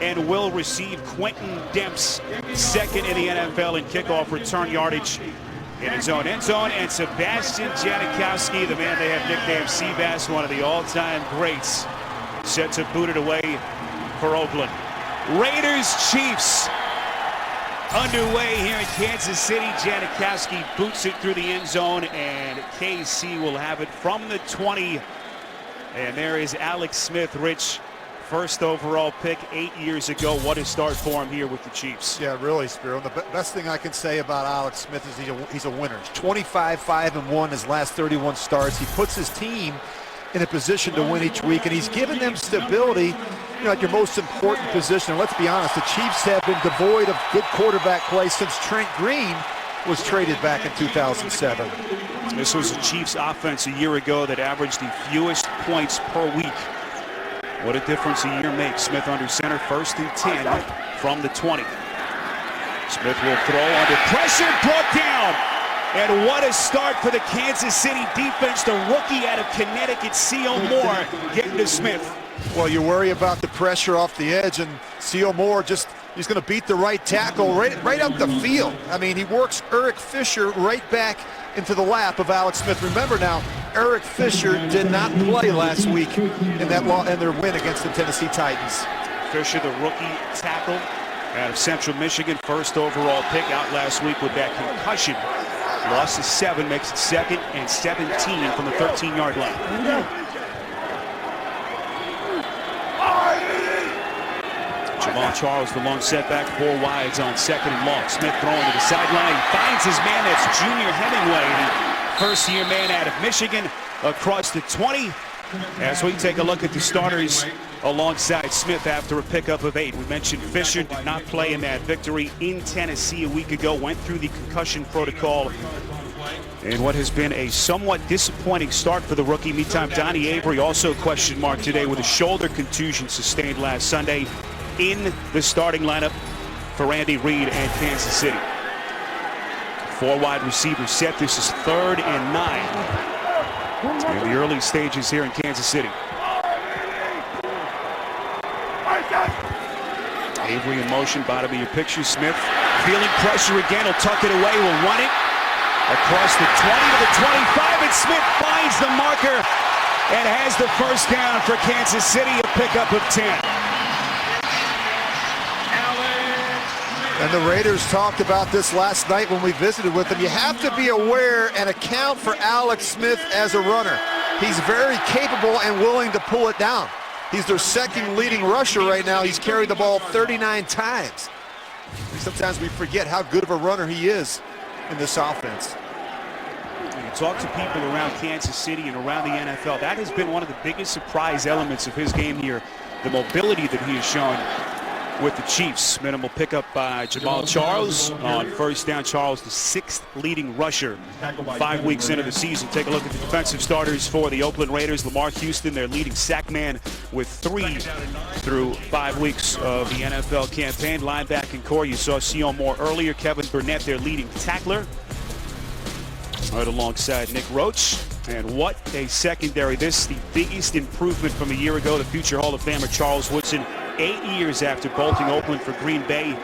and will receive Quentin Demps, second in the NFL in kickoff return yardage in his own end zone. And Sebastian Janikowski, the man they have nicknamed Seabass, one of the all-time greats, set to boot it away for Oakland. Raiders-Chiefs underway here in Kansas City. Janikowski boots it through the end zone, and KC will have it from the 20. And there is Alex Smith, Rich, first overall pick 8 years ago. What a start for him here with the Chiefs. Yeah, really, Spiro. The best thing I can say about Alex Smith is he's a winner. 25-5-1 his last 31 starts. He puts his team in a position to win each week, and he's given them stability, at your most important position. And let's be honest, the Chiefs have been devoid of good quarterback play since Trent Green was traded back in 2007. This was a Chiefs offense a year ago that averaged the fewest points per week. What a difference a year makes. Smith under center, 1st and 10 from the 20. Smith will throw under pressure, brought down. And what a start for the Kansas City defense. The rookie out of Connecticut, C.O. Moore, getting to Smith. Well, you worry about the pressure off the edge, and C.O. Moore he's going to beat the right tackle right up the field. I mean, he works Eric Fisher right back into the lap of Alex Smith. Remember now, Eric Fisher did not play last week in their win against the Tennessee Titans. Fisher, the rookie tackle out of Central Michigan, 1st overall pick, out last week with that concussion. Loss of 7, makes it 2nd and 17 from the 13-yard line. Jamal Charles, the long setback, 4 wides on 2nd and long. Smith throwing to the sideline. He finds his man. That's Junior Hemingway, the first-year man out of Michigan, across the 20. As we take a look at the starters alongside Smith after a pickup of 8. We mentioned Fisher did not play in that victory in Tennessee a week ago, went through the concussion protocol. And what has been a somewhat disappointing start for the rookie. Meantime, Donnie Avery also question mark today with a shoulder contusion sustained last Sunday in the starting lineup for Andy Reid and Kansas City. 4 wide receivers set. This is 3rd and 9 in the early stages here in Kansas City. Avery in motion, bottom of your picture. Smith feeling pressure again. He'll tuck it away. Will run it across the 20 to the 25, and Smith finds the marker and has the first down for Kansas City, a pickup of 10. And the Raiders talked about this last night when we visited with them. You have to be aware and account for Alex Smith as a runner. He's very capable and willing to pull it down. He's their 2nd leading rusher right now. He's carried the ball 39 times. Sometimes we forget how good of a runner he is in this offense. You talk to people around Kansas City and around the NFL, that has been one of the biggest surprise elements of his game here, the mobility that he has shown with the Chiefs. Minimal pickup by Jamal Charles on 1st down. Charles, the 6th leading rusher 5 weeks into the season. Take a look at the defensive starters for the Oakland Raiders. Lamar Houston, their leading sack man, with 3 through 5 weeks of the NFL campaign. Linebacking core, you saw C.O. Moore earlier. Kevin Burnett, their leading tackler, right alongside Nick Roach. And what a secondary. This the biggest improvement from a year ago. The future Hall of Famer Charles Woodson, 8 years after bolting Oakland for Green Bay,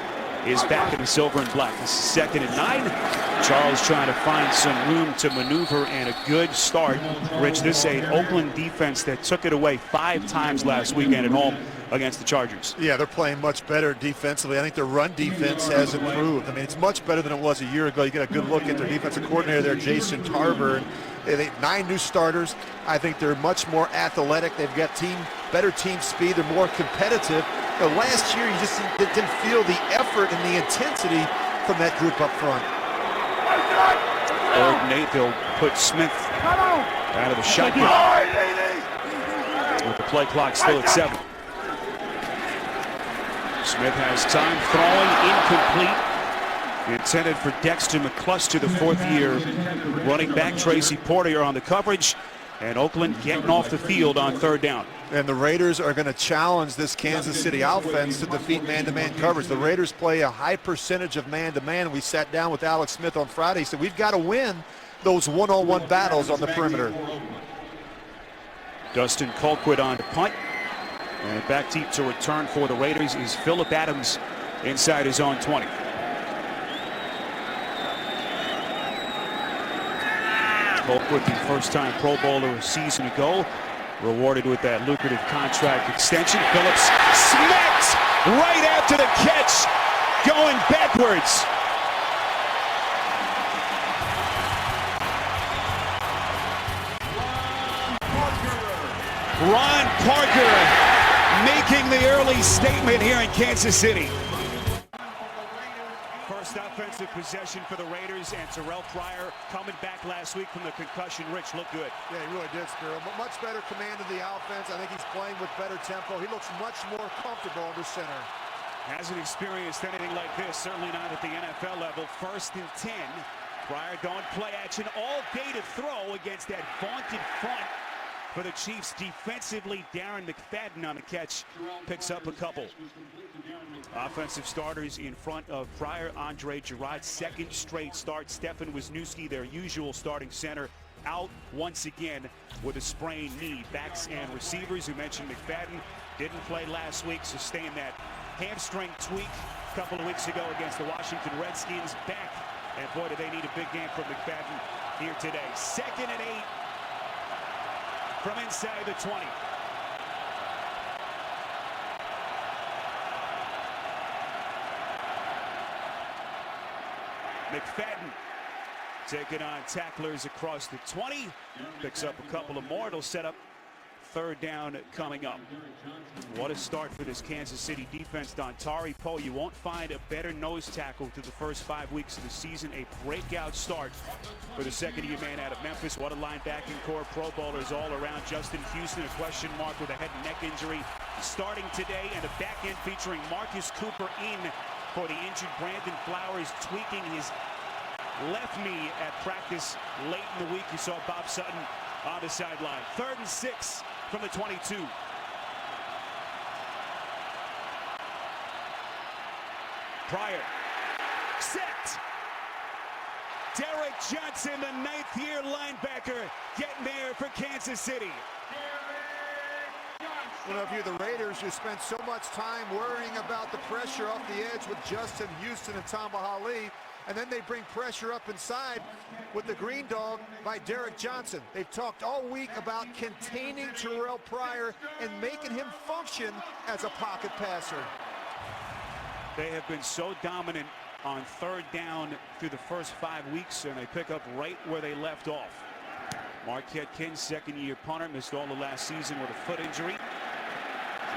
is back in the silver and black. This is 2nd and 9. Charles trying to find some room to maneuver, and a good start. Rich, this is an Oakland defense that took it away 5 times last weekend at home against the Chargers. Yeah, they're playing much better defensively. I think their run defense has improved. I mean, it's much better than it was a year ago. You get a good look at their defensive coordinator there, Jason Tarver. They have 9 new starters. I think they're much more athletic. They've got better team speed. They're more competitive. Last year, you just didn't feel the effort and the intensity from that group up front. Old Nate, they'll put Smith out of the shotgun with the play clock still at 7. Smith has time, throwing incomplete. Intended for Dexter McCluster, the 4th-year running back. Tracy Porter on the coverage, and Oakland getting off the field on 3rd down. And the Raiders are going to challenge this Kansas City offense to defeat man-to-man coverage. The Raiders play a high percentage of man-to-man. We sat down with Alex Smith on Friday, so we've got to win those one-on-one battles on the perimeter. Dustin Colquitt on to punt. And back deep to return for the Raiders is Phillip Adams inside his own 20. Colquitt, the first-time Pro Bowler a season ago, rewarded with that lucrative contract extension. Phillips smacked right after the catch, going backwards. Ron Parker making the early statement here in Kansas City. First offensive possession for the Raiders, and Terrell Pryor coming back last week from the concussion. Rich looked good. Yeah, he really did, Spiro. Much better command of the offense. I think he's playing with better tempo. He looks much more comfortable under center. Hasn't experienced anything like this, certainly not at the NFL level. 1st and 10. Pryor going play action all day to throw against that vaunted front for the Chiefs defensively. Darren McFadden on the catch, picks up a couple. Offensive starters in front of Pryor. Andre Gerard's second straight start. Stefan Wisniewski, their usual starting center, out once again with a sprained knee. Backs and receivers, who mentioned McFadden, didn't play last week, sustained that hamstring tweak a couple of weeks ago against the Washington Redskins. Back, and boy, do they need a big game from McFadden here today. 2nd and 8 from inside the 20. McFadden taking on tacklers across the 20. Picks up a couple of more. It'll set up 3rd down coming up. What a start for this Kansas City defense. Dontari Poe, you won't find a better nose tackle to the first 5 weeks of the season. A breakout start for the second-year man out of Memphis. What a linebacking core. Pro Bowlers all around. Justin Houston, a question mark with a head and neck injury, starting today, and a back end featuring Marcus Cooper in for the injured Brandon Flowers, tweaking his left knee at practice late in the week. You saw Bob Sutton on the sideline. 3rd and 6 from the 22. Pryor set. Derek Johnson, the 9th-year linebacker, getting there for Kansas City. Well, if you're the Raiders, you spent so much time worrying about the pressure off the edge with Justin Houston and Tamba Hali, and then they bring pressure up inside with the green dog by Derek Johnson. They've talked all week about containing Terrell Pryor and making him function as a pocket passer. They have been so dominant on 3rd down through the first 5 weeks, and they pick up right where they left off. Marquette King, 2nd-year punter, missed all of last season with a foot injury.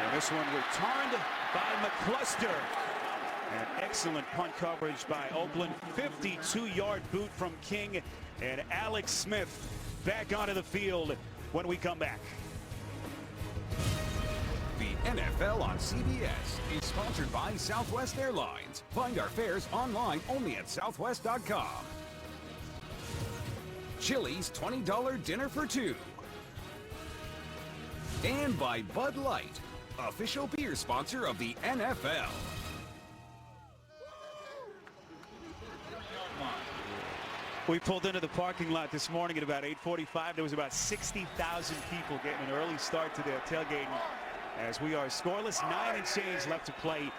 And this one returned by McCluster. An excellent punt coverage by Oakland. 52-yard boot from King, and Alex Smith back onto the field when we come back. The NFL on CBS is sponsored by Southwest Airlines. Find our fares online only at southwest.com. Chili's $20 dinner for 2. And by Bud Light, official beer sponsor of the NFL. We pulled into the parking lot this morning at about 8:45. There was about 60,000 people getting an early start to their tailgating, as we are scoreless. 9 and change left to play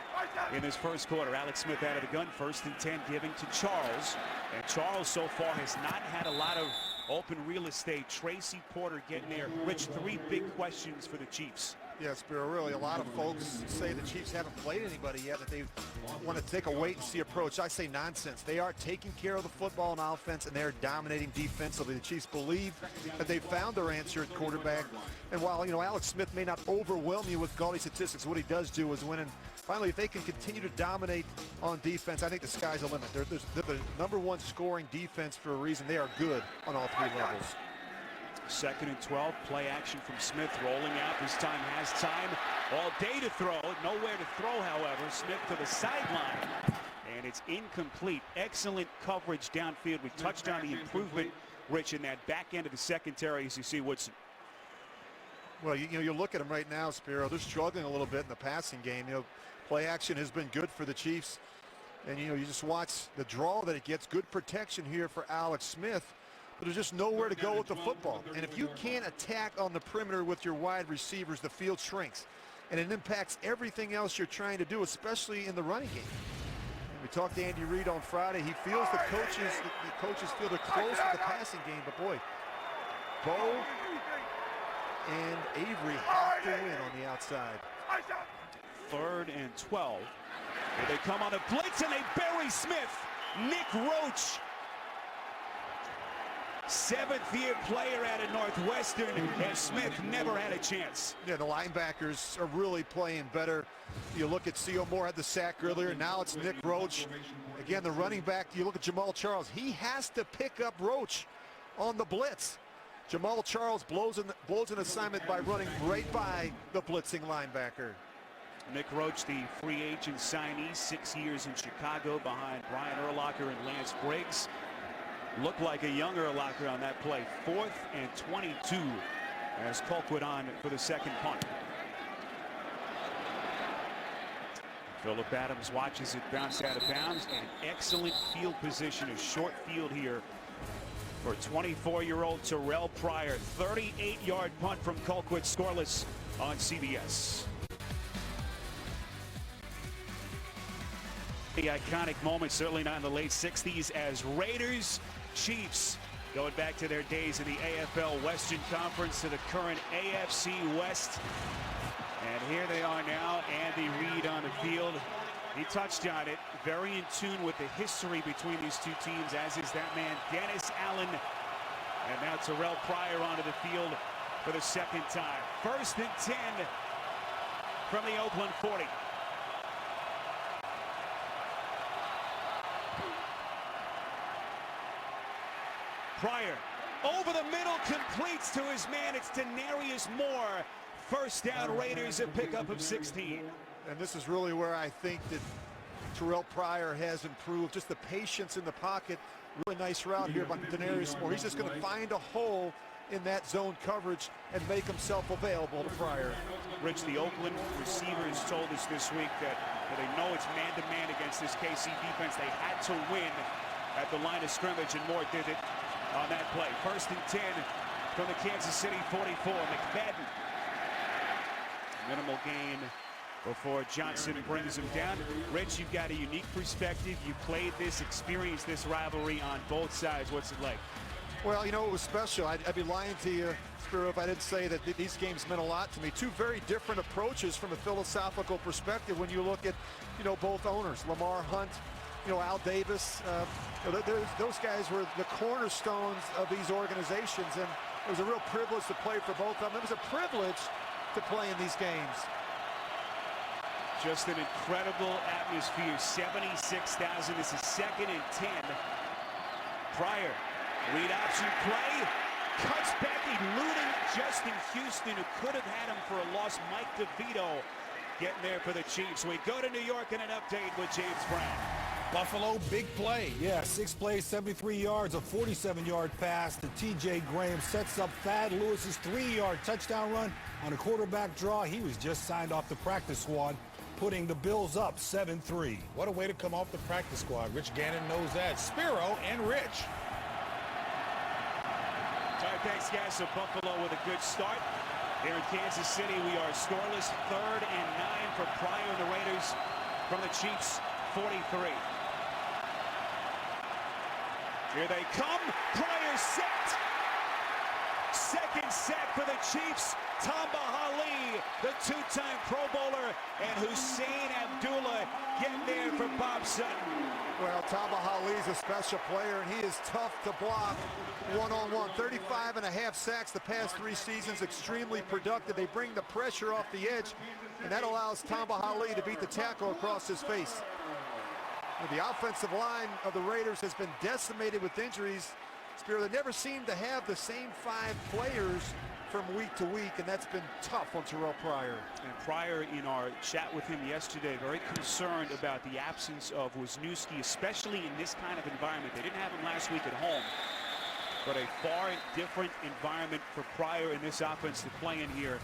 in this first quarter. Alex Smith out of the gun. 1st and 10 giving to Charles. And Charles so far has not had a lot of open real estate. Tracy Porter getting there. Rich, 3 big questions for the Chiefs. Yes, Spiro, really, a lot of folks say the Chiefs haven't played anybody yet, that they want to take a wait-and-see approach. I say nonsense. They are taking care of the football on offense, and they are dominating defensively. The Chiefs believe that they found their answer at quarterback. And while, Alex Smith may not overwhelm you with gaudy statistics, what he does do is win. And finally, if they can continue to dominate on defense, I think the sky's the limit. They're the #1 scoring defense for a reason. They are good on all 3 levels. 2nd and 12, play action from Smith, rolling out. This time has time all day to throw. Nowhere to throw, however. Smith to the sideline, and it's incomplete. Excellent coverage downfield. We touched on the improvement, Rich, in that back end of the secondary as you see Woodson. Well, you look at them right now, Spiro. They're struggling a little bit in the passing game. Play action has been good for the Chiefs. And, you just watch the draw that it gets. Good protection here for Alex Smith. But there's just nowhere to go with the football. And if you can't attack on the perimeter with your wide receivers, the field shrinks. and it impacts everything else you're trying to do, especially in the running game. And we talked to Andy Reid on Friday. He feels the coaches feel they're close to the passing game, but boy, Bo and Avery have to win on the outside. 3rd and 12. Here they come on a blitz and they bury Smith. Nick Roach, 7th-year player out of Northwestern, and Smith never had a chance. Yeah, the linebackers are really playing better. You look at C.O. Moore had the sack earlier. Now it's Nick Roach. Again, the running back, you look at Jamal Charles. He has to pick up Roach on the blitz. Jamal Charles blows an assignment by running right by the blitzing linebacker. Nick Roach, the free agent signee, 6 years in Chicago behind Brian Urlacher and Lance Briggs. Looked like a young Urlacher on that play. 4th and 22 as Colquitt on for the second punt. Phillip Adams watches it bounce out of bounds, and excellent field position, a short field here for 24-year-old Terrell Pryor. 38-yard punt from Colquitt, scoreless on CBS. The iconic moment, certainly not in the late 60s, as Raiders Chiefs, going back to their days in the AFL Western Conference, to the current AFC West. And here they are now. Andy Reid on the field. He touched on it. Very in tune with the history between these two teams, as is that man Dennis Allen. And now Terrell Pryor onto the field for the second time. 1st and 10 from the Oakland 40. Pryor over the middle, completes to his man. It's Denarius Moore. 1st down, Raiders, a pickup of 16. And this is really where I think that Terrell Pryor has improved. Just the patience in the pocket. Really nice route here by Denarius Moore. He's just going to find a hole in that zone coverage and make himself available to Pryor. Rich, the Oakland receivers told us this week that they know it's man-to-man against this KC defense. They had to win at the line of scrimmage, and Moore did it on that play. 1st and 10 from the Kansas City 44. McFadden. Minimal gain before Johnson brings him down. Rich, you've got a unique perspective. You played this, experienced this rivalry on both sides. What's it like? Well, you know, it was special. I'd be lying to you, Spiro, if I didn't say that these games meant a lot to me. Two very different approaches from a philosophical perspective when you look at, you know, both owners. Lamar Hunt, you know, Al Davis. Those guys were the cornerstones of these organizations, and it was a real privilege to play for both of them. It was a privilege to play in these games. Just an incredible atmosphere. 76,000. This is 2nd and 10. Pryor, read option play, cuts back, eluding Justin Houston, who could have had him for a loss. Mike DeVito getting there for the Chiefs. We go to New York in an update with James Brown. Buffalo, big play. Yeah, 6 plays, 73 yards, a 47-yard pass to T.J. Graham. Sets up Thad Lewis's 3-yard touchdown run on a quarterback draw. He was just signed off the practice squad, putting the Bills up 7-3. What a way to come off the practice squad. Rich Gannon knows that. Spiro and Rich. All right, thanks, guys. So Buffalo with a good start. Here in Kansas City, we are scoreless. 3rd and 9 for Pryor and the Raiders from the Chiefs 43. Here they come. Pryor sacked. 2nd sack for the Chiefs. Tamba Hali, the 2-time Pro Bowler, and Hussein Abdullah getting there for Bob Sutton. Well, Tamba Hali's a special player, and he is tough to block one-on-one. 35.5 sacks the past 3 seasons, extremely productive. They bring the pressure off the edge, and that allows Tamba Hali to beat the tackle across his face. The offensive line of the Raiders has been decimated with injuries. Spiro, they never seem to have the same 5 players from week to week, and that's been tough on Terrell Pryor. And Pryor, in our chat with him yesterday, very concerned about the absence of Wisniewski, especially in this kind of environment. They didn't have him last week at home, but a far different environment for Pryor in this offense to play in here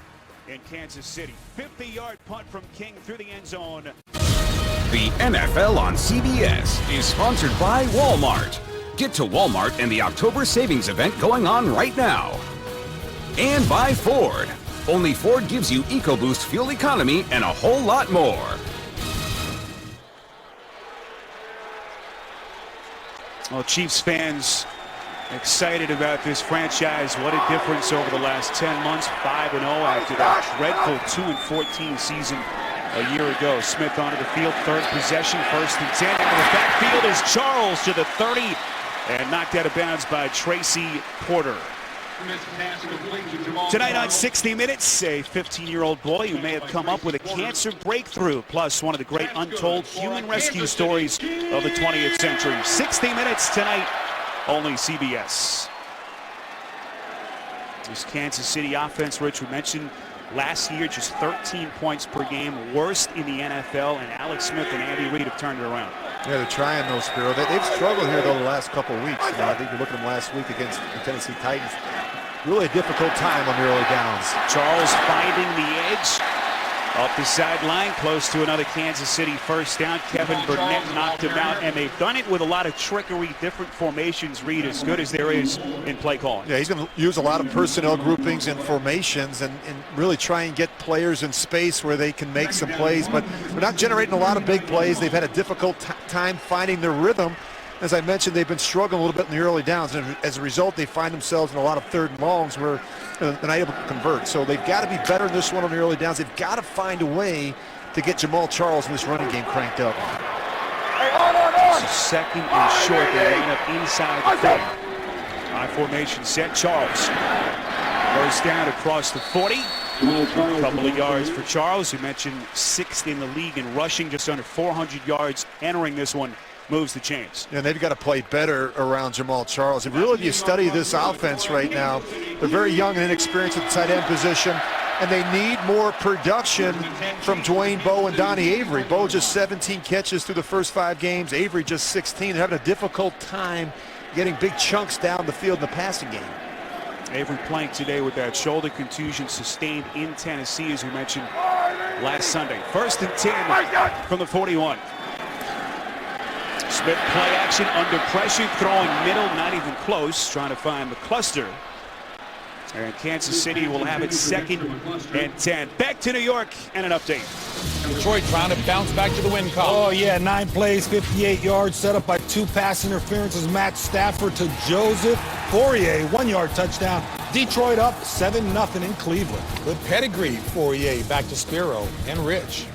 in Kansas City. 50-yard punt from King through the end zone. The NFL on CBS is sponsored by Walmart. Get to Walmart and the October savings event going on right now. And by Ford. Only Ford gives you EcoBoost fuel economy and a whole lot more. Well, Chiefs fans excited about this franchise. What a difference over the last 10 months. 5-0 after that dreadful 2-14 season a year ago. Smith onto the field, third possession, 1st and 10. Into the backfield is Charles to the 30 and knocked out of bounds by Tracy Porter. Tonight on 60 Minutes, a 15-year-old boy who may have come up with a cancer breakthrough, plus one of the great untold human rescue stories of the 20th century. 60 Minutes tonight, only CBS. This Kansas City offense, Rich, we mentioned last year, just 13 points per game, worst in the NFL, and Alex Smith and Andy Reid have turned it around. Yeah, they're trying those, Spiro. They've struggled here, though, the last couple of weeks. I think you look at them last week against the Tennessee Titans. Really a difficult time on the early downs. Charles finding the edge up the sideline, close to another Kansas City first down. Kevin Burnett knocked him out, and they've done it with a lot of trickery, different formations. Reid, as good as there is in play calling. Yeah, he's going to use a lot of personnel groupings and formations and really try and get players in space where they can make some plays, but they're not generating a lot of big plays. They've had a difficult time finding their rhythm. As I mentioned, they've been struggling a little bit in the early downs, and as a result, they find themselves in a lot of 3rd and longs where they're not able to convert. So they've got to be better in this one on the early downs. They've got to find a way to get Jamal Charles in this running game cranked up. This is 2nd and short. They line up inside the 40. High formation set. Charles. First down across the 40. A couple of yards for Charles, who mentioned 6th in the league in rushing, just under 400 yards entering this one. Moves the chains. And they've got to play better around Jamal Charles. And really, if you study this offense right now, they're very young and inexperienced at the tight end position, and they need more production from Dwayne Bowe and Donnie Avery. Bowe just 17 catches through the first 5 games. Avery just 16. They're having a difficult time getting big chunks down the field in the passing game. Avery playing today with that shoulder contusion sustained in Tennessee, as we mentioned last Sunday. 1st and 10 from the 41. Smith play action under pressure, throwing middle, not even close, trying to find McCluster. And Kansas City will have it 2nd and 10. Back to New York and an update. Detroit trying to bounce back to the win column. Oh, yeah, 9 plays, 58 yards, set up by 2 pass interferences. Matt Stafford to Joseph Fourier, 1-yard touchdown. Detroit up 7-0 in Cleveland. Good pedigree, Fourier, back to Spiro and Rich.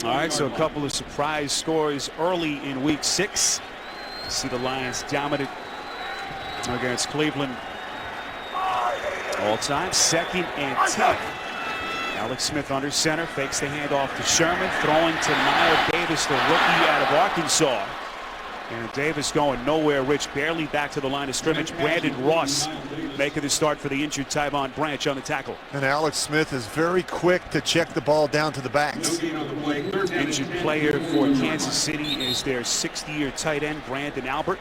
All right, so a couple of surprise scores early in week 6. See the Lions dominant against Cleveland all time. 2nd and 10. Alex Smith under center, fakes the handoff to Sherman, throwing to Niall Davis, the rookie out of Arkansas. And Davis going nowhere. Rich barely back to the line of scrimmage. Brandon Ross making the start for the injured Tyvon Branch on the tackle. And Alex Smith is very quick to check the ball down to the backs. Injured player for Kansas City is their 6th-year tight end, Brandon Albert.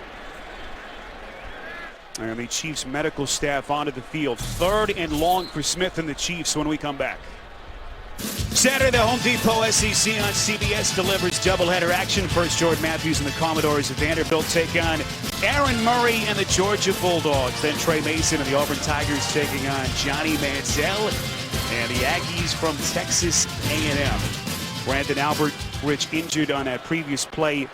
And the Chiefs medical staff onto the field. 3rd and long for Smith and the Chiefs when we come back. Saturday, the Home Depot SEC on CBS delivers doubleheader action. First, Jordan Matthews and the Commodores of Vanderbilt take on Aaron Murray and the Georgia Bulldogs. Then Trey Mason and the Auburn Tigers taking on Johnny Manziel and the Aggies from Texas A&M. Brandon Albert, Rich, injured on that previous play.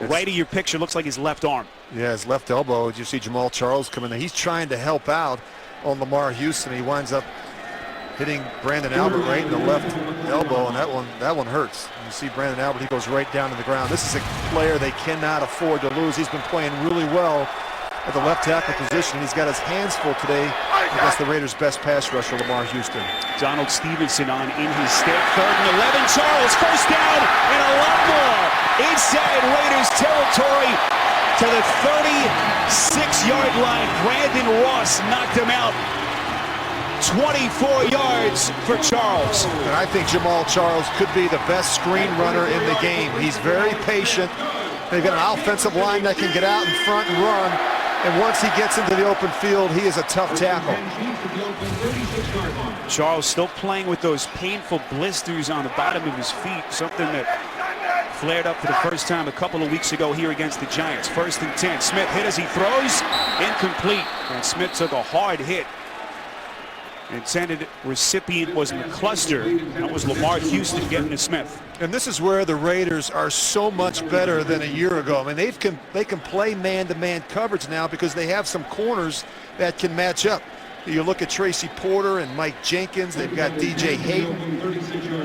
Right of your picture looks like his left arm. Yeah, his left elbow. You see Jamal Charles coming in. He's trying to help out on Lamar Houston. He winds up hitting Brandon Albert right in the left elbow, and that one hurts. You see Brandon Albert, he goes right down to the ground. This is a player they cannot afford to lose. He's been playing really well at the left tackle position. He's got his hands full today against the Raiders' best pass rusher, Lamar Houston. Donald Stevenson on in his stead. 3rd and 11. Charles, first down, and a lot more inside Raiders territory to the 36-yard line. Brandon Ross knocked him out. 24 yards for Charles. And I think Jamal Charles could be the best screen runner in the game. He's very patient. They've got an offensive line that can get out in front and run. And once he gets into the open field, he is a tough tackle. Charles still playing with those painful blisters on the bottom of his feet, something that flared up for the first time a couple of weeks ago here against the Giants. 1st and 10. Smith hit as he throws. Incomplete. And Smith took a hard hit Intended recipient was McCluster. That was Lamar Houston getting to Smith. And this is where the Raiders are so much better than a year ago. I mean, they can play man-to-man coverage now because they have some corners that can match up. You look at Tracy Porter and Mike Jenkins. They've got DJ Hayden.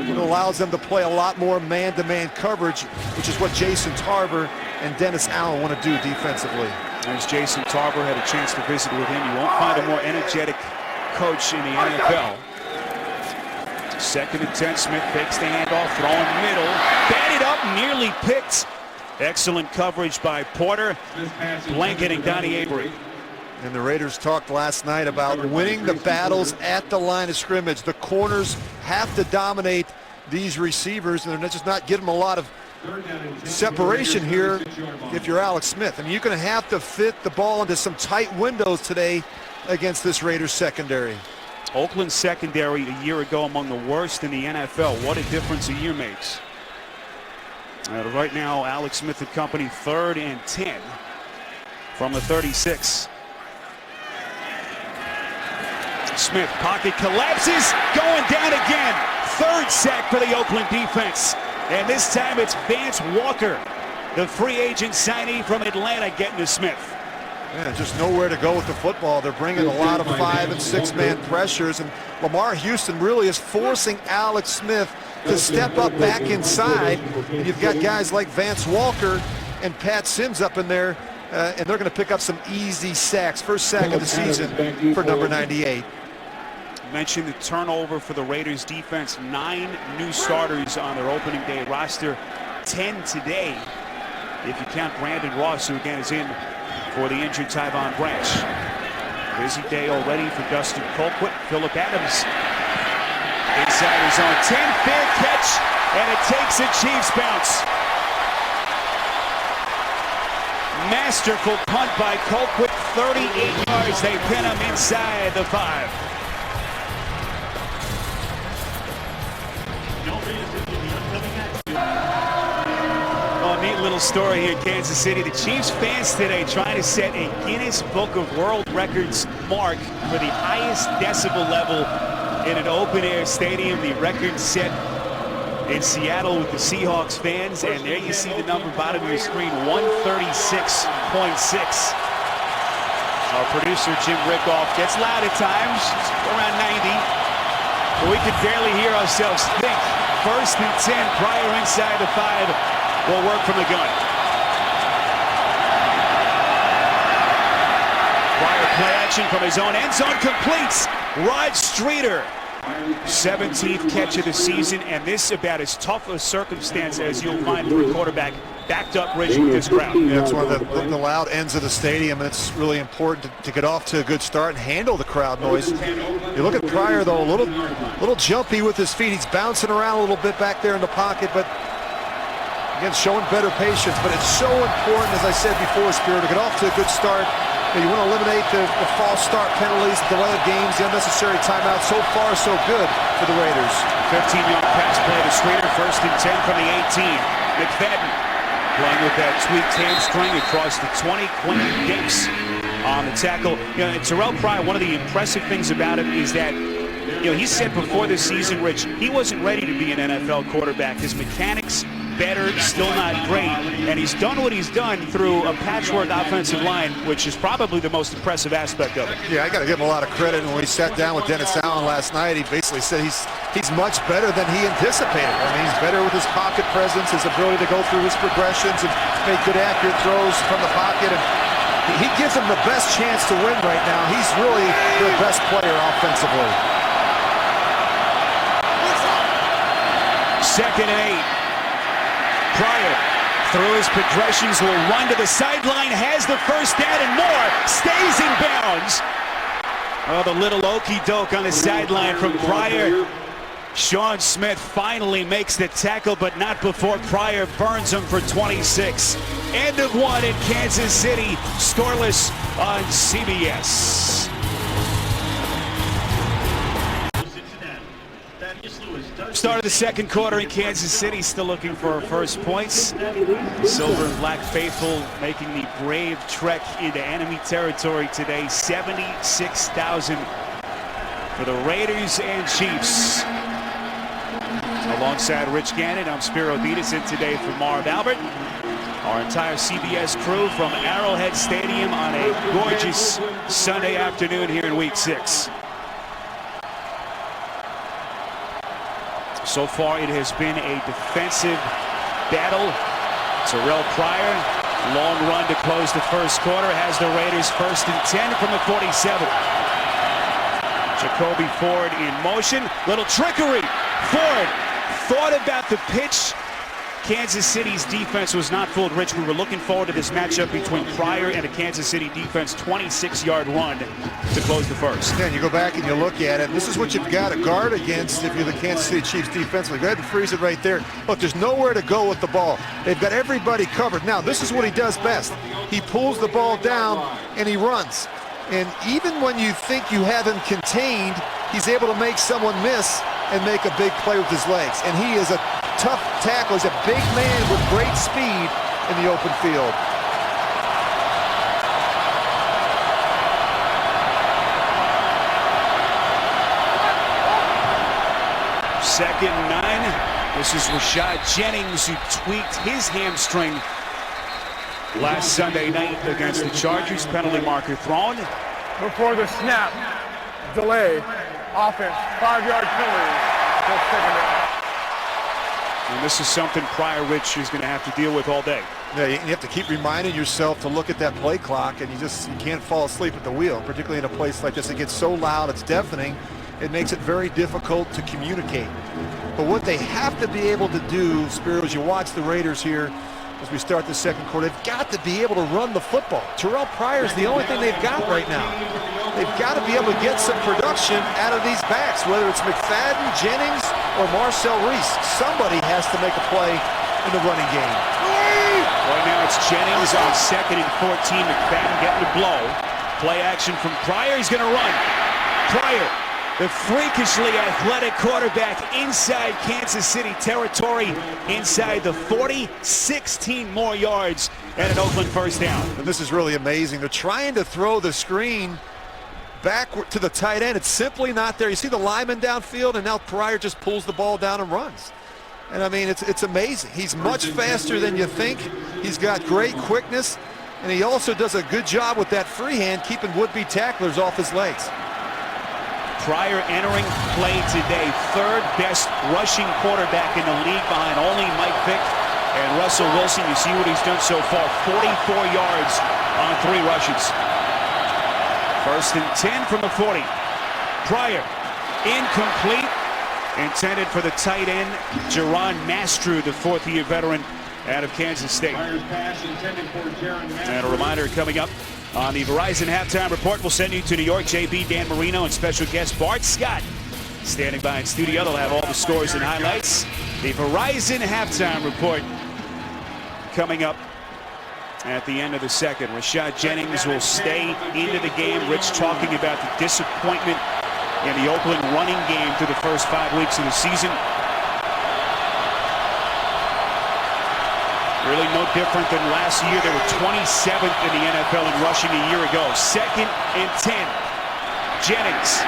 It allows them to play a lot more man-to-man coverage, which is what Jason Tarver and Dennis Allen want to do defensively. As Jason Tarver had a chance to visit with him, you won't find a more energetic coach in the NFL. 2nd and 10, Smith fakes the handoff, throwing middle, batted up, nearly picked. Excellent coverage by Porter, blanketing Donnie Avery. And the Raiders talked last night about winning the battles at the line of scrimmage. The corners have to dominate these receivers, and they're just not getting them a lot of separation here if you're Alex Smith. I mean, you're going to have to fit the ball into some tight windows today against this Raiders secondary. Oakland secondary a year ago among the worst in the NFL. What a difference a year makes. Right now, Alex Smith and company 3rd and 10 from the 36. Smith, pocket collapses, going down again. 3rd sack for the Oakland defense. And this time it's Vance Walker, the free agent signee from Atlanta, getting to Smith. Yeah, just nowhere to go with the football. They're bringing a lot of 5- and 6-man pressures, and Lamar Houston really is forcing Alex Smith to step up back inside. And you've got guys like Vance Walker and Pat Sims up in there, and they're going to pick up some easy sacks. First sack of the season for number 98. Mentioned the turnover for the Raiders defense. 9 new starters on their opening day roster. 10 today, if you count Brandon Ross, who again is in for the injured Tyvon Branch. Busy day already for Dustin Colquitt. Phillip Adams inside his own 10. Fair catch, and it takes a Chiefs bounce. Masterful punt by Colquitt. 38 yards. They pin him inside the 5. Neat little story here in Kansas City. The Chiefs fans today trying to set a Guinness Book of World Records mark for the highest decibel level in an open-air stadium. The record set in Seattle with the Seahawks fans, and there you see the number bottom of your screen, 136.6. Our producer Jim Rickoff gets loud at times, around 90, but we could barely hear ourselves think. 1st and 10, Pryor inside the 5. Will work from the gun. Pryor play action from his own end zone, completes. Rod Streeter, 17th catch of the season, and this about as tough a circumstance as you'll find for a quarterback backed up rich with this crowd. Yeah, it's one of the loud ends of the stadium, and it's really important to get off to a good start and handle the crowd noise. You look at Pryor, though, a little jumpy with his feet. He's bouncing around a little bit back there in the pocket, but again, showing better patience. But it's so important, as I said before, Spiro, to get off to a good start. You want to eliminate the false start penalties, delay of games, the unnecessary timeout. So far, so good for the Raiders. 15-yard pass play to Streeter, 1st and 10 from the 18. McFadden playing with that tweaked hamstring across the 20. Quentin Dix on the tackle. You know, Terrell Pryor, one of the impressive things about him is that, you know, he said before this season, Rich, he wasn't ready to be an NFL quarterback. His mechanics better, still not great, and he's done what he's done through a patchwork offensive line, which is probably the most impressive aspect of it. Yeah, I got to give him a lot of credit. And when he sat down with Dennis Allen last night, he basically said he's much better than he anticipated. I mean, he's better with his pocket presence, his ability to go through his progressions and make good, accurate throws from the pocket. And he gives them the best chance to win right now. He's really their best player offensively. 2nd and 8. Pryor, through his progressions, will run to the sideline, has the first down and more, stays in bounds. Oh, the little okey-doke on the sideline from Pryor. Sean Smith finally makes the tackle, but not before Pryor burns him for 26. End of 1 in Kansas City, scoreless on CBS. Start of the 2nd quarter in Kansas City, still looking for our first points. Silver and Black faithful making the brave trek into enemy territory today. 76,000 for the Raiders and Chiefs. Alongside Rich Gannon, I'm Spiro Dedes, in today for Marv Albert. Our entire CBS crew from Arrowhead Stadium on a gorgeous Sunday afternoon here in Week 6. So far, it has been a defensive battle. Terrell Pryor, long run to close the first quarter, has the Raiders 1st and 10 from the 47. Jacoby Ford in motion, little trickery. Ford thought about the pitch. Kansas City's defense was not fooled. Rich, we were looking forward to this matchup between Pryor and a Kansas City defense. 26-yard run to close the first. Yeah, you go back and you look at it. This is what you've got to guard against if you're the Kansas City Chiefs defensively. Go ahead and freeze it right there. Look, there's nowhere to go with the ball. They've got everybody covered. Now, this is what he does best. He pulls the ball down and he runs. And even when you think you have him contained, he's able to make someone miss and make a big play with his legs. And he is a tough tackle. He's a big man with great speed in the open field. Second and 9. This is Rashad Jennings, who tweaked his hamstring last Sunday night against the Chargers. Penalty marker thrown. Before the snap, delay, offense, 5-yard penalty. And this is something Pryor, Rich, is going to have to deal with all day. Yeah, you have to keep reminding yourself to look at that play clock, and you can't fall asleep at the wheel, particularly in a place like this. It gets so loud, it's deafening. It makes it very difficult to communicate. But what they have to be able to do, Spiro, as you watch the Raiders here as we start the second quarter, they've got to be able to run the football. Terrell Pryor is the only thing they've got right now. They've got to be able to get some production out of these backs, whether it's McFadden, Jennings, or Marcel Reese. Somebody has to make a play in the running game. Right now it's Jennings on 2nd and 14. McFadden getting the blow. Play action from Pryor. He's going to run. Pryor, the freakishly athletic quarterback, inside Kansas City territory, inside the 40, 16 more yards, and an Oakland first down. And this is really amazing. They're trying to throw the screen back to the tight end. It's simply not there. You see the lineman downfield, and now Pryor just pulls the ball down and runs. And I mean, it's amazing. He's much faster than you think. He's got great quickness, and he also does a good job with that free hand, keeping would-be tacklers off his legs. Pryor entering play today, 3rd best rushing quarterback in the league behind only Mike Vick and Russell Wilson. You see what he's done so far, 44 yards on 3 rushes. 1st and 10 from the 40. Pryor, incomplete, intended for the tight end, Jaron Mastrew, the 4th-year veteran out of Kansas State. And a reminder coming up on the Verizon Halftime Report. We'll send you to New York. JB, Dan Marino, and special guest Bart Scott standing by in studio. They'll have all the scores and highlights. The Verizon Halftime Report coming up at the end of the second. Rashad Jennings will stay into the game. Rich talking about the disappointment in the Oakland running game through the first 5 weeks of the season. Really no different than last year. They were 27th in the NFL in rushing a year ago. 2nd and 10. Jennings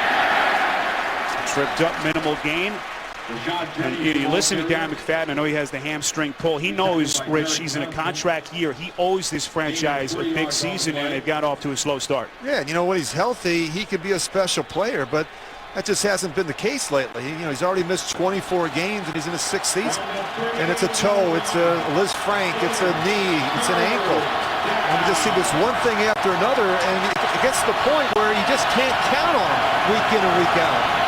tripped up, minimal gain. And you listen to Darren McFadden. I know he has the hamstring pull. He knows, Rich, he's in a contract year. He owes this franchise a big season, and they've got off to a slow start. Yeah, and you know, when he's healthy, he could be a special player, but that just hasn't been the case lately. He's already missed 24 games, and he's in his 6th season. And it's a toe, it's a Liz Frank, it's a knee, it's an ankle. And you just see this one thing after another, and it gets to the point where you just can't count on him week in and week out.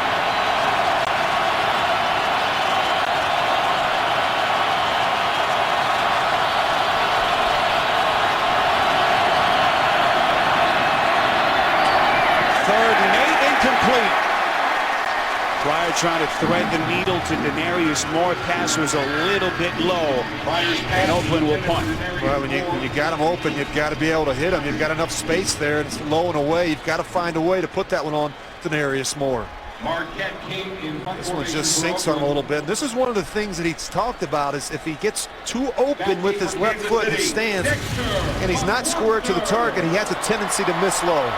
Pryor trying to thread the needle to Denarius Moore. Pass was a little bit low, and Oakland will punt. Well, when you got him open, you've got to be able to hit him. You've got enough space there, and it's low and away. You've got to find a way to put that one on Denarius Moore. This one just sinks on him a little bit. And this is one of the things that he's talked about, is if he gets too open with his left foot in his stance and he's not square to the target, he has a tendency to miss low.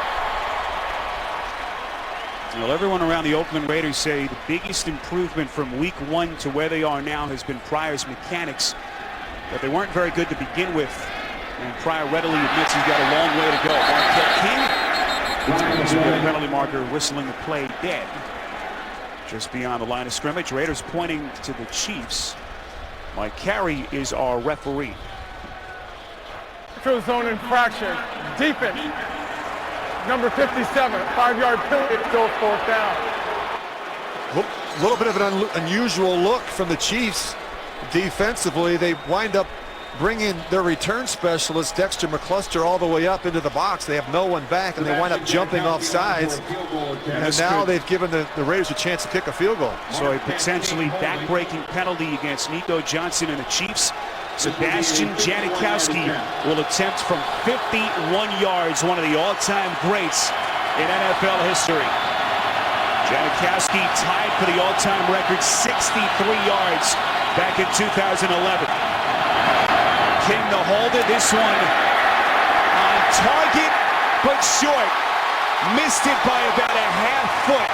Well, everyone around the Oakland Raiders say the biggest improvement from week 1 to where they are now has been Pryor's mechanics, but they weren't very good to begin with. And Pryor readily admits he's got a long way to go. Marquette King, the penalty marker, whistling the play dead. Just beyond the line of scrimmage, Raiders pointing to the Chiefs. Mike Carey is our referee. Neutral zone infraction. Defense. Number 57. 5-yard penalty. Still 4th down. A little bit of an unusual look from the Chiefs defensively. They wind up bringing their return specialist, Dexter McCluster, all the way up into the box. They have no one back, and they wind up jumping off sides. And now they've given the Raiders a chance to kick a field goal. So a potentially back-breaking penalty against Nico Johnson and the Chiefs. Sebastian Janikowski will attempt from 51 yards, one of the all-time greats in NFL history. Janikowski tied for the all-time record, 63 yards back in 2011. King the holder, this one on target, but short. Missed it by about a half foot.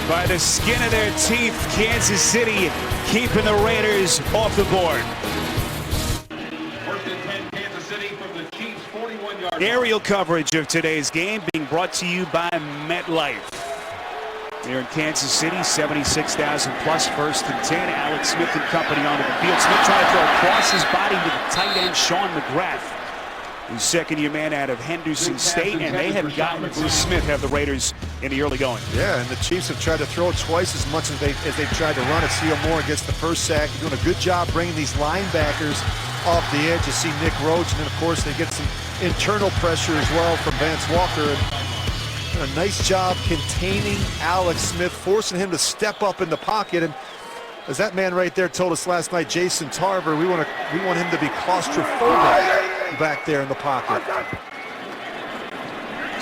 By the skin of their teeth, Kansas City keeping the Raiders off the board. First and 10, Kansas City from the Chiefs' 41-yard. Aerial coverage of today's game being brought to you by MetLife. Here in Kansas City, 76,000 plus, 1st and 10. Alex Smith and company onto the field. Smith trying to throw across his body to the tight end, Sean McGrath, who's second-year man out of Henderson State, and they have gotten to Smith, have the Raiders in the early going. Yeah, and the Chiefs have tried to throw twice as much as they've tried to run it. Seal Moore gets the first sack. They're doing a good job bringing these linebackers off the edge. You see Nick Roach, and then, of course, they get some internal pressure as well from Vance Walker. And a nice job containing Alex Smith, forcing him to step up in the pocket. And as that man right there told us last night, Jason Tarver, we want him to be claustrophobic back there in the pocket.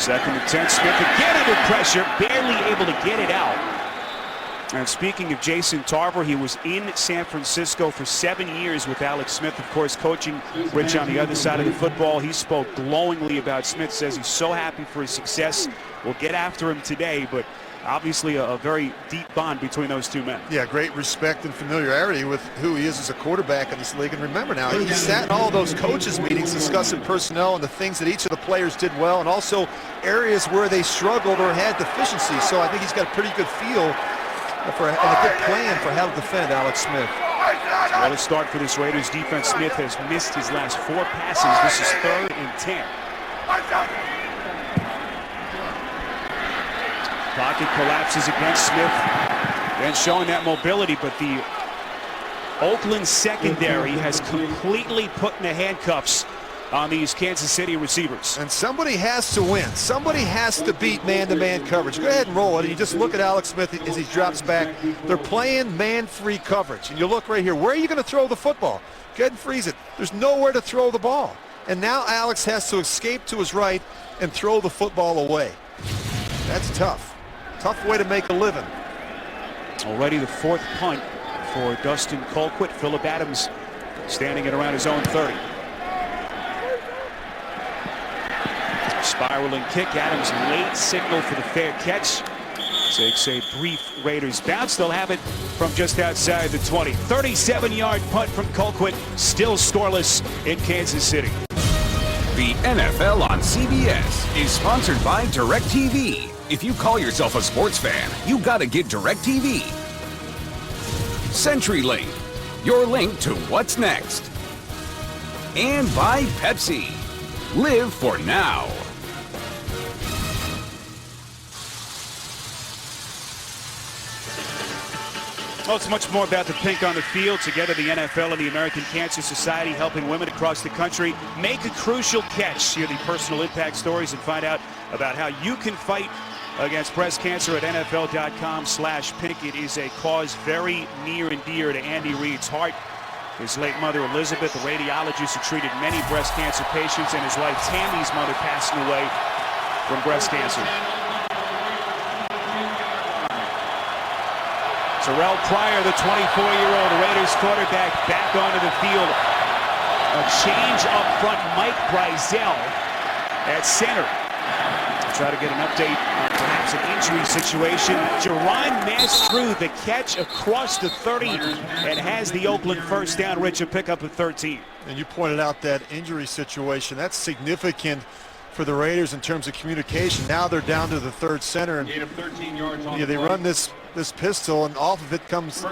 2nd and 10, Smith again under pressure, barely able to get it out. And speaking of Jason Tarver, he was in San Francisco for 7 years with Alex Smith, of course, coaching Rich on the other side of the football. He spoke glowingly about Smith, says he's so happy for his success. We'll get after him today, but obviously a very deep bond between those two men. Yeah, great respect and familiarity with who he is as a quarterback in this league. And remember now, he sat in all those coaches' meetings discussing personnel and the things that each of the players did well, and also areas where they struggled or had deficiencies. So I think he's got a pretty good feel and a good plan for how to defend Alex Smith. Well, a start for this Raiders defense. Smith has missed his last 4 passes. This is 3rd and 10. Pocket collapses against Smith and showing that mobility, but the Oakland secondary has completely put in the handcuffs on these Kansas City receivers. And somebody has to win. Somebody has to beat man-to-man coverage. Go ahead and roll it. You just look at Alex Smith as he drops back. They're playing man-free coverage. And you look right here. Where are you going to throw the football? Go ahead and freeze it. There's nowhere to throw the ball. And now Alex has to escape to his right and throw the football away. That's tough. Tough way to make a living. Already the 4th punt for Dustin Colquitt. Phillip Adams standing at around his own 30. Spiraling kick. Adams late signal for the fair catch. Takes a brief Raiders bounce. They'll have it from just outside the 20. 37-yard punt from Colquitt. Still scoreless in Kansas City. The NFL on CBS is sponsored by DirecTV. If you call yourself a sports fan, you gotta get DirecTV. CenturyLink, your link to what's next. And by Pepsi. Live for now. Well, it's much more about the pink on the field. Together, the NFL and the American Cancer Society helping women across the country make a crucial catch. Hear the personal impact stories and find out about how you can fight against breast cancer at NFL.com/pink. It is a cause very near and dear to Andy Reid's heart. His late mother, Elizabeth, a radiologist who treated many breast cancer patients, and his wife, Tammy's mother, passing away from breast cancer. Terrell Pryor, the 24-year-old Raiders quarterback, back onto the field. A change up front, Mike Brizell at center. Try to get an update on perhaps an injury situation. Jerron Mastrue the catch across the 30 and has the Oakland first down. Rich, a pickup of 13. And you pointed out that injury situation. That's significant for the Raiders in terms of communication. Now they're down to the third center, and Gain of 13 yards on yeah, they run this pistol, and off of it comes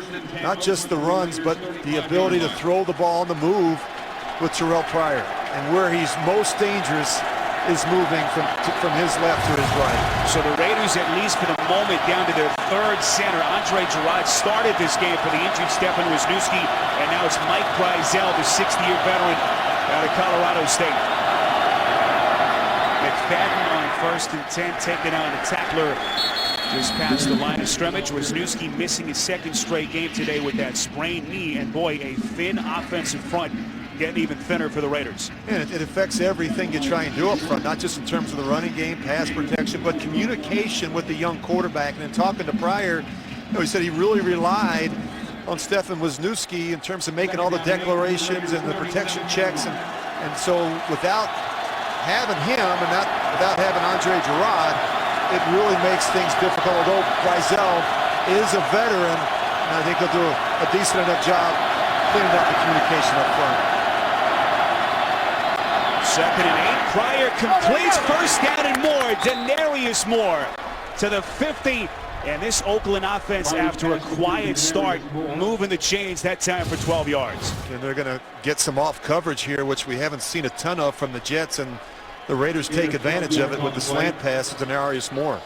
not just the runs, but the ability to throw the ball on the move with Terrell Pryor. And where he's most dangerous is moving from his left to his right. So the Raiders, at least for the moment, down to their third center. Andre Gerard started this game for the injured Stefan Wisniewski, and now it's Mike Brizell, the 60-year veteran out of Colorado State. McFadden on 1st and 10, taking on the tackler just past the line of scrimmage. Wisniewski missing his second straight game today with that sprained knee, and boy, a thin offensive front getting even thinner for the Raiders. And it affects everything you try and do up front, not just in terms of the running game, pass protection, but communication with the young quarterback. And in talking to Pryor, he said he really relied on Stefan Wisniewski in terms of making all the declarations and the protection checks. And so without having him and without having Andre Gerard, it really makes things difficult. Although Brizell is a veteran, and I think he'll do a decent enough job cleaning up the communication up front. 2nd and 8. Pryor completes, first down and more. Denarius Moore to the 50. And this Oakland offense, after a quiet start, moving the chains that time for 12 yards. And they're going to get some off coverage here, which we haven't seen a ton of from the Jets, and the Raiders take advantage of it with the slant pass to Denarius Moore.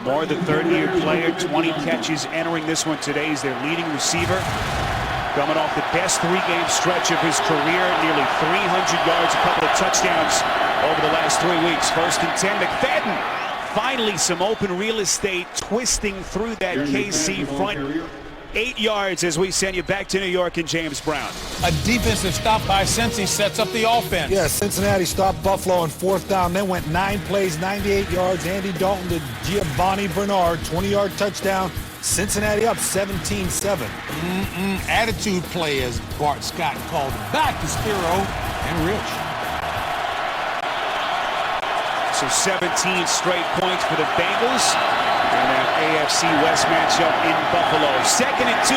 Moore, the 3rd-year player, 20 catches entering this one today. He's their leading receiver. Coming off the best 3-game stretch of his career, nearly 300 yards, a couple of touchdowns over the last 3 weeks. 1st and 10, McFadden. Finally, some open real estate, twisting through that KC front. 8 yards as we send you back to New York and James Brown. A defensive stop by Cincy sets up the offense. Yeah, Cincinnati stopped Buffalo on 4th down. Then went 9 plays, 98 yards. Andy Dalton to Giovanni Bernard, 20-yard touchdown. Cincinnati up 17-7. Attitude play, as Bart Scott called it. Back to Spiro and Rich. So 17 straight points for the Bengals. And that AFC West matchup in Buffalo. 2nd and 2.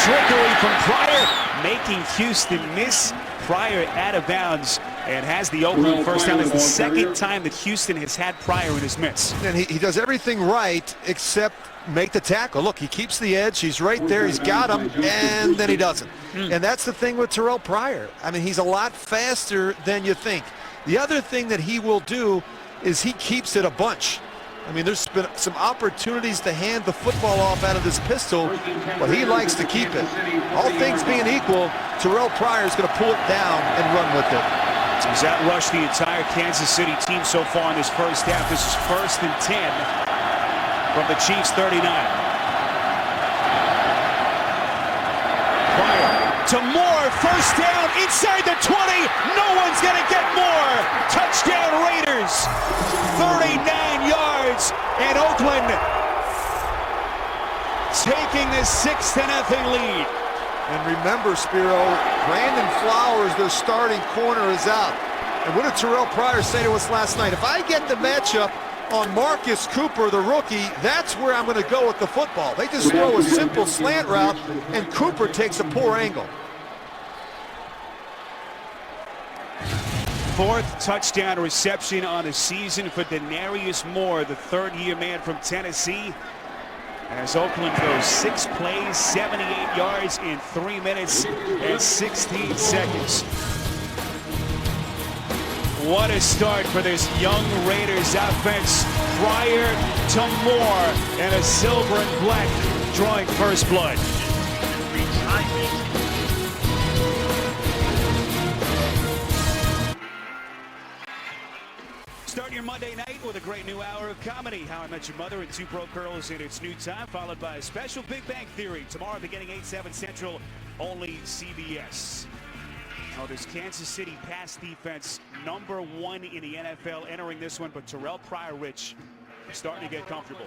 Trickery from Pryor, making Houston miss. Pryor out of bounds and has the Oakland first down. It's the 2nd time that Houston has had Pryor in his midst. And he does everything right except make the tackle. Look, he keeps the edge. He's right there. He's got him, and then he doesn't. And that's the thing with Terrell Pryor. I mean, he's a lot faster than you think. The other thing that he will do is he keeps it a bunch. I mean, there's been some opportunities to hand the football off out of this pistol, but he likes to keep it. All things being equal, Terrell Pryor is going to pull it down and run with it. He's outrushed the entire Kansas City team so far in this first half. This is 1st and 10 from the Chiefs' 39. Pryor to Moore, first down inside the 20. No one's going to get more. Touchdown Raiders. 39 yards, and Oakland taking the 6-0 lead. And remember, Spiro, Brandon Flowers, their starting corner, is out. And what did Terrell Pryor say to us last night? If I get the matchup on Marcus Cooper, the rookie, that's where I'm going to go with the football. They just throw a simple slant route, and Cooper takes a poor angle. 4th touchdown reception on the season for Denarius Moore, the 3rd-year man from Tennessee. As Oakland goes 6 plays, 78 yards in 3 minutes and 16 seconds. What a start for this young Raiders offense. Pryor to Moore, and a silver and black drawing first blood. Start your Monday night with a great new hour of comedy. How I Met Your Mother and Two Broke Girls in its new time, followed by a special Big Bang Theory tomorrow beginning 8/7 Central, only CBS. Oh, this Kansas City pass defense, #1 in the NFL entering this one, but Terrell Pryor, Rich, starting to get comfortable.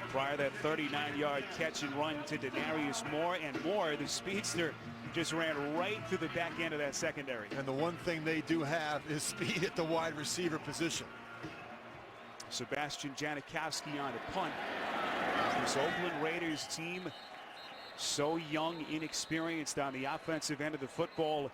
Prior to that 39-yard catch and run to Denarius Moore, and Moore, the speedster, just ran right through the back end of that secondary. And the one thing they do have is speed at the wide receiver position. Sebastian Janikowski on a punt. This Oakland Raiders team, so young, inexperienced on the offensive end of the football.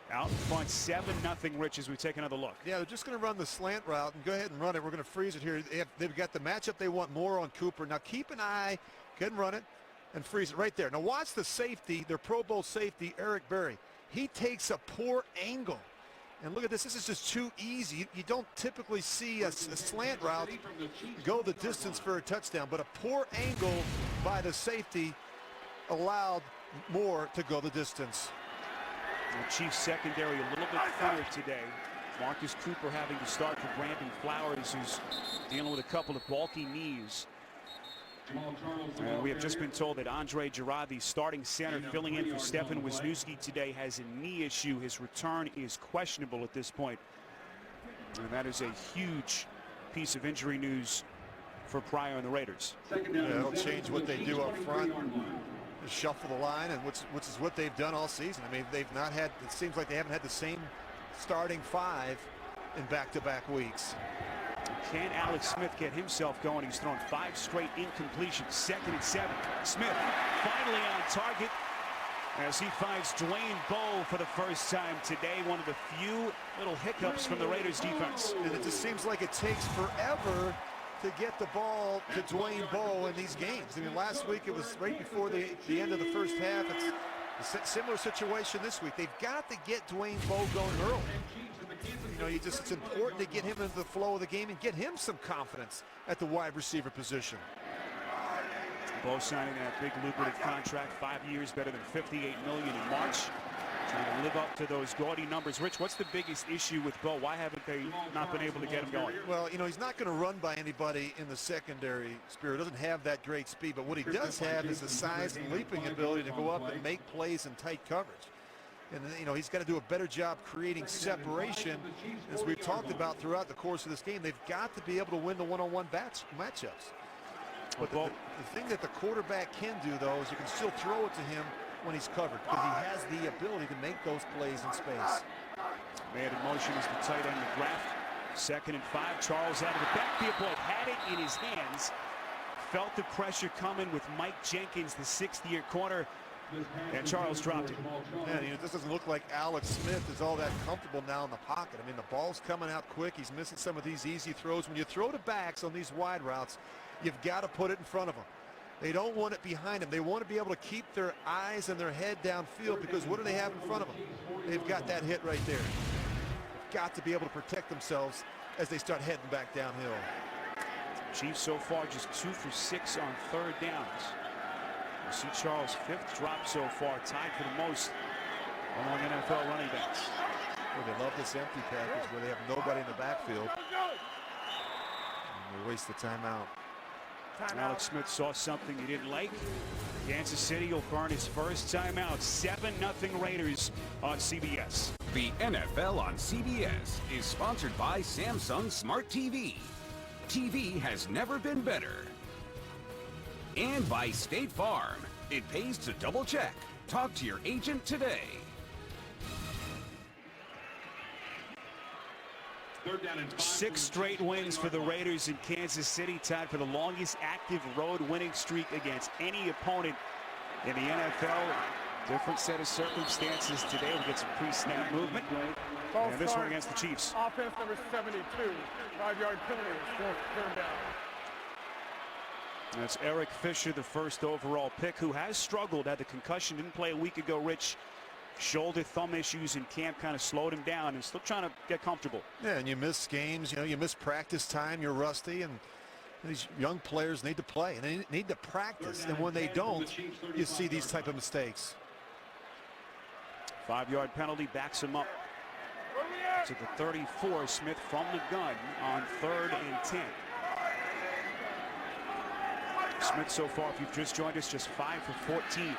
Out in front, 7-0, Rich, as we take another look. Yeah, they're just going to run the slant route and go ahead and run it. We're going to freeze it here. They've got the matchup they want more on Cooper. Now keep an eye, go ahead and run it and freeze it right there. Now watch the safety, their Pro Bowl safety, Eric Berry. He takes a poor angle. And look at this, this is just too easy. You don't typically see a slant route go the distance for a touchdown, but a poor angle by the safety allowed Moore to go the distance. The Chiefs secondary a little bit thinner today. Marcus Cooper having to start for Brandon Flowers, who's dealing with a couple of bulky knees. We have just been told that Andre Gerard, the starting center filling in for Stefan Wisniewski today, has a knee issue. His return is questionable at this point. And that is a huge piece of injury news for Pryor and the Raiders. Yeah, they'll change what they do up front. Shuffle the line, and which is what they've done all season. I mean, they've not had, it seems like they haven't had the same starting five in back-to-back weeks. Can Alex Smith get himself going? He's thrown 5 straight incompletions. 2nd and 7. Smith finally on target as he finds Dwayne Bowe for the first time today. One of the few little hiccups from the Raiders defense. And it just seems like it takes forever to get the ball to Dwayne Bowe in these games. I mean, last week it was right before the end of the first half. It's a similar situation this week. They've got to get Dwayne Bowe going early. You know, it's important to get him into the flow of the game and get him some confidence at the wide receiver position. Bowe signing that big lucrative contract, 5 years, better than $58 million in March. Trying to live up to those gaudy numbers. Rich, what's the biggest issue with Bowe? Why haven't they not been able to get him going? Well, you know, he's not going to run by anybody in the secondary. Spirit doesn't have that great speed, but what he does have is the size and leaping ability to go up and make plays in tight coverage. And, you know, he's got to do a better job creating separation. As we've talked about throughout the course of this game, they've got to be able to win the one-on-one matchups. But the thing that the quarterback can do, though, is you can still throw it to him when he's covered, because he has the ability to make those plays in space. Man in motion is the tight end McGrath. 2nd and 5. Charles out of the backfield. Boy, had it in his hands. Felt the pressure coming with Mike Jenkins, the 6th-year corner. And Charles dropped it. Man, you know, this doesn't look like Alex Smith is all that comfortable now in the pocket. I mean, the ball's coming out quick. He's missing some of these easy throws. When you throw to backs on these wide routes, you've got to put it in front of them. They don't want it behind them. They want to be able to keep their eyes and their head downfield, because what do they have in front of them? They've got that hit right there. They've got to be able to protect themselves as they start heading back downhill. Chiefs so far just 2 for 6 on 3rd downs. You see Charles' 5th drop so far, tied for the most among NFL running backs. Well, they love this empty package where they have nobody in the backfield. And they waste the timeout. Alex Smith saw something he didn't like. Kansas City will burn his first timeout. 7-0 Raiders on CBS. The NFL on CBS is sponsored by Samsung Smart TV. TV has never been better. And by State Farm. It pays to double check. Talk to your agent today. 6 straight wins for the Raiders in Kansas City, tied for the longest active road winning streak against any opponent in the NFL. Different set of circumstances today. We'll get some pre-snap movement. And this one against the Chiefs. Offense number 72, 5-yard penalty, third down. That's Eric Fisher, the first overall pick, who has struggled, had the concussion, didn't play a week ago. Rich, shoulder, thumb issues in camp kind of slowed him down, and still trying to get comfortable. Yeah, and you miss games, you know, you miss practice time, you're rusty, and these young players need to play, and they need to practice, and when they don't, you see these type of mistakes. 5-yard penalty backs him up to the 34. Smith from the gun on 3rd and 10. Smith so far, if you've just joined us, just 5 for 14.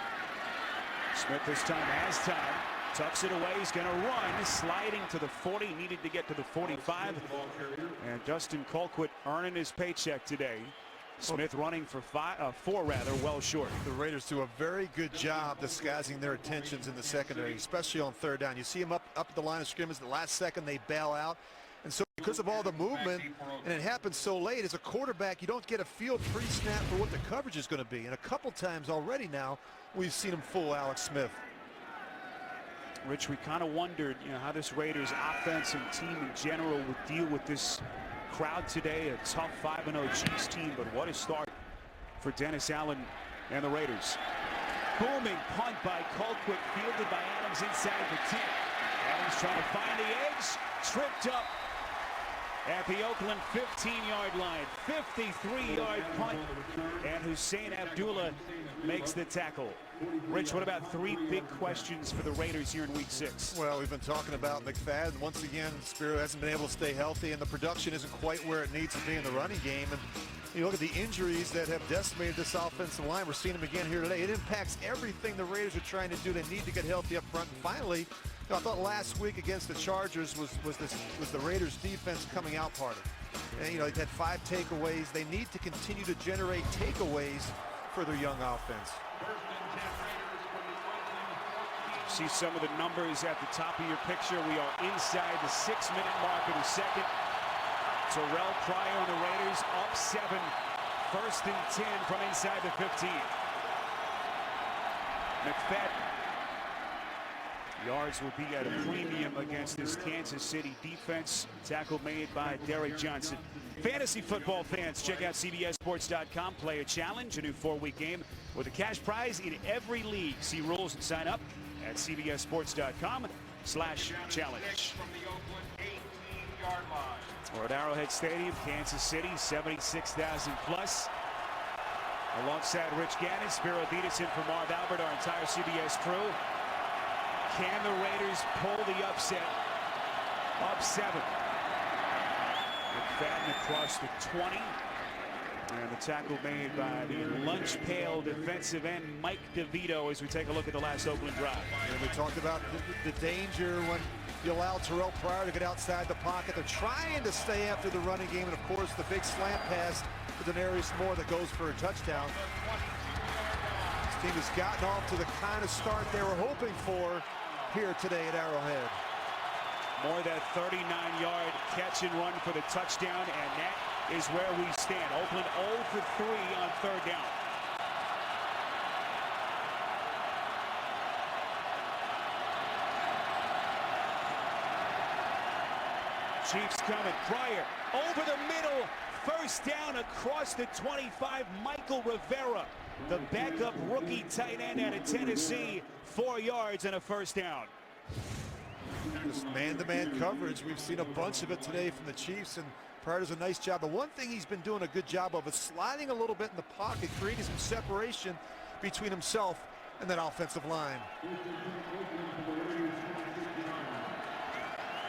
Smith this time has time, tucks it away, he's going to run, sliding to the 40, needed to get to the 45. And Dustin Colquitt earning his paycheck today. Smith running for four, well short. The Raiders do a very good job disguising their intentions in the secondary, especially on third down. You see them up at the line of scrimmage. The last second they bail out. And so because of all the movement, and it happens so late, as a quarterback, you don't get a feel pre-snap for what the coverage is going to be. And a couple times already now, we've seen him fool Alex Smith. Rich, we kind of wondered, how this Raiders offense and team in general would deal with this crowd today. A tough 5-0 Chiefs team, but what a start for Dennis Allen and the Raiders. Booming punt by Colquitt, fielded by Adams inside the 10. Adams trying to find the edge, tripped up at the Oakland 15-yard line. 53-yard punt, and Hussein Abdullah makes the tackle. Rich, what about three big questions for the Raiders here in Week 6? Well, we've been talking about McFadden. Once again, Spiro hasn't been able to stay healthy, and the production isn't quite where it needs to be in the running game. And you look at the injuries that have decimated this offensive line. We're seeing them again here today. It impacts everything the Raiders are trying to do. They need to get healthy up front. And finally, I thought last week against the Chargers was the Raiders' defense coming out party. And, they've had 5 takeaways. They need to continue to generate takeaways for their young offense. See some of the numbers at the top of your picture. We are inside the 6-minute mark of the second. Terrell Pryor and the Raiders up 7. 1st and 10 from inside the 15. McFadden. Yards will be at a premium against this Kansas City defense. Tackle made by Derek Johnson. Fantasy football fans, check out CBSSports.com. Play a challenge, a new 4-week game with a cash prize in every league. See rules and sign up at CBSSports.com/challenge. We're at Arrowhead Stadium, Kansas City, 76,000 plus. Alongside Rich Gannon, Spiro Dedes, and for Marv Albert, our entire CBS crew. Can the Raiders pull the upset? Up 7. McFadden across the 20. And the tackle made by the lunch pail defensive end Mike DeVito as we take a look at the last Oakland drive. And we talked about the danger when you allow Terrell Pryor to get outside the pocket. They're trying to stay after the running game, and of course the big slant pass to Denarius Moore that goes for a touchdown. This team has gotten off to the kind of start they were hoping for here today at Arrowhead. More that 39-yard catch and run for the touchdown, and that is where we stand. Oakland 0 for 3 on 3rd down. Chiefs coming. Pryor over the middle. 1st down across the 25. Michael Rivera, the backup rookie tight end out of Tennessee. 4 yards and a 1st down. This man-to-man coverage, we've seen a bunch of it today from the Chiefs, and Pryor does a nice job. The one thing he's been doing a good job of is sliding a little bit in the pocket, creating some separation between himself and that offensive line.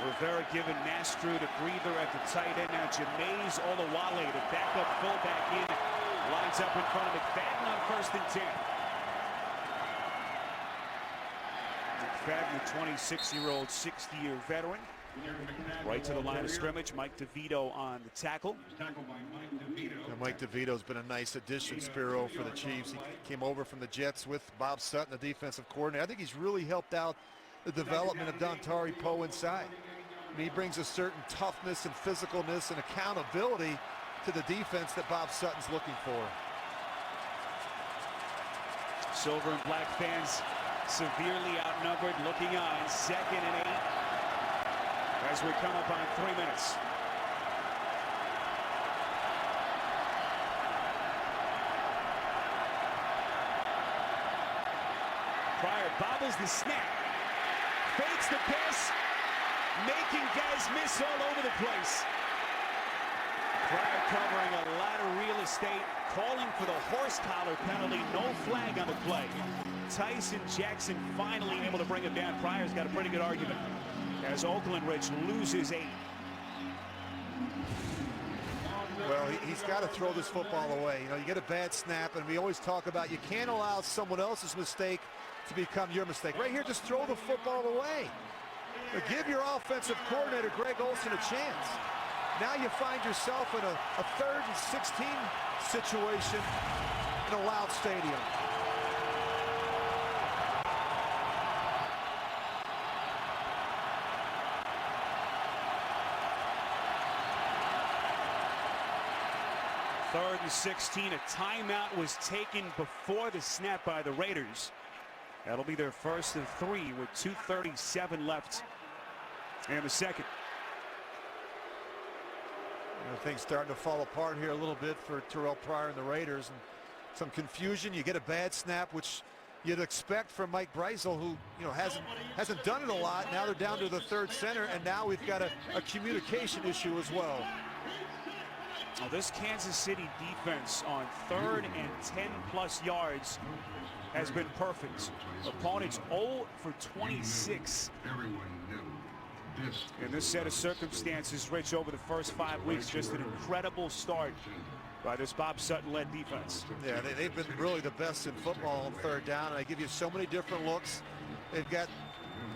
Rivera giving Nastru the breather at the tight end. Now Jameis Olawale, the backup fullback in, lines up in front of McFadden on 1st and 10. McFadden, the 26-year-old, 60-year veteran. Right to the line of scrimmage. Mike DeVito on the tackle. Mike DeVito's been a nice addition, Spiro, for the Chiefs. He came over from the Jets with Bob Sutton, the defensive coordinator. I think he's really helped out the development of Dontari Poe inside. I mean, he brings a certain toughness and physicalness and accountability to the defense that Bob Sutton's looking for. Silver and black fans severely outnumbered, looking on 2nd and 8 as we come up on 3 minutes. Pryor bobbles the snap, fakes the pass, making guys miss all over the place. Pryor covering a lot of real estate, calling for the horse collar penalty, no flag on the play. Tyson Jackson finally able to bring him down. Pryor's got a pretty good argument as Oakland, Rich, loses 8. Well, he's got to throw this football away. You get a bad snap, and we always talk about you can't allow someone else's mistake to become your mistake. Right here, just throw the football away. But give your offensive coordinator, Greg Olsen, a chance. Now you find yourself in a 3rd and 16 situation in a loud stadium. Third and 16. A timeout was taken before the snap by the Raiders. That'll be their first of 3 with 2:37 left in the second. Things starting to fall apart here a little bit for Terrell Pryor and the Raiders, and some confusion. You get a bad snap, which you'd expect from Mike Breisel, who hasn't done it a lot. Now they're down to the 3rd center, and now we've got a communication issue as well. Well, this Kansas City defense on 3rd and 10+ yards has been perfect. Opponents 0 for 26. In this set of circumstances, Rich, over the first 5 weeks, just an incredible start by this Bob Sutton-led defense. Yeah, they've been really the best in football on 3rd down, and they give you so many different looks. They've got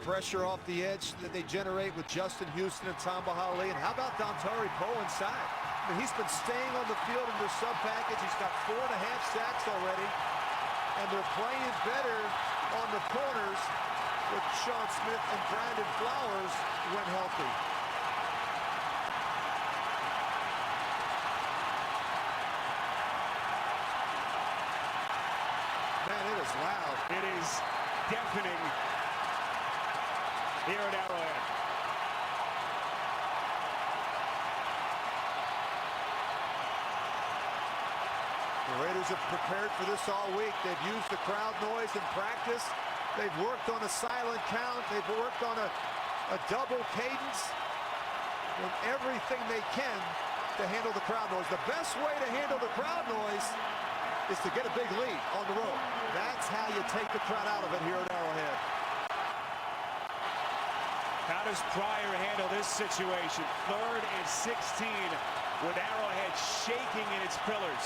pressure off the edge that they generate with Justin Houston and Tamba Hali. And how about Dontari Poe inside? I mean, he's been staying on the field in their sub package. He's got 4.5 sacks already, and they're playing better on the corners with Sean Smith and Brandon Flowers when healthy. Man, it is loud. It is deafening here at Arrowhead. The Raiders have prepared for this all week. They've used the crowd noise in practice. They've worked on a silent count. They've worked on a double cadence and everything they can to handle the crowd noise. The best way to handle the crowd noise is to get a big lead on the road. That's how you take the crowd out of it here at Arrowhead. How does Pryor handle this situation? 3rd and 16 with Arrowhead shaking in its pillars.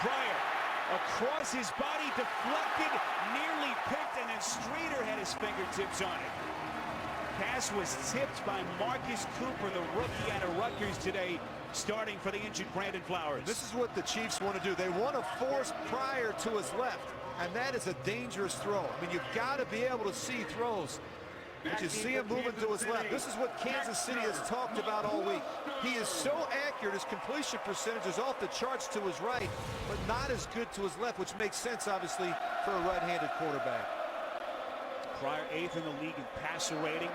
Pryor across his body, deflected, nearly picked, and then Streeter had his fingertips on it. Pass was tipped by Marcus Cooper, the rookie out of Rutgers today, starting for the injured Brandon Flowers. This is what the Chiefs want to do. They want to force Pryor to his left, and that is a dangerous throw. I mean, you've got to be able to see throws. But you see him moving to his left. This is what Kansas City has talked about all week. He is so accurate. His completion percentage is off the charts to his right, but not as good to his left, which makes sense, obviously, for a right-handed quarterback. Pryor 8th in the league in passer rating.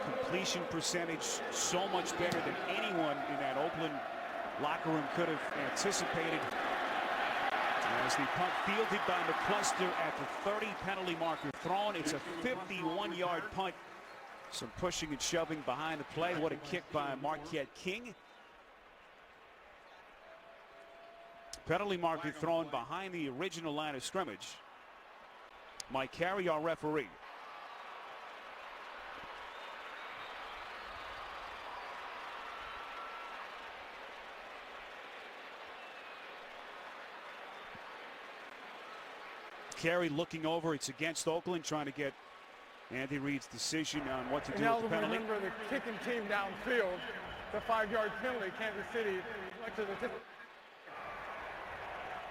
Completion percentage so much better than anyone in that Oakland locker room could have anticipated. As the punt fielded by McCluster at the 30 penalty marker thrown. It's a 51-yard punt. Some pushing and shoving behind the play. What a kick by Marquette King. Penalty marker thrown behind the original line of scrimmage. Mike Carey, our referee. Carey looking over. It's against Oakland, trying to get Andy Reid's decision on what to do with the penalty. Remember the kicking team downfield, the 5-yard penalty. Kansas City went to the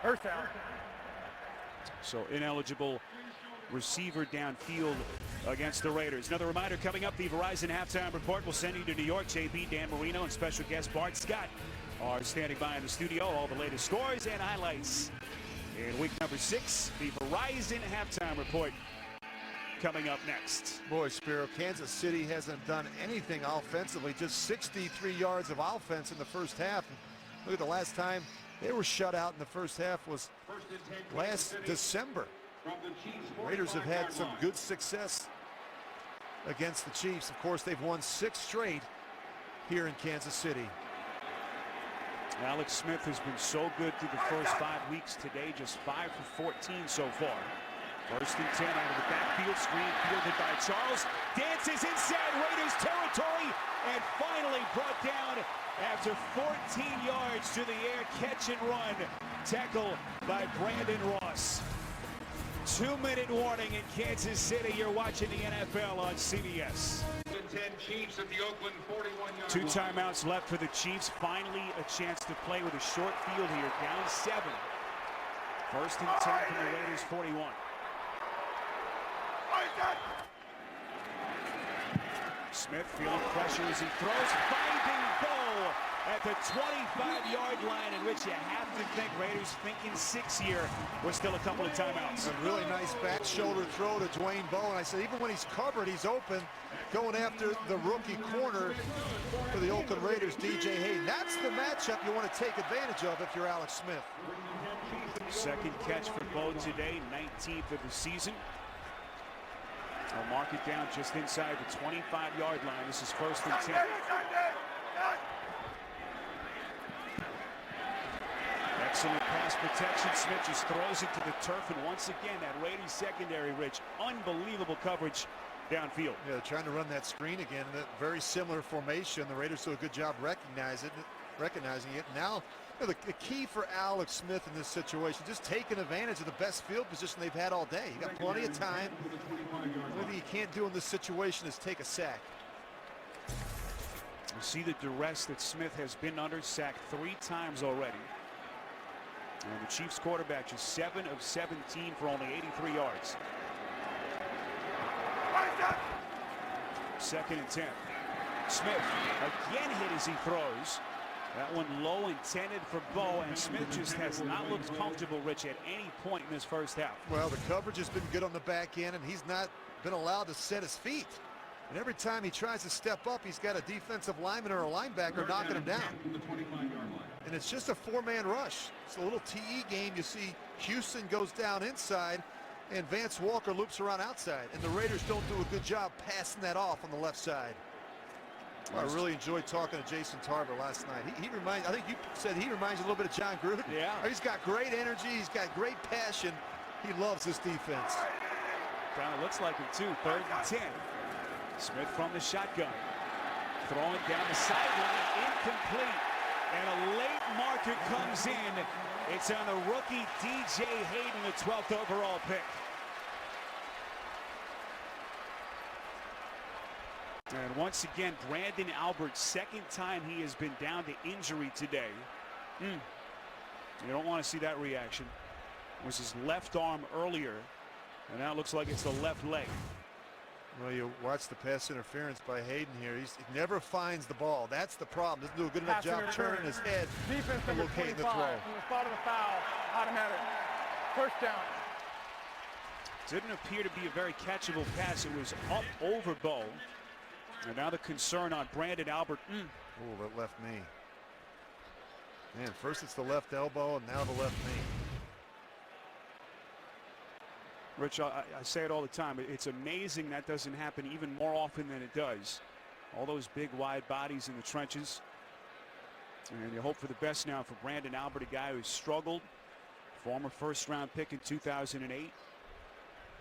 first down. So ineligible receiver downfield against the Raiders. Another reminder coming up, the Verizon Halftime Report will send you to New York. JB, Dan Marino, and special guest Bart Scott are standing by in the studio. All the latest scores and highlights in week number 6, the Verizon Halftime Report coming up next. Boy, Spiro, Kansas City hasn't done anything offensively, just 63 yards of offense in the first half. Look at the last time they were shut out in the first half was last December. Raiders have had some good success against the Chiefs. Of course, they've won 6 straight here in Kansas City. Alex Smith has been so good through the first 5 weeks. Today, just 5 for 14 so far. First and 10 out of the backfield. Screen fielded by Charles. Dances inside Raiders territory and finally brought down after 14 yards to the air. Catch and run. Tackle by Brandon Ross. 2-minute warning in Kansas City. You're watching the NFL on CBS. 10 Chiefs at the Oakland 41-yard 2 line. timeouts left for the Chiefs. Finally a chance to play with a short field here. Down 7. First and 10 from the Raiders 41. Smith feeling pressure as he throws. Finding Bo at the 25-yard line, in which you have to think Raiders thinking 6 here with still a couple of timeouts. A really nice back shoulder throw to Dwayne Bowe. And I said, even when he's covered, he's open, going after the rookie corner for the Oakland Raiders, DJ Hayden. That's the matchup you want to take advantage of if you're Alex Smith. Second catch for Bo today, 19th of the season. I'll mark it down just inside the 25-yard line. This is first and 10. Excellent pass protection. Smith just throws it to the turf, and once again, that Raiders secondary, Rich, unbelievable coverage downfield. Yeah, they're trying to run that screen again. That very similar formation. The Raiders do a good job recognizing it. Now, you know, the key for Alex Smith in this situation, just taking advantage of the best field position they've had all day. You got plenty of time. The only thing you can't do in this situation is take a sack. You see the duress that Smith has been under, sacked 3 times already. And the Chiefs quarterback just 7 of 17 for only 83 yards. Second and 10. Smith again hit as he throws. That one low, intended for Bo, and Smith just has not looked comfortable, Rich, at any point in this first half. Well, the coverage has been good on the back end, and he's not been allowed to set his feet. And every time he tries to step up, he's got a defensive lineman or a linebacker knocking him down. From the 25-yard line. And it's just a 4-man rush. It's a little TE game. You see Houston goes down inside, and Vance Walker loops around outside. And the Raiders don't do a good job passing that off on the left side. I really enjoyed talking to Jason Tarver last night. He reminds, I think you said he reminds you a little bit of John Gruden. Yeah. He's got great energy. He's got great passion. He loves this defense. Kind of looks like it too. Third and 10. Smith from the shotgun. Throwing down the sideline. Incomplete. And a late marker comes in. It's on the rookie DJ Hayden, the 12th overall pick. And once again, Brandon Albert, second time he has been down to injury today. You don't want to see that reaction. It was his left arm earlier, and now it looks like it's the left leg. Well, you watch the pass interference by Hayden here. He never finds the ball. That's the problem. Doesn't do a good enough job turning his head Defense and number locating 25 the throw. from the spot of the foul. Automatic. First down. Didn't appear to be a very catchable pass. It was up over Bo. And now the concern on Brandon Albert. Oh, that left knee. Man, first it's the left elbow and now the left knee. Rich, I say it all the time. It's amazing that doesn't happen even more often than it does. All those big, wide bodies in the trenches. And you hope for the best now for Brandon Albert, a guy who's struggled. Former first-round pick in 2008.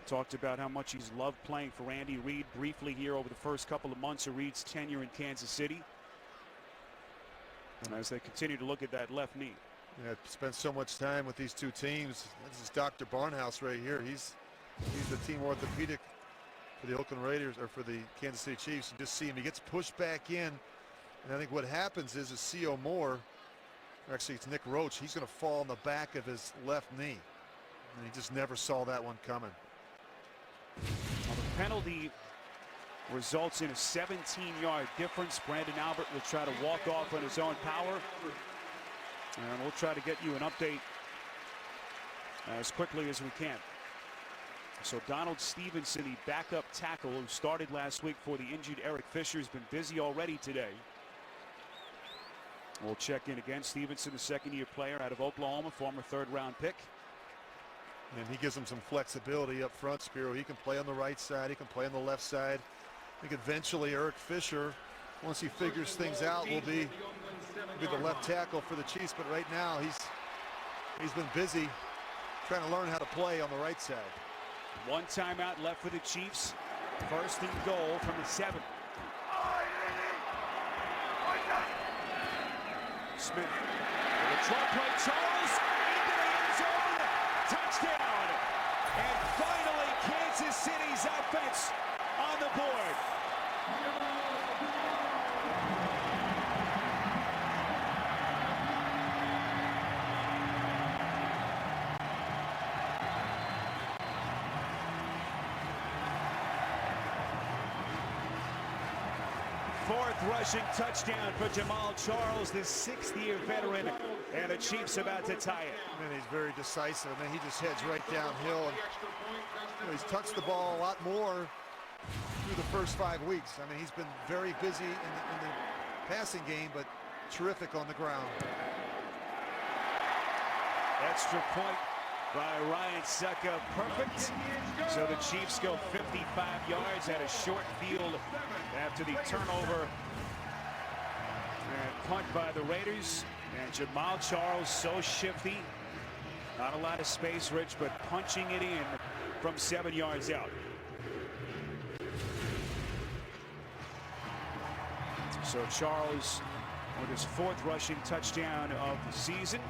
Talked about how much he's loved playing for Andy Reid briefly here over the first couple of months of Reid's tenure in Kansas City. And as they continue to look at that left knee. Yeah, spent so much time with these two teams. This is Dr. Barnhouse right here. He's the team orthopedic for the Oakland Raiders, or for the Kansas City Chiefs. And just see him, he gets pushed back in. And I think what happens is C.O. Moore, actually it's Nick Roach, he's going to fall on the back of his left knee. And he just never saw that one coming. Well, the penalty results in a 17-yard difference. Brandon Albert will try to walk off on his own power. And we'll try to get you an update as quickly as we can. So Donald Stevenson, the backup tackle who started last week for the injured Eric Fisher, has been busy already today. We'll check in again. Stevenson, a second-year player out of Oklahoma, former third-round pick. And he gives him some flexibility up front, Spiro. He can play on the right side. He can play on the left side. I think eventually Eric Fisher, once he figures things out, will be the left tackle for the Chiefs. But right now, he's been busy trying to learn how to play on the right side. One timeout left for the Chiefs. First and goal from the 7. Smith. The draw play. Charles into the end zone. Touchdown. And finally, Kansas City's offense on the board. Fourth rushing touchdown for Jamaal Charles, the 6th-year veteran, and the Chiefs about to tie it. And he's very decisive. I mean, he just heads right downhill. And, he's touched the ball a lot more through the first 5 weeks. I mean, he's been very busy in the passing game, but terrific on the ground. Extra point by Ryan Sucka, perfect. So the Chiefs go 55 yards at a short field after the turnover and punt by the Raiders. And Jamaal Charles, so shifty. Not a lot of space, Rich, but punching it in from 7 yards out. So Charles with his 4th rushing touchdown of the season.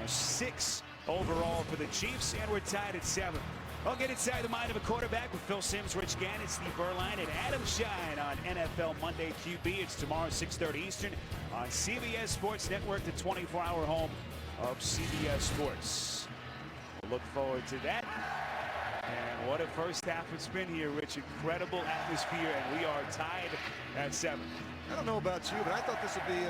6 overall for the Chiefs, and we're tied at 7. I'll get inside the mind of a quarterback with Phil Simms, Rich Gannon, Steve Berline, and Adam Shine on NFL Monday QB. It's tomorrow, 6:30 Eastern on CBS Sports Network, the 24-hour home of CBS Sports. Look forward to that. And what a first half it's been here, Rich. Incredible atmosphere, and we are tied at 7. I don't know about you, but I thought this would be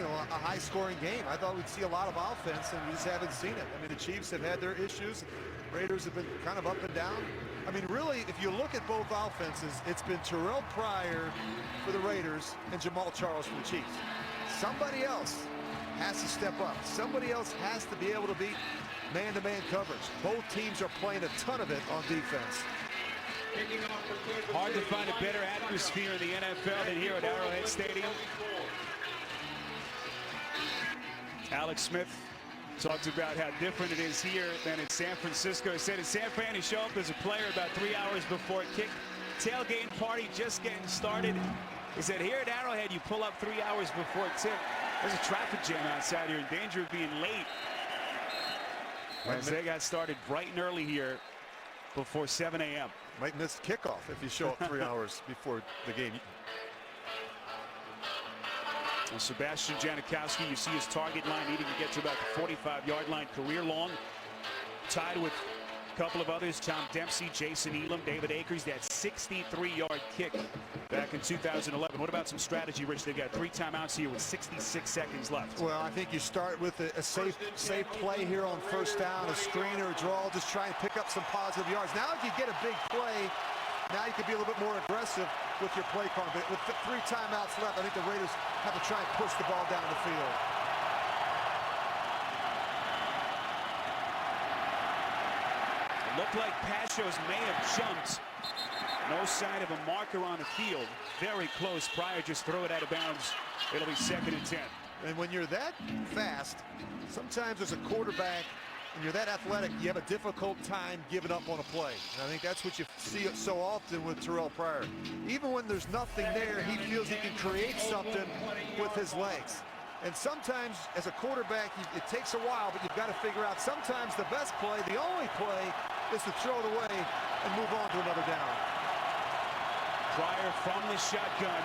a high-scoring game. I thought we'd see a lot of offense, and we just haven't seen it. I mean, the Chiefs have had their issues. Raiders have been kind of up and down. I mean, really, if you look at both offenses, it's been Terrell Pryor for the Raiders and Jamaal Charles for the Chiefs. Somebody else has to step up. Somebody else has to be able to beat man-to-man coverage. Both teams are playing a ton of it on defense. Hard to find a better atmosphere in the NFL than here at Arrowhead Stadium. Alex Smith talked about how different it is here than in San Francisco. He said in San Fran, he showed up as a player about 3 hours before kick. Tailgate party just getting started. He said here at Arrowhead, you pull up 3 hours before tip. There's a traffic jam outside here, in danger of being late. As they got started bright and early here before 7 a.m. Might miss kickoff if you show up 3 hours before the game. Well, Sebastian Janikowski, you see his target line needing to get to about the 45-yard line, career long. Tied with a couple of others, Tom Dempsey, Jason Elam, David Akers, that 63-yard kick back in 2011. What about some strategy, Rich? They've got 3 timeouts here with 66 seconds left. Well, I think you start with a safe play here on first down, a screen or a draw, just try and pick up some positive yards. Now if you get a big play, now you can be a little bit more aggressive with your play call. But with 3 timeouts left, I think the Raiders have to try and push the ball down the field. It looked like Pashos may have jumped. No sign of a marker on the field. Very close. Pryor just threw it out of bounds. It'll be 2nd and 10. And when you're that fast, sometimes as a quarterback, when you're that athletic, you have a difficult time giving up on a play. And I think that's what you see so often with Terrell Pryor. Even when there's nothing there, he feels he can create something with his legs. And sometimes, as a quarterback, it takes a while, but you've got to figure out sometimes the best play, the only play, is to throw it away and move on to another down. Pryor from the shotgun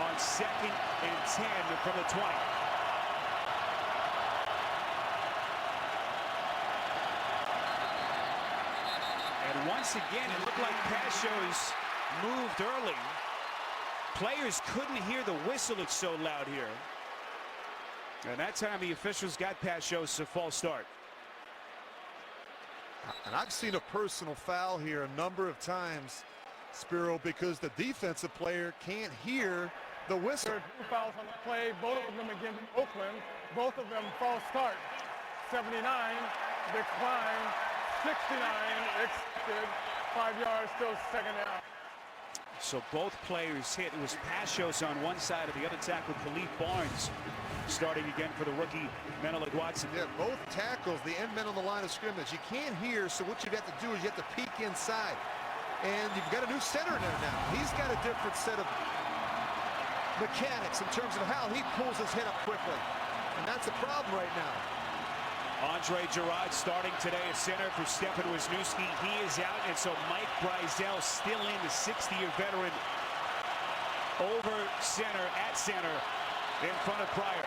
on 2nd and 10 from the 20. And once again, it looked like Pashos moved early. Players couldn't hear the whistle. It's so loud here. And that time the officials got Pashos a false start. And I've seen a personal foul here a number of times, Spiro, because the defensive player can't hear the whistle. There are 2 fouls on the play, both of them against Oakland. Both of them false start. 79, decline, 69, expected, 5 yards, still 2nd down. So both players hit. It was Pashos on one side, of the other tackle, Khalif Barnes, starting again for the rookie Menelik Watson. Yeah, both tackles, the end men on the line of scrimmage. You can't hear, so what you've got to do is you have to peek inside. And you've got a new center in there now. He's got a different set of mechanics in terms of how he pulls his head up quickly. And that's a problem right now. Andre Gerard starting today at center for Stefan Wisniewski. He is out, and so Mike Breisel still in, the 60-year veteran, over center, at center, in front of Pryor.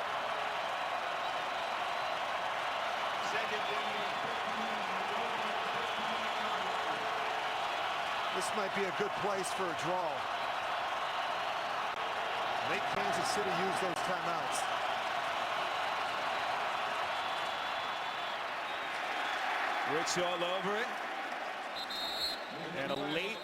This might be a good place for a draw. Make Kansas City use those timeouts. Rich all over it. And a late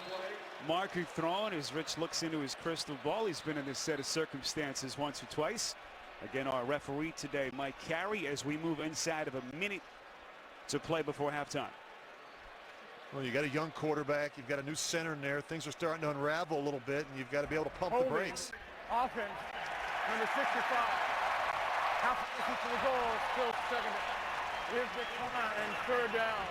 marker thrown as Rich looks into his crystal ball. He's been in this set of circumstances once or twice. Again, our referee today, Mike Carey, as we move inside of a minute to play before halftime. Well, you got a young quarterback. You've got a new center in there. Things are starting to unravel a little bit, and you've got to be able to pump the brakes. Offense, number 65. Half to the goal, still second. Here's the and third down.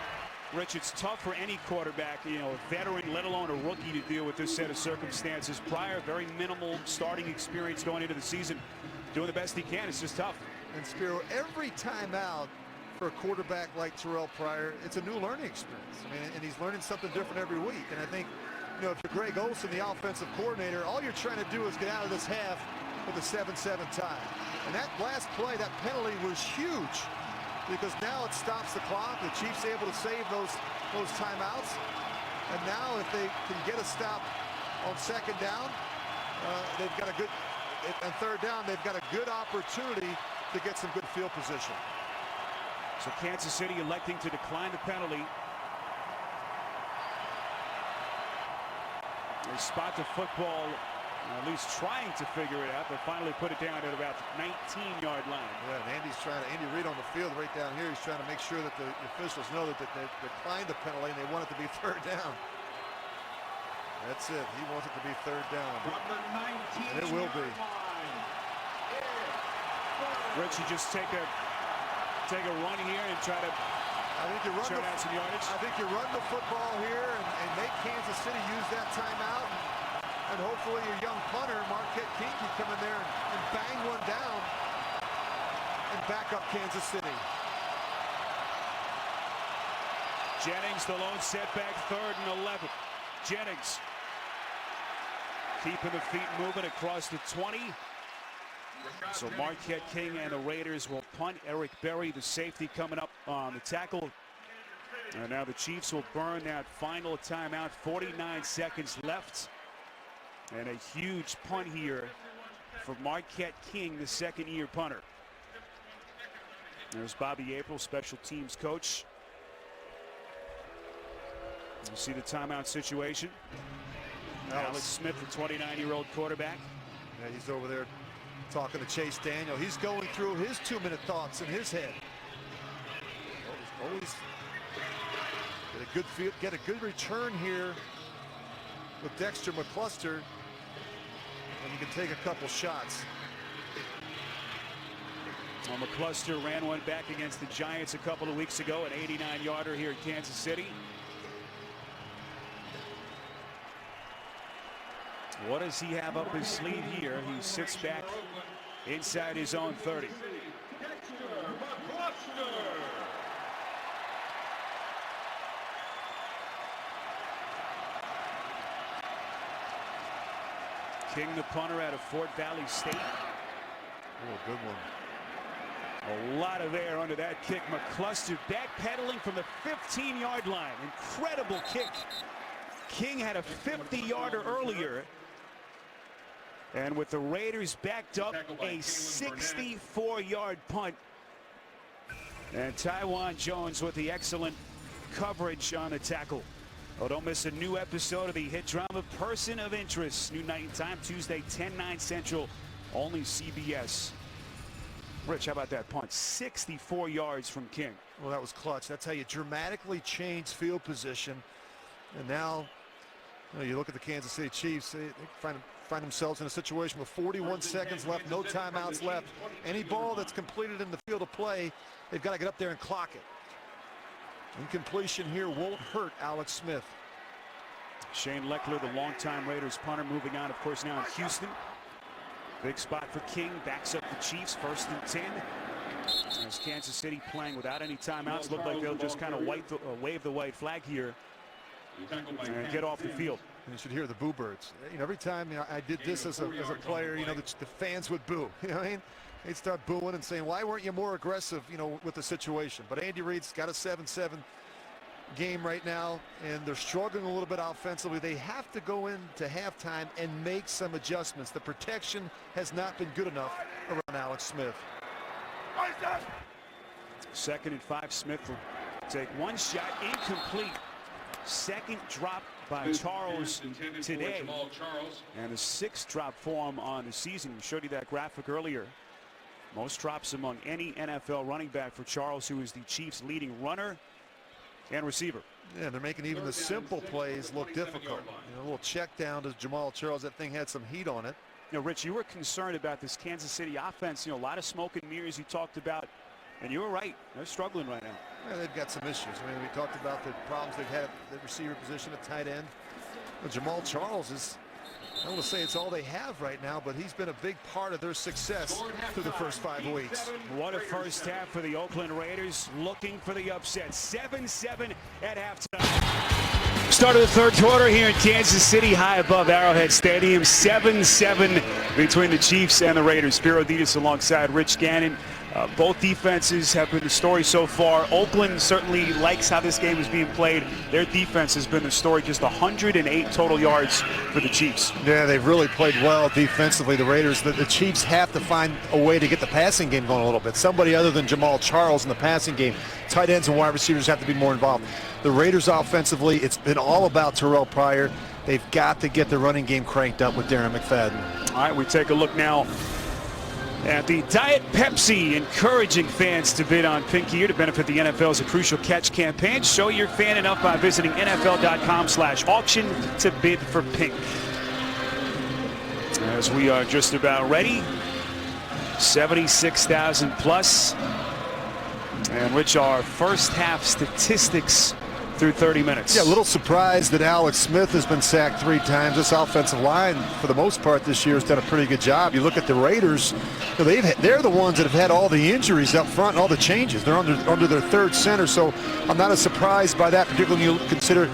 Rich, it's tough for any quarterback, a veteran, let alone a rookie, to deal with this set of circumstances. Pryor, very minimal starting experience going into the season, doing the best he can. It's just tough. And Spiro, every timeout for a quarterback like Terrell Pryor, it's a new learning experience. I mean, and he's learning something different every week. And I think, if you're Greg Olson, the offensive coordinator, all you're trying to do is get out of this half with a 7-7 tie. And that last play, that penalty was huge, because now it stops the clock. The Chiefs able to save those timeouts. And now if they can get a stop on second down, they've got a good, and third down, they've got a good opportunity to get some good field position. So Kansas City electing to decline the penalty. They spot the football, at least trying to figure it out, but finally put it down at about the 19-yard line. Yeah, and Andy Reid on the field right down here. He's trying to make sure that the officials know that they declined the penalty and they want it to be third down. That's it. He wants it to be third down. And it will be. Rich, you just take a run here and try to turn out some yardage. I think you run the football here and make Kansas City use that timeout. And hopefully your young punter, Marquette King, can come in there and bang one down and back up Kansas City. Jennings, the lone setback, 3rd and 11. Jennings keeping the feet moving across the 20. So Marquette King and the Raiders will punt. Eric Berry, the safety, coming up on the tackle. And now the Chiefs will burn that final timeout. 49 seconds left. And a huge punt here for Marquette King, the second-year punter. There's Bobby April, special teams coach. You see the timeout situation. Alex Smith, the 29-year-old quarterback. Yeah, he's over there talking to Chase Daniel. He's going through his 2-minute thoughts in his head. Always get a good return here with Dexter McCluster, and you can take a couple shots. Well, McCluster ran one back against the Giants a couple of weeks ago, an 89-yarder here in Kansas City. What does he have up his sleeve here? He sits back inside his own 30. King, the punter out of Fort Valley State. Oh, good one. A lot of air under that kick. McCluster backpedaling from the 15-yard line. Incredible kick. King had a 50-yarder earlier. And with the Raiders backed up, a 64-yard punt. And Taiwan Jones with the excellent coverage on the tackle. Oh, don't miss a new episode of the hit drama Person of Interest. New night and time, Tuesday, 10/9 Central. Only CBS. Rich, how about that punt? 64 yards from King. Well, that was clutch. That's how you dramatically change field position. And now, you look at the Kansas City Chiefs. They find themselves in a situation with 41 seconds left, no timeouts left. Any ball that's completed in the field of play, they've got to get up there and clock it. Incompletion here won't hurt Alex Smith. Shane Leckler, the longtime Raiders punter, moving on, of course, now in Houston. Big spot for King, backs up the Chiefs, 1st and 10. As Kansas City playing without any timeouts, look like they'll just kind of wave the white flag here and get off the field. And you should hear the boo birds. You know, every time I did this as a player, the fans would boo. You know what I mean? They'd start booing and saying, why weren't you more aggressive, with the situation? But Andy Reid's got a 7-7 game right now, and they're struggling a little bit offensively. They have to go into halftime and make some adjustments. The protection has not been good enough around Alex Smith. 2nd and 5. Smith will take one shot, incomplete. Second drop by Charles today, and the 6th drop for him on the season. We showed you that graphic earlier. Most drops among any NFL running back for Charles, who is the Chiefs' leading runner and receiver. Yeah, they're making even the simple plays look difficult. A little check down to Jamaal Charles. That thing had some heat on it. Rich, you were concerned about this Kansas City offense. A lot of smoke and mirrors you talked about, and you were right. They're struggling right now. Yeah, they've got some issues. I mean, we talked about the problems they've had at the receiver position at tight end. But Jamaal Charles is, I don't want to say it's all they have right now, but he's been a big part of their success through the first 5 weeks. What a first half for the Oakland Raiders, looking for the upset. 7-7 at halftime. Start of the 3rd quarter here in Kansas City, high above Arrowhead Stadium. 7-7 between the Chiefs and the Raiders. Spiro Dedes alongside Rich Gannon. Both defenses have been the story so far. Oakland certainly likes how this game is being played. Their defense has been the story. Just 108 total yards for the Chiefs. Yeah, they've really played well defensively, the Raiders. The Chiefs have to find a way to get the passing game going a little bit. Somebody other than Jamaal Charles in the passing game. Tight ends and wide receivers have to be more involved. The Raiders offensively, it's been all about Terrell Pryor. They've got to get the running game cranked up with Darren McFadden. All right, we take a look now at the Diet Pepsi, encouraging fans to bid on Pink Gear to benefit the NFL's A Crucial Catch campaign. Show you're fan enough by visiting NFL.com/auction to bid for Pink. As we are just about ready, 76,000 plus. And which are first half statistics through 30 minutes. Yeah, a little surprised that Alex Smith has been sacked 3 times. This offensive line, for the most part this year, has done a pretty good job. You look at the Raiders, they're the ones that have had all the injuries up front and all the changes. They're under their 3rd center, so I'm not as surprised by that, particularly when you consider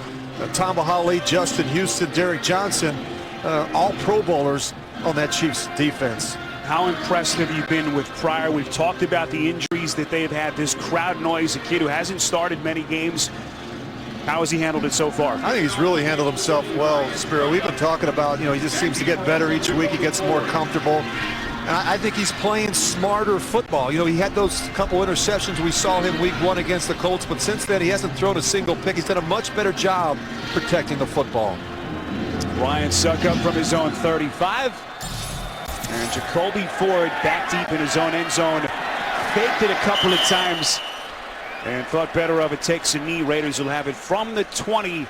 Tom Bahali, Justin Houston, Derek Johnson, all Pro Bowlers on that Chiefs defense. How impressed have you been with Pryor? We've talked about the injuries that they've had, this crowd noise, a kid who hasn't started many games. How has he handled it so far? I think he's really handled himself well, Spiro. We've been talking about, he just seems to get better each week. He gets more comfortable. And I think he's playing smarter football. He had those couple interceptions we saw him week 1 against the Colts, but since then he hasn't thrown a single pick. He's done a much better job protecting the football. Ryan Succop from his own 35. And Jacoby Ford back deep in his own end zone. Faked it a couple of times and thought better of it. Takes a knee. Raiders will have it from the 20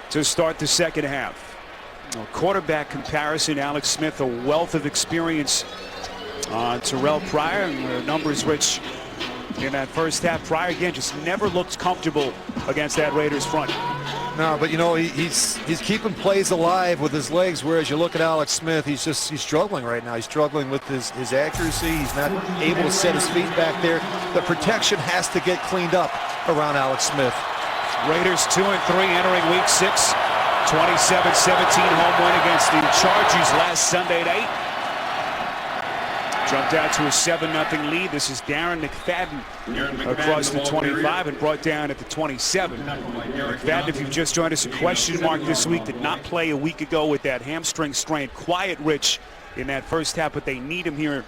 to start the second half. Quarterback comparison, Alex Smith, a wealth of experience on Terrell Pryor. And the numbers rich in that first half. Pryor, again, just never looked comfortable against that Raiders front. No, but he's keeping plays alive with his legs, whereas you look at Alex Smith, he's struggling right now. He's struggling with his accuracy. He's not able to set his feet back there. The protection has to get cleaned up around Alex Smith. Raiders 2-3 entering week 6. 27-17 home win against the Chargers last Sunday night. Jumped out to a 7-0 lead. This is Darren McFadden across the 25 and brought down at the 27. McFadden, if you've just joined us, a question mark this week. Did not play a week ago with that hamstring strain. Quiet Rich in that first half, but they need him here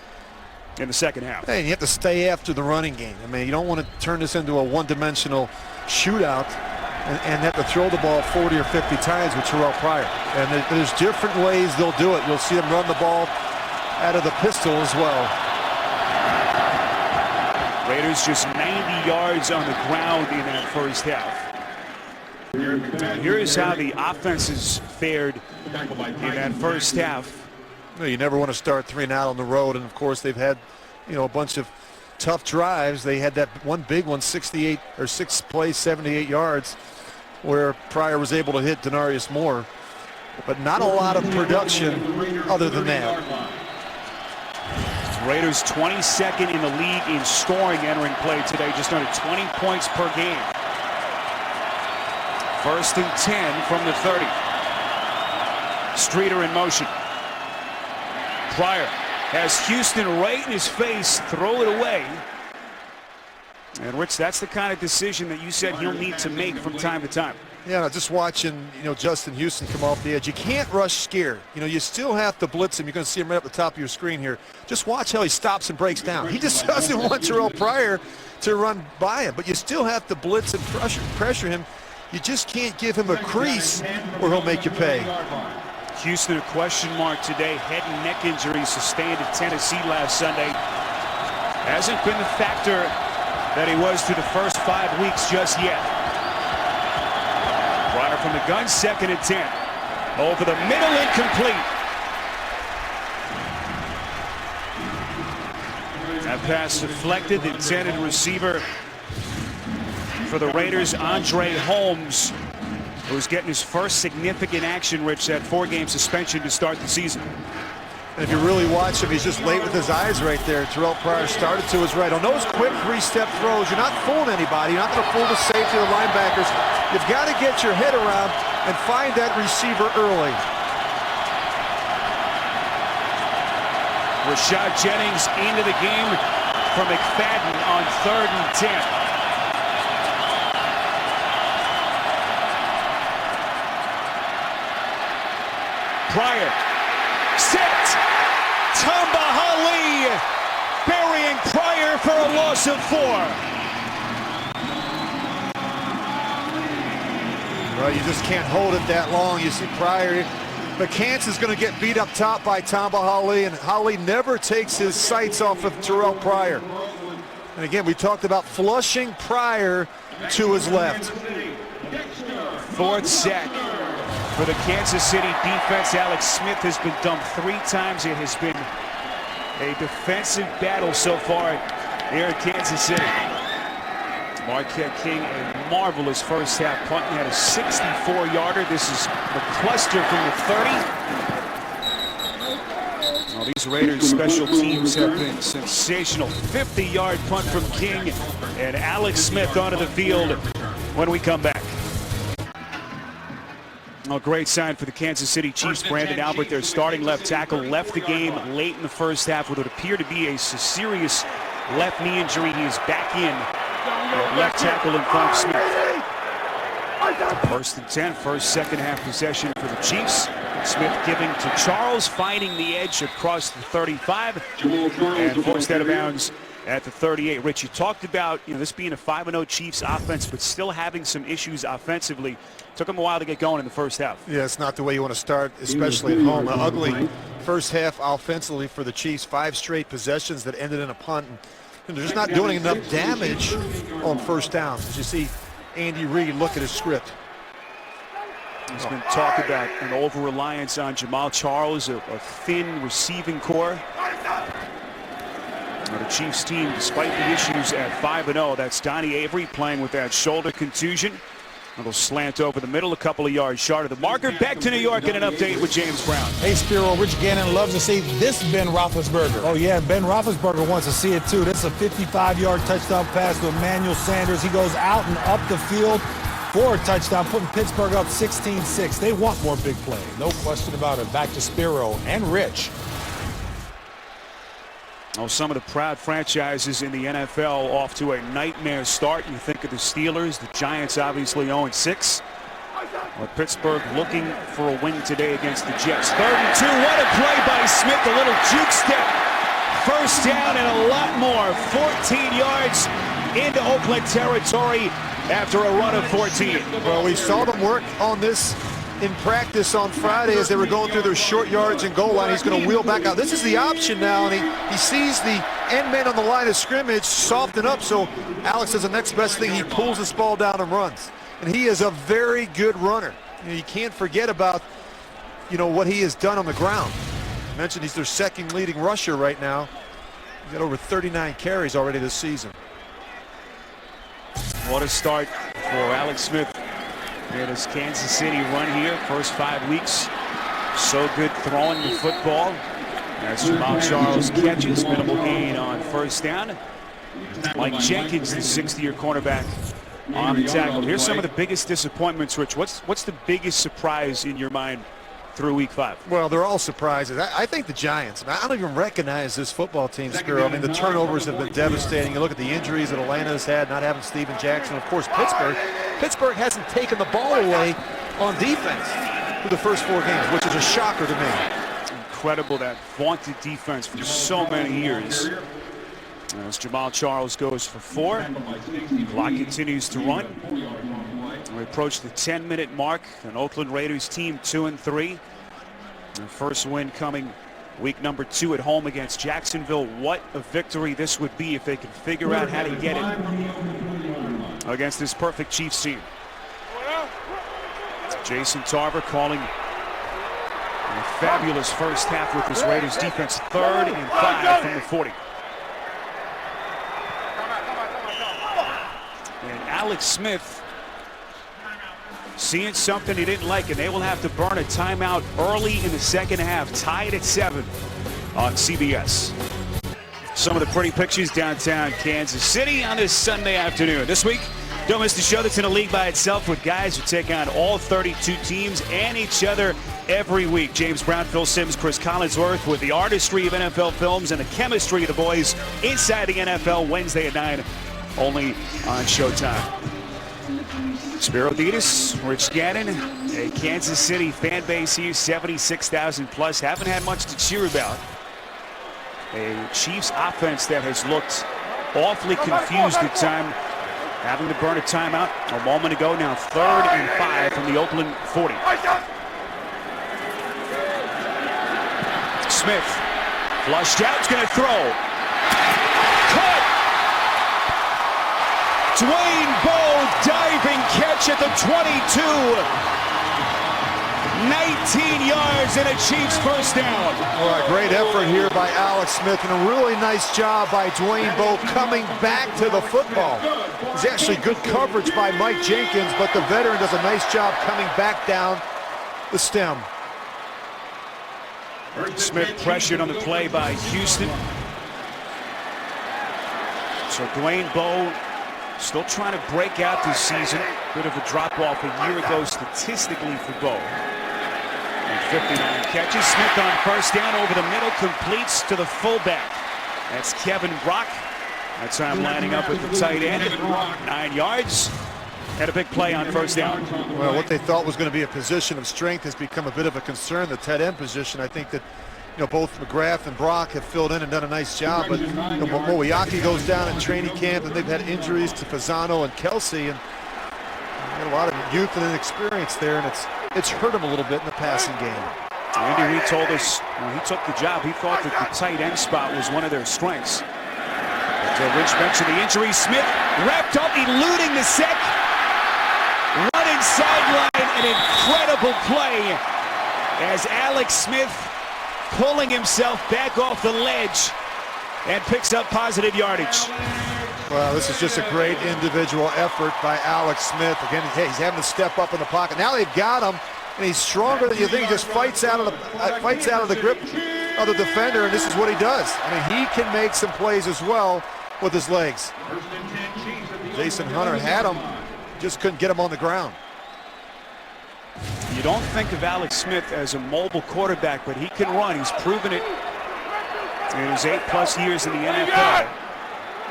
in the second half. Hey, you have to stay after the running game. I mean, you don't want to turn this into a one-dimensional shootout and have to throw the ball 40 or 50 times with Terrell Pryor. And there's different ways they'll do it. You'll see them run the ball out of the pistol as well. Raiders just 90 yards on the ground in that first half. Here's how the offenses fared in that first half. You never want to start 3 and out on the road, and of course they've had, a bunch of tough drives. They had that one big one, 6 plays, 78 yards, where Pryor was able to hit Denarius Moore, but not a lot of production other than that. Raiders 22nd in the league in scoring entering play today, just under 20 points per game. 1st and 10 from the 30. Streeter in motion. Pryor has Houston right in his face, throw it away. And Rich, that's the kind of decision that you said he'll need to make from time to time. Yeah, just watching, Justin Houston come off the edge. You can't rush scared. You still have to blitz him. You're going to see him right up the top of your screen here. Just watch how he stops and breaks down. He just doesn't want Terrell Pryor to run by him. But you still have to blitz and pressure him. You just can't give him a crease or he'll make you pay. Houston a question mark today. Head and neck injury sustained at Tennessee last Sunday. Hasn't been the factor that he was through the first 5 weeks just yet. Pryor from the gun, 2nd and 10. Over the middle, incomplete. That pass deflected. The intended receiver for the Raiders, Andre Holmes, who's getting his first significant action, Rich, that 4-game suspension to start the season. And if you really watch him, he's just late with his eyes right there. Terrell Pryor started to his right. On those quick 3-step throws, you're not fooling anybody. You're not going to fool the safety of the linebackers. You've got to get your head around and find that receiver early. Rashad Jennings into the game for McFadden on 3rd and 10. Pryor set. Tamba Hali burying Pryor for a loss of 4. Well, you just can't hold it that long. You see Pryor. McCants is going to get beat up top by Tamba Hali, and Hali never takes his sights off of Terrell Pryor. And again, we talked about flushing Pryor to his left. 4th sack for the Kansas City defense. Alex Smith has been dumped 3 times. It has been a defensive battle so far here in Kansas City. Marquette King, a marvelous first half punt. He had a 64-yarder. This is McCluster from the 30. Well, these Raiders special teams have been sensational. 50-yard punt from King, and Alex Smith onto the field when we come back. A great sign for the Kansas City Chiefs. Brandon Albert, their starting left tackle, left the game late in the first half with what appeared to be a serious left knee injury. He is back in left tackle in front of Smith. 1st and 10, second half possession for the Chiefs. Smith giving to Charles, finding the edge across the 35 and forced out of bounds at the 38. Rich, you talked about this being a 5-0 Chiefs offense, but still having some issues offensively. Took them a while to get going in the first half. Yeah, it's not the way you want to start, especially at home. An ugly first half offensively for the Chiefs. 5 straight possessions that ended in a punt. And they're just not doing enough damage on first down. As you see Andy Reid look at his script. There's been talk about an over-reliance on Jamal Charles, a thin receiving core. The Chiefs team, despite the issues at 5-0, that's Donnie Avery playing with that shoulder contusion. A little slant over the middle, a couple of yards short of the marker. Back to New York and an update with James Brown. Hey, Spiro, Rich Gannon loves to see this Ben Roethlisberger. Oh, yeah, Ben Roethlisberger wants to see it, too. This is a 55-yard touchdown pass to Emmanuel Sanders. He goes out and up the field for a touchdown, putting Pittsburgh up 16-6. They want more big plays. No question about it. Back to Spiro and Rich. Oh, some of the proud franchises in the NFL off to a nightmare start. You think of the Steelers, the Giants obviously 0-6. Well, Pittsburgh looking for a win today against the Jets. 3rd and 2, what a play by Smith, a little juke step. First down and a lot more. 14 yards into Oakland territory after a run of 14. Well, we saw them work on this in practice on Friday as they were going through their short yards and goal line. He's going to wheel back out. This is the option now, and he sees the end man on the line of scrimmage soften up, so Alex says the next best thing, he pulls this ball down and runs. And he is a very good runner. You can't forget about, what he has done on the ground. I mentioned he's their 2nd leading rusher right now. He's got over 39 carries already this season. What a start for Alex Smith in his Kansas City run here. First 5 weeks, so good throwing the football. As Jamal Charles catches, minimal gain on first down. Mike Jenkins, the 60-year cornerback, on the tackle. Here's some of the biggest disappointments, Rich. What's the biggest surprise in your mind through week 5? Well, they're all surprises. I think the Giants, I don't even recognize this football team, Skuro. I mean, the turnovers have been devastating. You look at the injuries that Atlanta has had, not having Steven Jackson. Of course, Pittsburgh hasn't taken the ball away on defense through the first 4 games, which is a shocker to me. Incredible, that vaunted defense for so many years. As Jamal Charles goes for 4. Clock continues to run. We approach the 10-minute mark. An Oakland Raiders team 2-3. The first win coming week number 2 at home against Jacksonville. What a victory this would be if they could figure out how to get it against this perfect Chiefs team. Jason Tarver calling a fabulous first half with this Raiders defense. 3rd and 5 from the 40. And Alex Smith seeing something he didn't like, and they will have to burn a timeout early in the second half. Tied at 7 on CBS. Some of the pretty pictures downtown Kansas City on this Sunday afternoon. This week, don't miss the show that's in a league by itself with guys who take on all 32 teams and each other every week. James Brown, Phil Simms, Chris Collinsworth with the artistry of NFL films and the chemistry of the boys inside the NFL Wednesday at 9. Only on Showtime. Spiro Dedes, Rich Gannon, a Kansas City fan base here, 76,000 plus. Haven't had much to cheer about. A Chiefs offense that has looked awfully confused at time, having to burn a timeout a moment ago. Now 3rd and 5 from the Oakland 40. Smith flushed out, going to throw. Caught! Dwayne Bowe diving catch at the 22. 19 yards and a Chiefs first down. Well, a great effort here by Alex Smith and a really nice job by Dwayne Bowe coming back to the football. It's actually good coverage by Mike Jenkins, but the veteran does a nice job coming back down the stem. Smith pressured on the play by Houston. So Dwayne Bowe still trying to break out this season. Bit of a drop-off a year ago statistically for Bowe. And 59 catches. Smith on first down over the middle, completes to the fullback. That's Kevin Brock. That time lining up with the tight end. 9 yards. Had a big play on first down. Well, what they thought was going to be a position of strength has become a bit of a concern, the tight end position. I think that both McGrath and Brock have filled in and done a nice job, but Mowiaki goes down in training camp, and they've had injuries to Fasano and Kelsey, and got a lot of youth and inexperience there, and it's hurt him a little bit in the passing game. Andy Reid told us when he took the job, he thought that the tight end spot was one of their strengths. But Rich mentioned the injury. Smith wrapped up, eluding the sack. Running sideline, an incredible play as Alex Smith pulling himself back off the ledge and picks up positive yardage. Well, this is just a great individual effort by Alex Smith. Again, he's having to step up in the pocket. Now they've got him, and he's stronger than you think. He just fights out of the grip of the defender, and this is what he does. I mean, he can make some plays as well with his legs. Jason Hunter had him, just couldn't get him on the ground. You don't think of Alex Smith as a mobile quarterback, but he can run. He's proven it in his 8+ years in the NFL.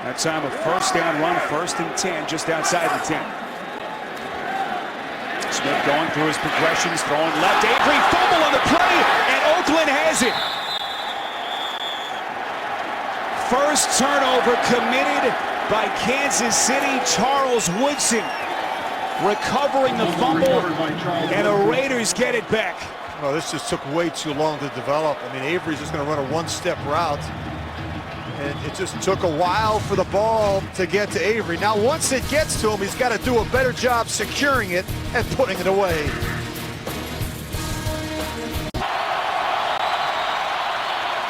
That time a first down run, 1st and 10, just outside the 10. Smith going through his progressions, throwing left. Avery fumble on the play, and Oakland has it. First turnover committed by Kansas City. Charles Woodson recovering the fumble, and the Raiders get it back. Well, this just took way too long to develop. I mean, Avery's just going to run a one-step route, and it just took a while for the ball to get to Avery. Now, once it gets to him, he's got to do a better job securing it and putting it away.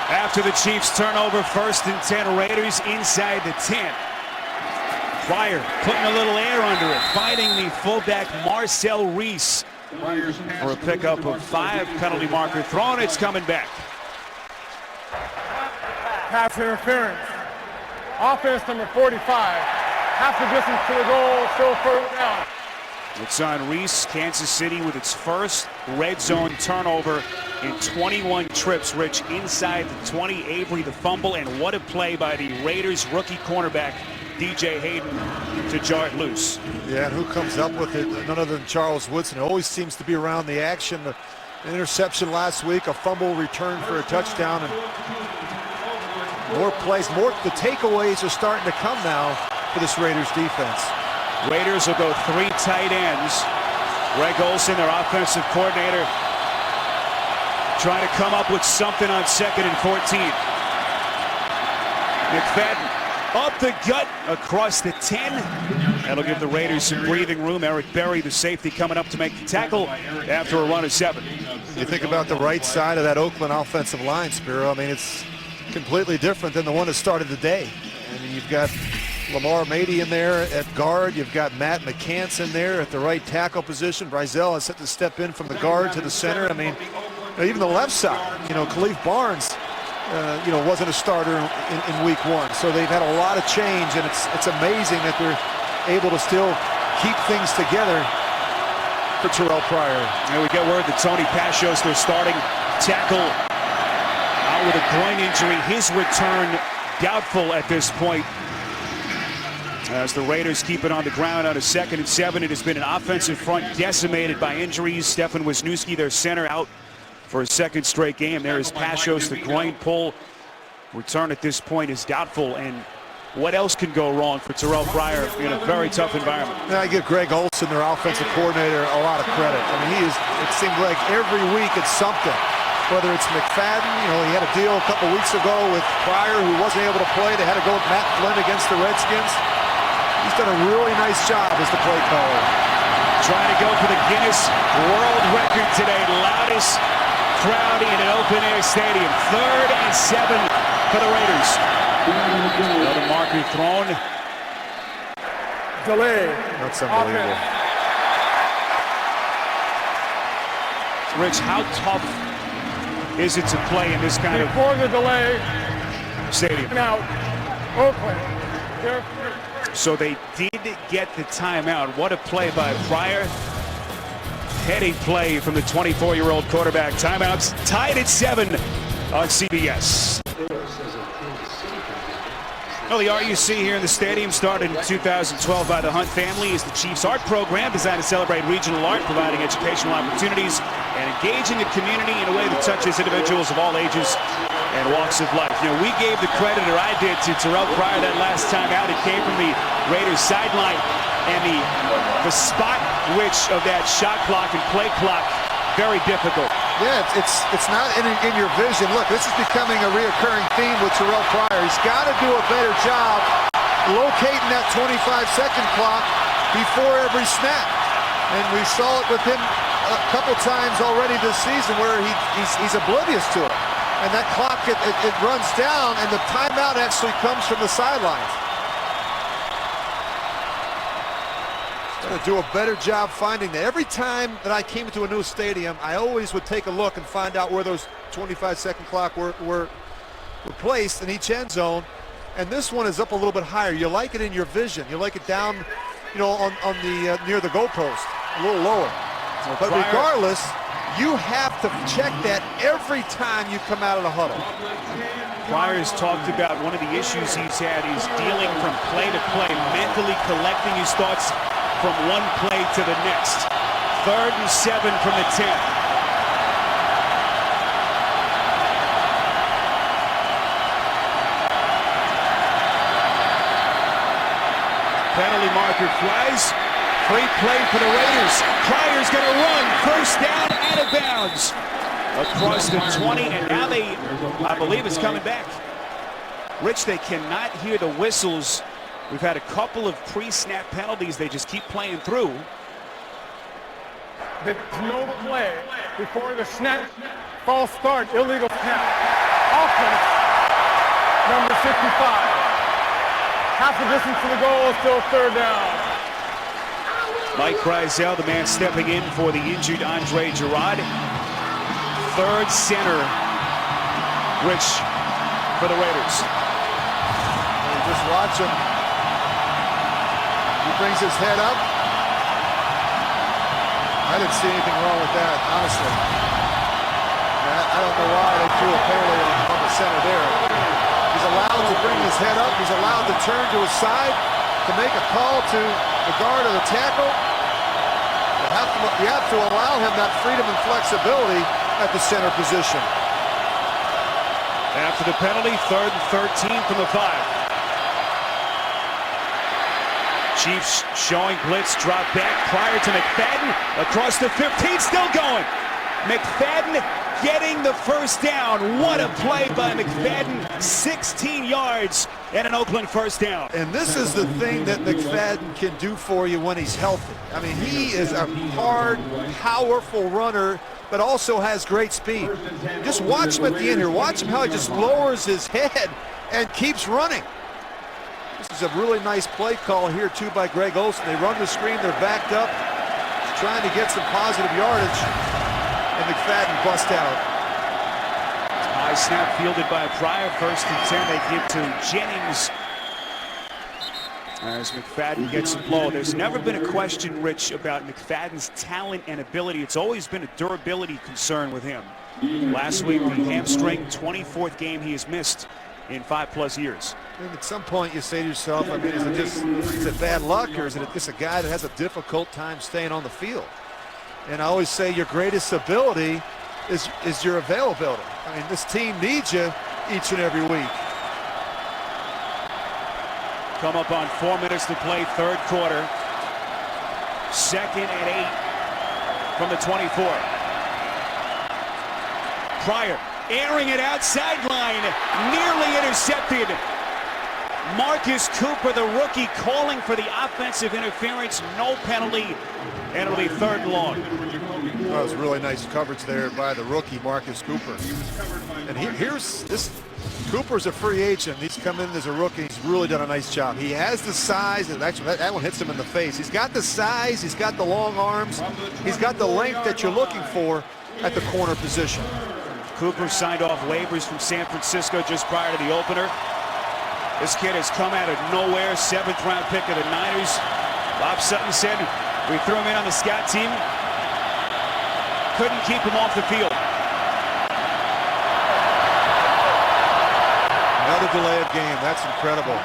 After the Chiefs turnover, 1st and 10, Raiders inside the 10. Pryor putting a little air under it, finding the fullback Marcel Reese for a pickup of 5. Penalty marker thrown. It's coming back. Pass interference. Offense number 45. Half the distance to the goal, still first down. It's on Reese. Kansas City with its first red zone turnover in 21 trips. Rich inside the 20. Avery the fumble, and what a play by the Raiders rookie cornerback DJ Hayden to jar it loose. Yeah, and who comes up with it? None other than Charles Woodson. It always seems to be around the action. An interception last week, a fumble return for a touchdown, and more plays. The takeaways are starting to come now for this Raiders defense. Raiders will go 3 tight ends. Greg Olsen, their offensive coordinator, trying to come up with something on 2nd and 14. McFadden up the gut across the 10. That'll give the Raiders some breathing room. Eric Berry, the safety, coming up to make the tackle after a run of 7. You think about the right side of that Oakland offensive line, Spiro. I mean, it's completely different than the one that started the day. I mean, you've got Lamar Mady in there at guard. You've got Matt McCants in there at the right tackle position. Brizell has had to step in from the guard to the center. I mean, even the left side, Khalif Barnes, wasn't a starter in week 1. So they've had a lot of change, and it's amazing that they're able to still keep things together for Terrell Pryor. And we get word that Tony Pashos, their starting tackle, out with a groin injury. His return doubtful at this point. As the Raiders keep it on the ground on a 2nd and 7, it has been an offensive front decimated by injuries. Stefan Wisniewski, their center, out for a 2nd straight game. There is Pashos, the groin pull. Return at this point is doubtful. And what else can go wrong for Terrell Pryor in a very tough environment? I give Greg Olsen, their offensive coordinator, a lot of credit. I mean, it seemed like every week it's something. Whether it's McFadden, he had a deal a couple weeks ago with Pryor who wasn't able to play. They had to go with Matt Flynn against the Redskins. He's done a really nice job as the play caller. Trying to go for the Guinness World Record today. Loudest crowd in an open-air stadium. 3rd and 7 for the Raiders. Another marker thrown. Delay. That's unbelievable. Rich, how tough is it to play in this kind Before the delay, stadium? now, Oakland. So they did get the timeout. What a play by Pryor. Heady play from the 24-year-old quarterback. Timeouts tied at 7 on CBS. Well, the RUC here in the stadium started in 2012 by the Hunt family. Is the Chiefs art program designed to celebrate regional art, providing educational opportunities and engaging the community in a way that touches individuals of all ages and walks of life. We gave the credit, or I did, to Terrell Pryor that last time out. It came from the Raiders sideline, and the spot which of that shot clock and play clock, very difficult. Yeah, it's not in your vision. Look, this is becoming a reoccurring theme with Terrell Pryor. He's got to do a better job locating that 25-second clock before every snap. And we saw it with him a couple times already this season where he's oblivious to it. And that clock, it runs down, and the timeout actually comes from the sidelines. Got to do a better job finding that. Every time that I came into a new stadium, I always would take a look and find out where those 25-second clock were placed in each end zone. And this one is up a little bit higher. You like it in your vision. You like it down, on the near the goalpost, a little lower. But regardless, you have to check that every time you come out of the huddle. Pryor has talked about one of the issues he's had is dealing from play to play, mentally collecting his thoughts from one play to the next. 3rd and 7 from the 10. Penalty marker flies. Free play for the Raiders. Pryor's going to run. 1st down, out of bounds. Across the 20, and now I believe it's coming back. Rich, they cannot hear the whistles. We've had a couple of pre-snap penalties. They just keep playing through. There's no play before the snap. False start, illegal snap. Offense, number 65. Half the distance to the goal, still 3rd down. Mike Brizell, the man stepping in for the injured Andre Gerard. 3rd center, Rich, for the Raiders. And just watch him. He brings his head up. I didn't see anything wrong with that, honestly. I don't know why they threw a penalty on the center there. He's allowed to bring his head up. He's allowed to turn to his side to make a call to the guard or the tackle. You have to allow him that freedom and flexibility at the center position. After the penalty, 3rd and 13 from the 5. Chiefs showing blitz, drop back, Pryor to McFadden, across the 15, still going. McFadden getting the first down. What a play by McFadden, 16 yards and an Oakland first down. And this is the thing that McFadden can do for you when he's healthy. I mean, he is a hard, powerful runner, but also has great speed. Just watch him at the end here. Watch him how he just lowers his head and keeps running. This is a really nice play call here, too, by Greg Olsen. They run the screen, they're backed up, trying to get some positive yardage, and McFadden bust out. High snap fielded by Pryor, 1st and 10. They give to Jennings as McFadden gets a blow. There's never been a question, Rich, about McFadden's talent and ability. It's always been a durability concern with him. Last week, the hamstring, 24th game he has missed in 5+ years. And at some point you say to yourself, I mean, is it bad luck, or is it just a guy that has a difficult time staying on the field? And I always say your greatest ability is your availability. I mean, this team needs you each and every week. Come up on 4 minutes to play, 3rd quarter. 2nd and 8 from the 24. Pryor airing it outside line, nearly intercepted. Marcus Cooper, the rookie, calling for the offensive interference. No penalty, and it'll be 3rd and long. That was really nice coverage there by the rookie, Marcus Cooper. And here's this. Cooper's a free agent. He's come in as a rookie. He's really done a nice job. He has the size, and actually that one hits him in the face. He's got the size, he's got the long arms, he's got the length that you're looking for at the corner position. Cooper signed off waivers from San Francisco just prior to the opener. This kid has come out of nowhere, 7th round pick of the Niners. Bob Sutton said, we threw him in on the scout team. Couldn't keep him off the field. Another delay of game. That's incredible.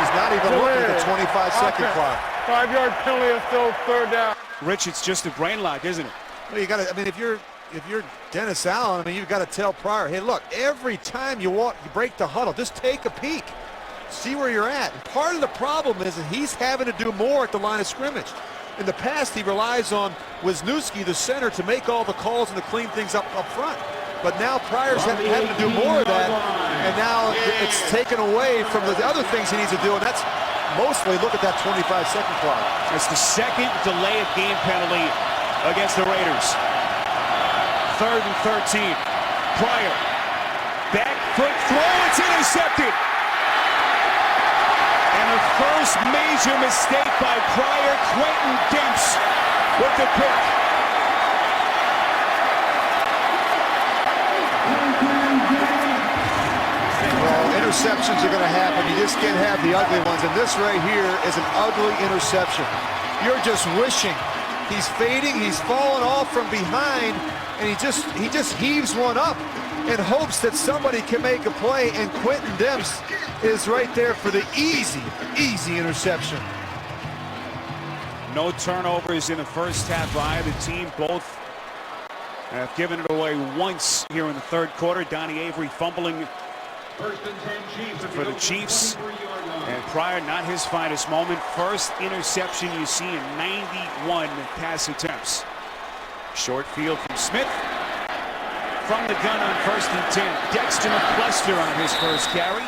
He's not even looking at the 25-second clock. 5-yard penalty is still 3rd down. Rich, it's just a brain lock, isn't it? Well, you got to. I mean, if you're Dennis Allen, I mean, you've got to tell Pryor, hey, look, every time you break the huddle, just take a peek, see where you're at. And part of the problem is that he's having to do more at the line of scrimmage. In the past, he relies on Wisniewski, the center, to make all the calls and to clean things up front. But now Pryor's having to do more of that, and now it's taken away from the other things he needs to do, and that's mostly look at that 25-second clock. It's the 2nd delay of game penalty against the Raiders. 3rd and 13. Pryor, back foot throw, it's intercepted. And the first major mistake by Pryor, Quentin Demps with the pick. Well, interceptions are going to happen. You just can't have the ugly ones. And this right here is an ugly interception. You're just wishing. He's fading. He's falling off from behind. And he just heaves one up and hopes that somebody can make a play. And Quentin Demps is right there for the easy interception. No turnovers in the first half by either team. Both have given it away once here in the 3rd quarter. Donnie Avery fumbling for the Chiefs, and Pryor, not his finest moment. First interception you see in 91 pass attempts. Short field from Smith. From the gun on 1st and 10. Dexter McCluster on his first carry.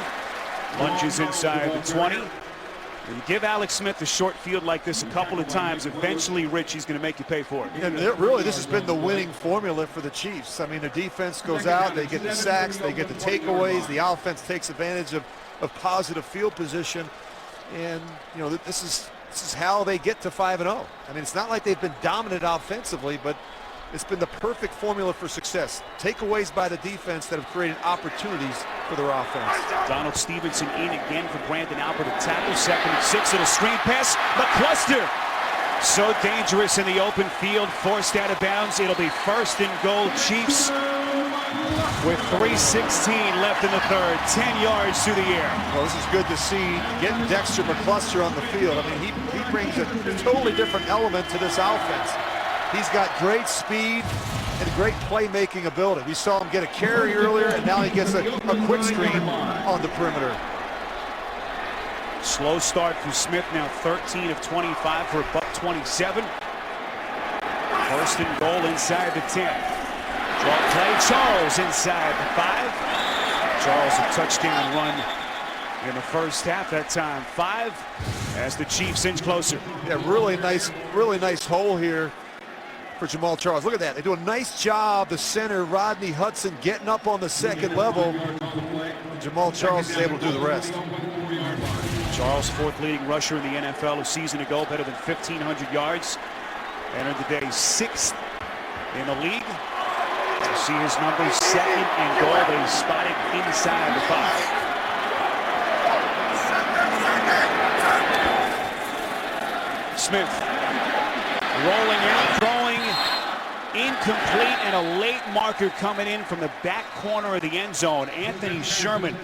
Lunges inside the 20. When you give Alex Smith a short field like this a couple of times, eventually, Rich, he's going to make you pay for it. And really, this has been the winning formula for the Chiefs. I mean, the defense goes out, they get the sacks, they get the takeaways, the offense takes advantage of positive field position, and you know this is how they get to 5-0. I mean, it's not like they've been dominant offensively, but It's been the perfect formula for success. Takeaways by the defense that have created opportunities for their offense. Donald Stevenson in again for Brandon Albert to tackle. 2nd and 6 and a screen pass. McCluster, so dangerous in the open field, forced out of bounds. It'll be 1st and goal, Chiefs, with 3:16 left in the third. 10 yards through the air. Well, this is good to see. Getting Dexter McCluster on the field. I mean, he brings a totally different element to this offense. He's got great speed and great playmaking ability. We saw him get a carry earlier, and now he gets a quick screen on the perimeter. Slow start for Smith, now 13 of 25 for a $127. 1st and goal inside the 10. Draw play, Charles inside the 5. Charles a touchdown run in the first half. That time 5 as the Chiefs inch closer. Yeah, really nice hole here for Jamal Charles. Look at that. They do a nice job, the center, Rodney Hudson, getting up on the 2nd level. Jamal Charles is able to do the rest. Charles, 4th leading rusher in the NFL a season ago, better than 1,500 yards. Entered the day 6th in the league. You see his numbers, 2nd and goal, but he's spotted inside the 5. Smith rolling out, throwing incomplete, and a late marker coming in from the back corner of the end zone. Anthony Sherman,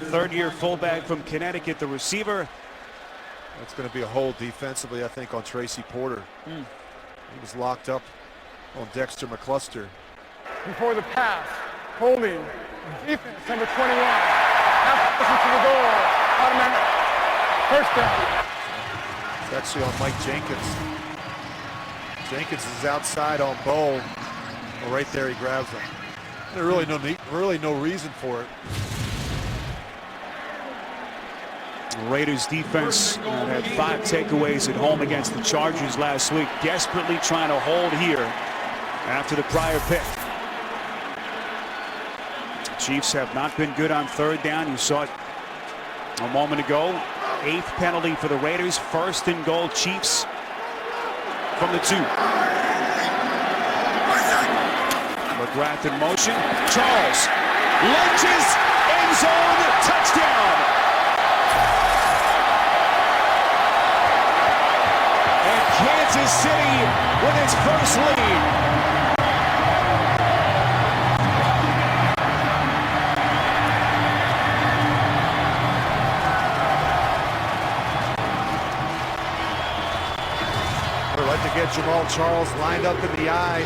3rd-year fullback from Connecticut, the receiver. That's going to be a hold defensively, I think, on Tracy Porter. He was locked up on Dexter McCluster. Before the pass, holding, defense, number 21. Half to the goal, automatic, 1st down. It's actually on Mike Jenkins. Jenkins is outside on Bo. Well, right there, he grabs him. There's really no reason for it. The Raiders defense had 5 takeaways at home against the Chargers last week, desperately trying to hold here after the prior pick. The Chiefs have not been good on 3rd down. You saw it a moment ago. 8th penalty for the Raiders. 1st and goal, Chiefs from the 2. McGrath in motion. Charles lunges, end zone, touchdown. And Kansas City with its first lead. They like to get Jamal Charles lined up in the eye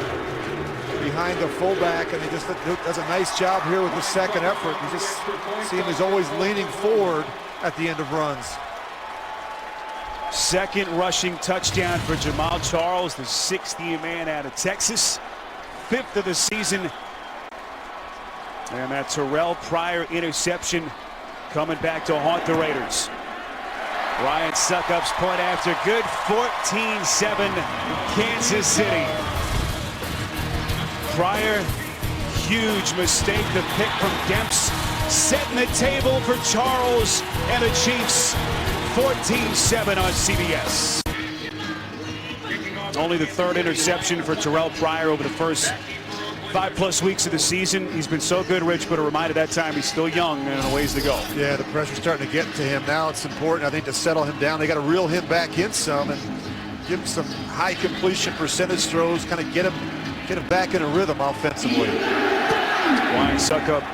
behind the fullback, and he just does a nice job here with the 2nd effort. You just see him, he's always leaning forward at the end of runs. 2nd rushing touchdown for Jamal Charles, the 6th-year man out of Texas. 5th of the season. And that Terrell Pryor interception coming back to haunt the Raiders. Ryan Succop's point after good, 14-7 Kansas City. Pryor, huge mistake, the pick from Demps, setting the table for Charles and the Chiefs. 14-7 on CBS. Only the 3rd interception for Terrell Pryor over the first 5+ weeks of the season. He's been so good, Rich, but a reminder that time he's still young and a ways to go. Yeah, the pressure's starting to get to him. Now it's important, I think, to settle him down. They got to reel him back in some and give him some high completion percentage throws, kind of get him back in a rhythm offensively. Ryan Succop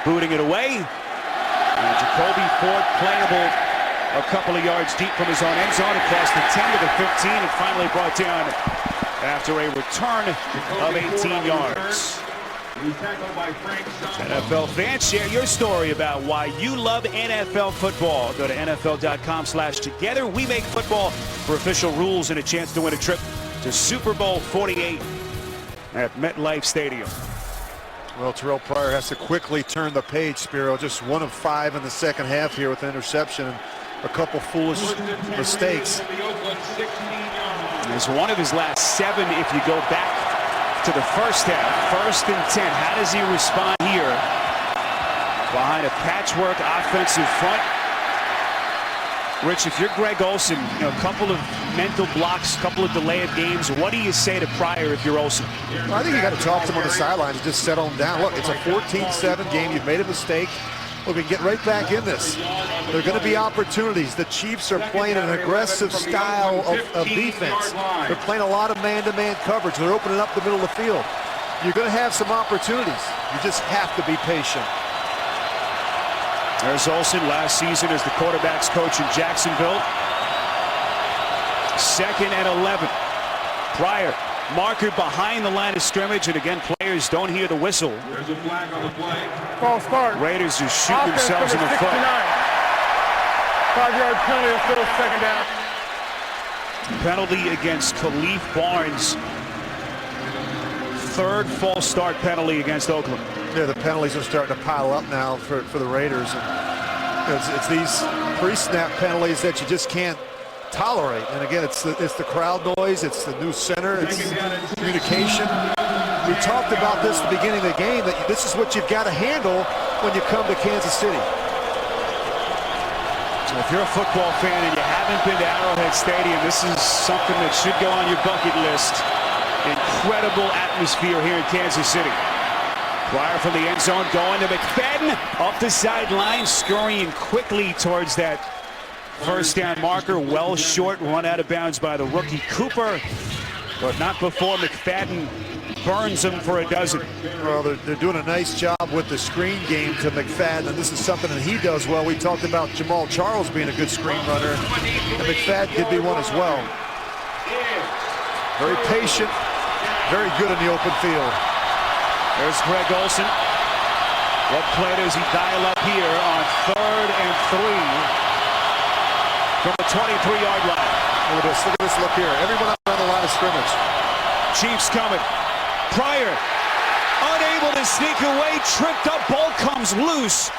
booting it away. And Jacoby Ford playable a couple of yards deep from his own end zone, across the 10 to the 15, and finally brought down after a return of 18 yards. NFL fans, share your story about why you love NFL football. Go to NFL.com/together. We make football for official rules and a chance to win a trip to Super Bowl 48 at MetLife Stadium. Well, Terrell Pryor has to quickly turn the page, Spiro. Just 1 of 5 in the 2nd half here with an interception and a couple foolish mistakes. It's one of his last 7 if you go back to the first half. 1st and 10. How does he respond here? Behind a patchwork offensive front. Rich, if you're Greg Olsen, a couple of mental blocks, a couple of delay of games, what do you say to Pryor if you're Olsen? Well, I think you got to talk to him on the sidelines and just settle him down. Look, it's a 14-7 game. You've made a mistake. Look, we can get right back in this. There are going to be opportunities. The Chiefs are playing an aggressive style of defense. They're playing a lot of man-to-man coverage. They're opening up the middle of the field. You're going to have some opportunities. You just have to be patient. There's Olsen, last season as the quarterback's coach in Jacksonville. 2nd and 11. Pryor, marker behind the line of scrimmage, and again, players don't hear the whistle. There's a flag on the play. False start. Raiders are shooting themselves in the foot. 5-yard penalty, still 2nd down. Penalty against Khalif Barnes. 3rd false start penalty against Oakland. Yeah, the penalties are starting to pile up now for the Raiders. And it's these pre-snap penalties that you just can't tolerate. And again, it's the crowd noise, it's the new center, it's communication. We talked about this at the beginning of the game, that this is what you've got to handle when you come to Kansas City. So if you're a football fan and you haven't been to Arrowhead Stadium, this is something that should go on your bucket list. Incredible atmosphere here in Kansas City. Pryor from the end zone going to McFadden off the sideline, scurrying quickly towards that first down marker. Well short, run out of bounds by the rookie Cooper, but not before McFadden burns him for a dozen. Well, they're doing a nice job with the screen game to McFadden, and this is something that he does well. We talked about Jamal Charles being a good screen runner, and McFadden could be one as well. Very patient, very good in the open field. There's Greg Olsen. What play does he dial up here on 3rd and 3 from the 23-yard line? Look at this look here. Everyone up around the line of scrimmage. Chiefs coming. Pryor unable to sneak away, tripped up, ball comes loose.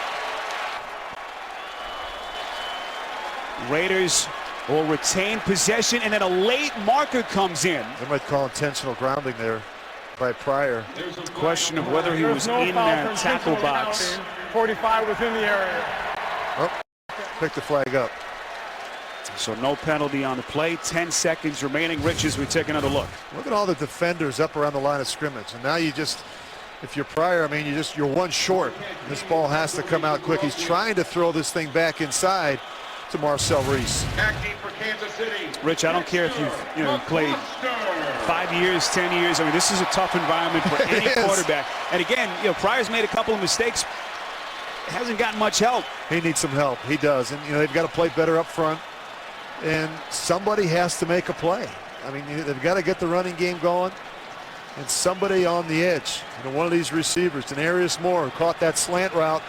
Raiders will retain possession, and then a late marker comes in. They might call intentional grounding there by Pryor. Question of whether he was in that tackle box. 45 was in the area. Oh, pick the flag up. So no penalty on the play. 10 seconds remaining. Rich, as we take another look. Look at all the defenders up around the line of scrimmage. And now you just, if you're Pryor, I mean, you're one short. This ball has to come out quick. He's trying to throw this thing back inside to Marcel Reese. Acting for Kansas City. Rich, I don't care if you've played 5 years, 10 years. I mean, this is a tough environment for any quarterback. And again, Pryor's made a couple of mistakes. Hasn't gotten much help. He needs some help. He does. And, they've got to play better up front. And somebody has to make a play. I mean, they've got to get the running game going. And somebody on the edge. One of these receivers, Denarius Moore, caught that slant route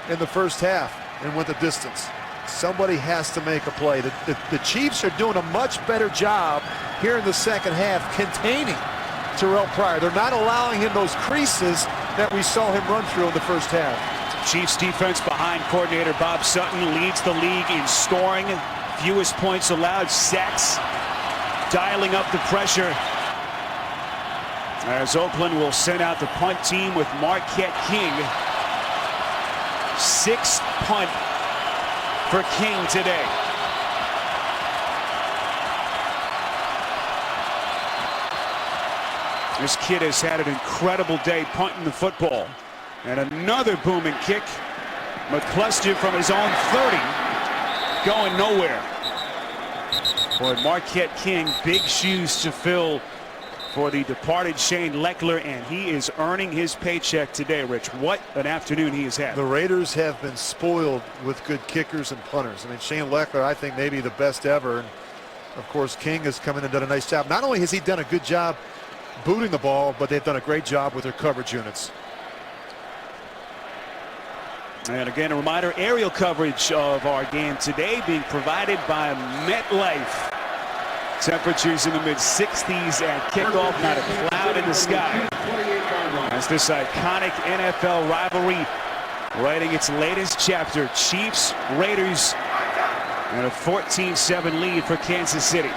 in the first half and went the distance. Somebody has to make a play. The Chiefs are doing a much better job here in the second half containing Terrell Pryor. They're not allowing him those creases that we saw him run through in the first half. Chiefs defense behind coordinator Bob Sutton leads the league in scoring. Fewest points allowed, sacks, dialing up the pressure. As Oakland will send out the punt team with Marquette King. 6th punt for King today. This kid has had an incredible day punting the football. And another booming kick. McCluster from his own 30. Going nowhere. Boy, Marquette King, big shoes to fill for the departed Shane Lechler, and he is earning his paycheck today, Rich. What an afternoon he has had. The Raiders have been spoiled with good kickers and punters. I mean, Shane Lechler, I think maybe the best ever. And of course, King has come in and done a nice job. Not only has he done a good job booting the ball, but they've done a great job with their coverage units. And again, a reminder, aerial coverage of our game today being provided by MetLife. Temperatures in the mid-60s at kickoff, not a cloud in the sky. As this iconic NFL rivalry writing its latest chapter, Chiefs, Raiders, and a 14-7 lead for Kansas City.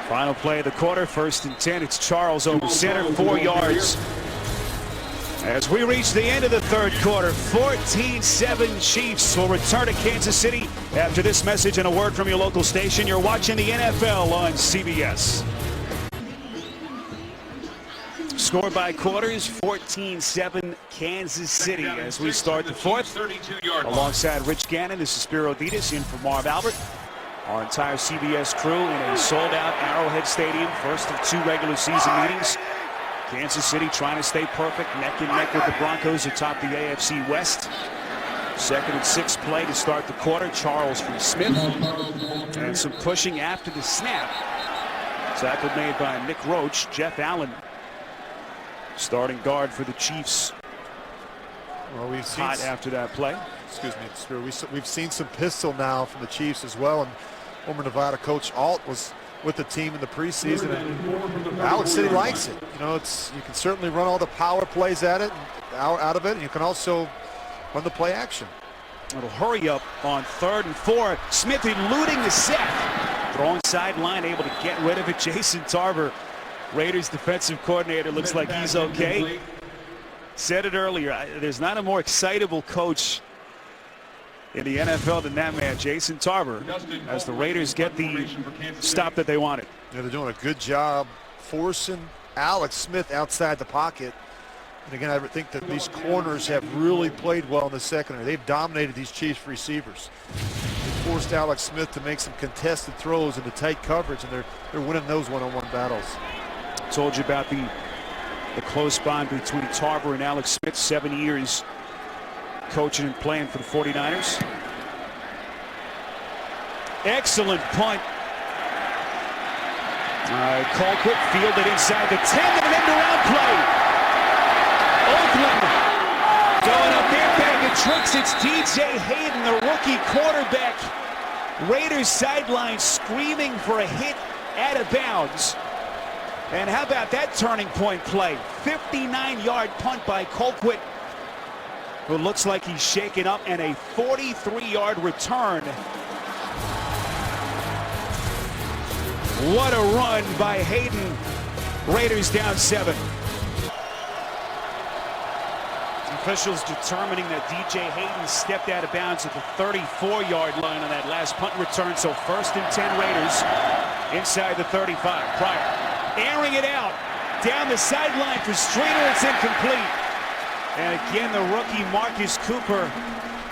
Final play of the quarter, 1st and 10. It's Charles over center, 4 yards. As we reach the end of the third quarter, 14-7 Chiefs will return to Kansas City after this message and a word from your local station. You're watching the NFL on CBS. Score by quarters, 14-7 Kansas City as we start the fourth. Alongside Rich Gannon, this is Spiro Dedes in for Marv Albert. Our entire CBS crew in a sold-out Arrowhead Stadium, first of 2 regular season meetings. Kansas City trying to stay perfect, neck and neck with the Broncos atop the AFC West. 2nd and 6 play to start the quarter. Charles from Smith. And some pushing after the snap. Tackle made by Nick Roach. Jeff Allen, starting guard for the Chiefs. Well, we've seen hot after that play. Excuse me, Spiro. We've seen some pistol now from the Chiefs as well. And former Nevada coach Alt was with the team in the preseason, and Alex City likes it. You know, you can certainly run all the power plays at it, out of it, and you can also run the play action. It'll hurry up on 3rd and 4. Smith eluding the sack, throwing sideline, able to get rid of it. Jason Tarver, Raiders defensive coordinator, looks like he's okay. Said it earlier, there's not a more excitable coach in the NFL than that man, Jason Tarver, as the Raiders get the stop that they wanted. Yeah, they're doing a good job forcing Alex Smith outside the pocket. And again, I think that these corners have really played well in the secondary. They've dominated these Chiefs receivers. They forced Alex Smith to make some contested throws into tight coverage, and they're winning those one-on-one battles. Told you about the close bond between Tarver and Alex Smith, 7 years coaching and playing for the 49ers. Excellent punt. Colquitt fielded inside the 10 and an end-around play. Oakland going up their bag of tricks. It's DJ Hayden, the rookie quarterback. Raiders sideline screaming for a hit out of bounds. And how about that turning point play? 59-yard punt by Colquitt, who looks like he's shaken up, and a 43-yard return. What a run by Hayden. Raiders down 7. Officials determining that DJ Hayden stepped out of bounds at the 34-yard line on that last punt return. So 1st and 10 Raiders inside the 35. Pryor airing it out down the sideline for Streeter. It's incomplete. And again, the rookie Marcus Cooper,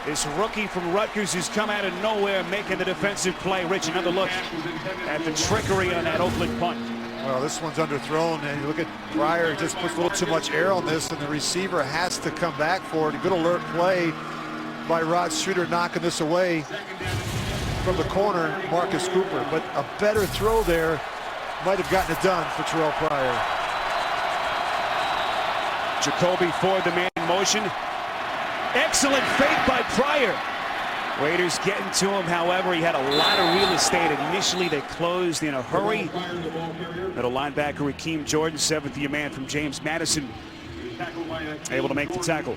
this rookie from Rutgers who's come out of nowhere making the defensive play. Rich, another look at the trickery on that Oakland punt. Well, this one's underthrown, and you look at Pryor, just puts a little too much air on this, and the receiver has to come back for it. A good alert play by Rod Streeter, knocking this away from the corner, Marcus Cooper. But a better throw there might have gotten it done for Terrell Pryor. Jacoby Ford, the man in motion. Excellent fake by Pryor. Raiders getting to him, however, he had a lot of real estate. Initially, they closed in a hurry. Middle linebacker Rakeem Jordan, 7th-year man from James Madison, able to make the tackle.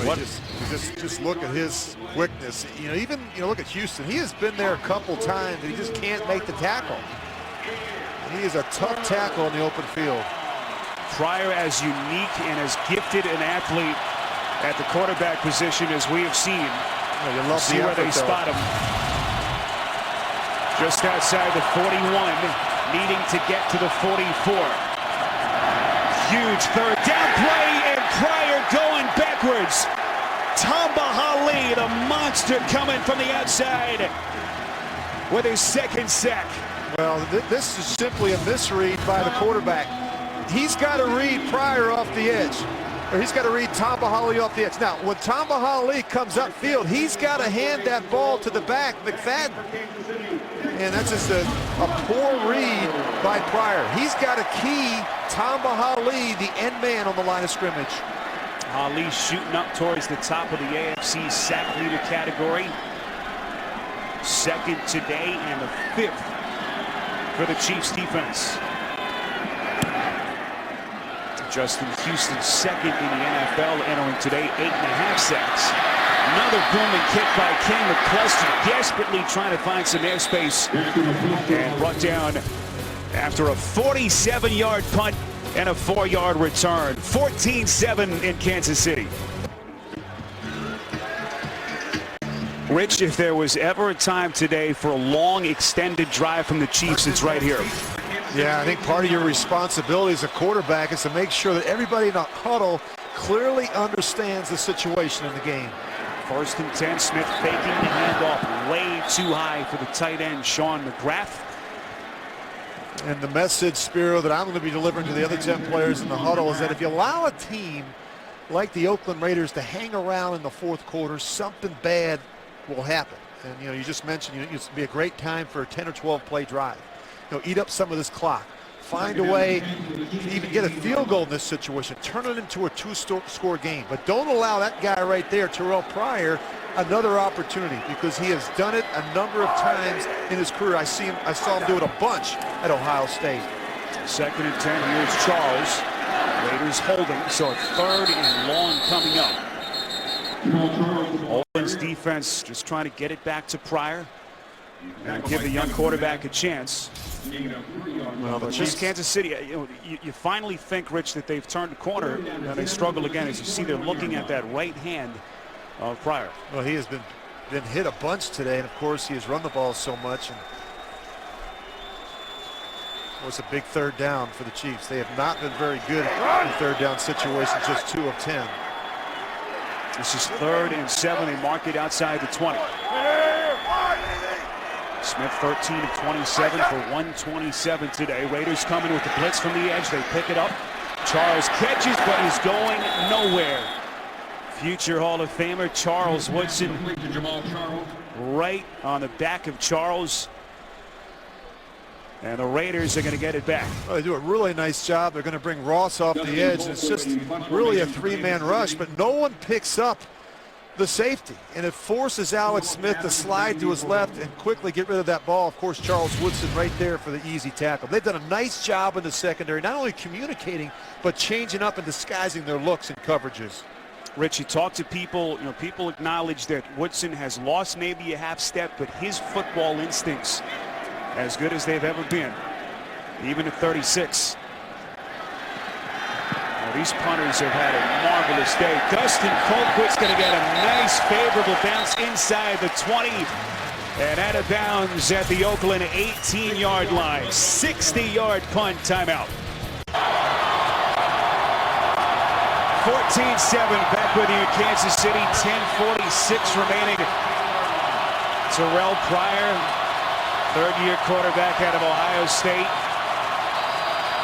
Well, just look at his quickness. You know, even look at Houston. He has been there a couple times, and he just can't make the tackle. He is a tough tackle in the open field. Pryor as unique and as gifted an athlete at the quarterback position as we have seen. You love see where they spot him. Just outside the 41, needing to get to the 44. Huge 3rd down play, and Pryor going backwards. Tamba Hali, the monster, coming from the outside with his 2nd sack. Well, this is simply a misread by the quarterback. He's got to read Pryor off the edge, or he's got to read Tamba Hali off the edge. Now, when Tamba Hali comes upfield, he's got to hand that ball to the back, McFadden. And that's just a poor read by Pryor. He's got to key Tamba Hali, the end man, on the line of scrimmage. Hali shooting up towards the top of the AFC sack leader category. 2nd today and the 5th for the Chiefs defense. Justin Houston, 2nd in the NFL, entering today, 8.5 sacks. Another booming kick by King McCluster, desperately trying to find some airspace, and brought down after a 47-yard punt and a 4-yard return. 14-7 in Kansas City. Rich, if there was ever a time today for a long extended drive from the Chiefs, it's right here. Yeah, I think part of your responsibility as a quarterback is to make sure that everybody in the huddle clearly understands the situation in the game. 1st and 10, Smith faking the handoff way too high for the tight end, Sean McGrath. And the message, Spiro, that I'm going to be delivering to the other 10 players in the huddle is that if you allow a team like the Oakland Raiders to hang around in the 4th quarter, something bad will happen. And, you know, you just mentioned, you know, it's be a great time for a 10 or 12 play drive. You know, eat up some of this clock. Find a way to even get a field goal in this situation. Turn it into a 2-score game. But don't allow that guy right there, Terrell Pryor, another opportunity, because he has done it a number of times in his career. I saw him do it a bunch at Ohio State. 2nd and 10, here's Charles. Raiders holding, so a 3rd and long coming up. Oakland's defense just trying to get it back to Pryor and give the young quarterback a chance. Well, but just Kansas City, you know, you finally think, Rich, that they've turned the corner, and they struggle again. As you see, they're looking at that right hand of Pryor. Well, he has been hit a bunch today, and of course he has run the ball so much. And it was a big 3rd down for the Chiefs. They have not been very good in 3rd down situations, just 2 of 10. This is 3rd and 7. They mark it outside the 20. Smith 13 of 27 for 127 today. Raiders coming with the blitz from the edge. They pick it up. Charles catches, but is going nowhere. Future Hall of Famer Charles Woodson right on the back of Charles. And the Raiders are going to get it back. Well, they do a really nice job. They're going to bring Ross off the edge. And it's just really a 3-man rush, but no one picks up the safety, and it forces Alex Smith to slide to his left and quickly get rid of that ball. Of course, Charles Woodson right there for the easy tackle. They've done a nice job in the secondary, not only communicating, but changing up and disguising their looks and coverages. Rich, you talk to people, you know, people acknowledge that Woodson has lost maybe a half step, but his football instincts as good as they've ever been, even at 36. These punters have had a marvelous day. Dustin Colquitt's going to get a nice favorable bounce inside the 20 and out of bounds at the Oakland 18-yard line. 60-yard punt timeout. 14-7 back with you in Kansas City. 10:46 remaining. Terrell Pryor, 3rd-year quarterback out of Ohio State,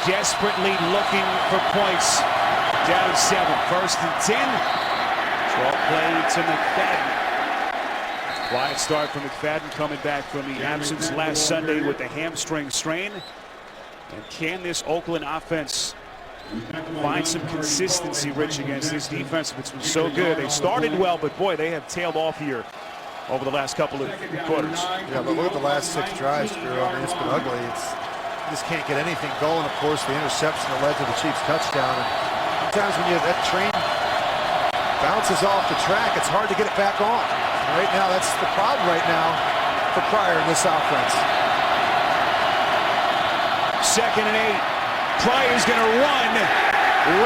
desperately looking for points. Down 7, 1st and 10. 12 play to McFadden. Quiet start from McFadden, coming back from the absence last Sunday with the hamstring strain. And can this Oakland offense find some consistency, Rich, against this defense? It's been so good. They started well, but boy, they have tailed off here over the last couple of quarters. Yeah, but look at the last 6 drives, Spiro. I mean, it's been ugly. Just can't get anything going. Of course, the interception that led to the Chiefs' touchdown. And sometimes when that train bounces off the track, it's hard to get it back on. And right now, that's the problem right now for Pryor in this offense. 2nd and 8. Pryor's going to run.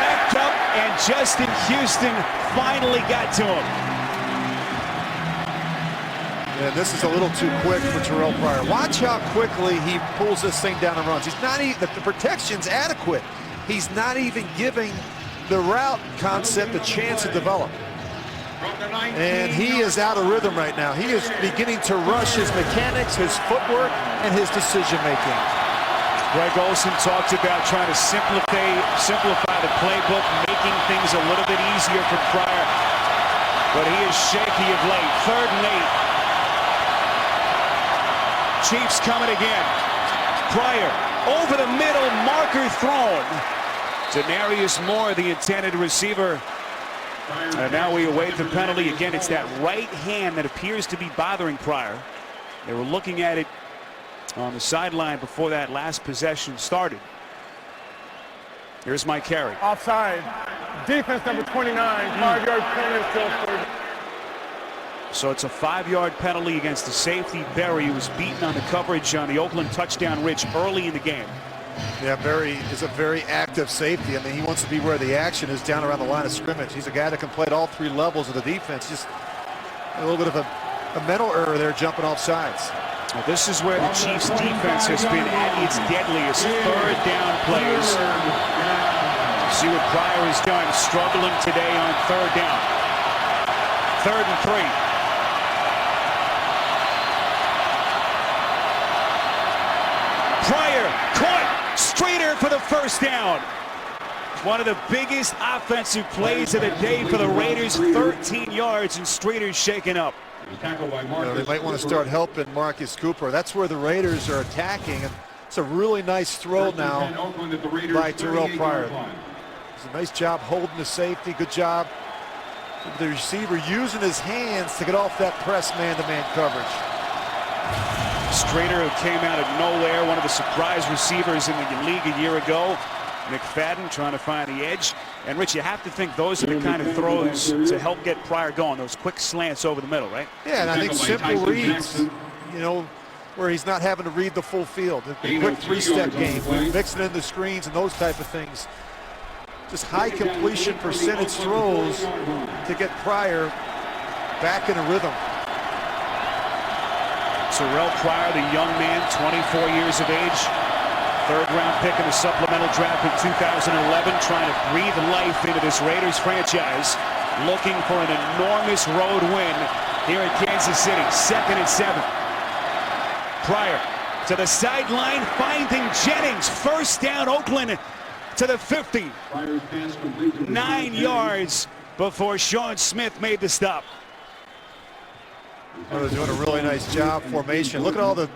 Racked up, and Justin Houston finally got to him. Yeah, this is a little too quick for Terrell Pryor. Watch how quickly he pulls this thing down and runs. He's not even, the protection's adequate. He's not even giving the route concept a chance to develop. And he is out of rhythm right now. He is beginning to rush his mechanics, his footwork, and his decision-making. Greg Olsen talked about trying to simplify the playbook, making things a little bit easier for Pryor. But he is shaky of late. 3rd and 8. Chiefs coming again. Pryor over the middle, marker thrown. Denarius Moore, the intended receiver. And now we await the penalty. Again, it's that right hand that appears to be bothering Pryor. They were looking at it on the sideline before that last possession started. Here's Mike Carey. Offside. Defense number 29. 5-yard penalty still 30. So it's a 5-yard penalty against the safety, Berry, who was beaten on the coverage on the Oakland touchdown, Rich, early in the game. Yeah, is a very active safety. I mean, he wants to be where the action is, down around the line of scrimmage. He's a guy that can play at all three levels of the defense. Just a little bit of a mental error there, jumping off sides. Well, this is where the Chiefs defense has been at its deadliest. Third down plays. See what Pryor has done, struggling today on third down. 3rd and 3. Pryor caught. Streeter for the first down. One of the biggest offensive plays of the day for the Raiders. 13 yards, and Streeter's shaken up. They might want to start helping Marcus Cooper. That's where the Raiders are attacking. And it's a really nice throw now by Terrell Pryor. It's a nice job holding the safety. Good job. The receiver using his hands to get off that press man-to-man coverage. Streeter, who came out of nowhere, one of the surprise receivers in the league a year ago. McFadden trying to find the edge. And Rich, you have to think those are the kind of throws to help get Pryor going, those quick slants over the middle, right? Yeah, and I think simple reads, you know, where he's not having to read the full field. The quick three-step game, mixing in the screens and those type of things. Just high completion percentage throws to get Pryor back in a rhythm. Terrell Pryor, the young man, 24 years of age. 3rd-round pick in the supplemental draft in 2011, trying to breathe life into this Raiders franchise, looking for an enormous road win here in Kansas City. 2nd and 7. Pryor to the sideline, finding Jennings. First down, Oakland to the 50. 9 yards before Sean Smith made the stop. Well, they're doing a really nice job formation. Look at all the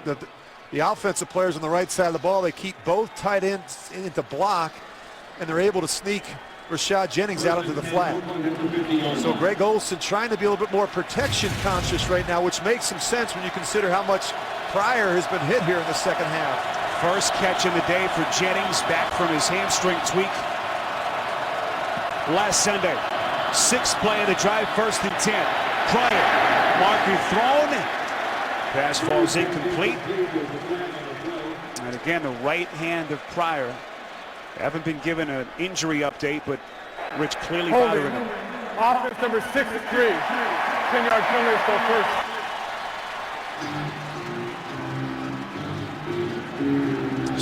offensive players on the right side of the ball. They keep both tight ends into block, and they're able to sneak Rashad Jennings out into the flat. So Greg Olsen trying to be a little bit more protection conscious right now, which makes some sense when you consider how much Pryor has been hit here in the second half. First catch in the day for Jennings, back from his hamstring tweak last Sunday. 6th play of the drive, 1st and 10. Pryor, marker thrown. Pass falls incomplete. And again, the right hand of Pryor. Haven't been given an injury update, but Rich clearly bothering him. Offense number 63. 10-yard penalty for first.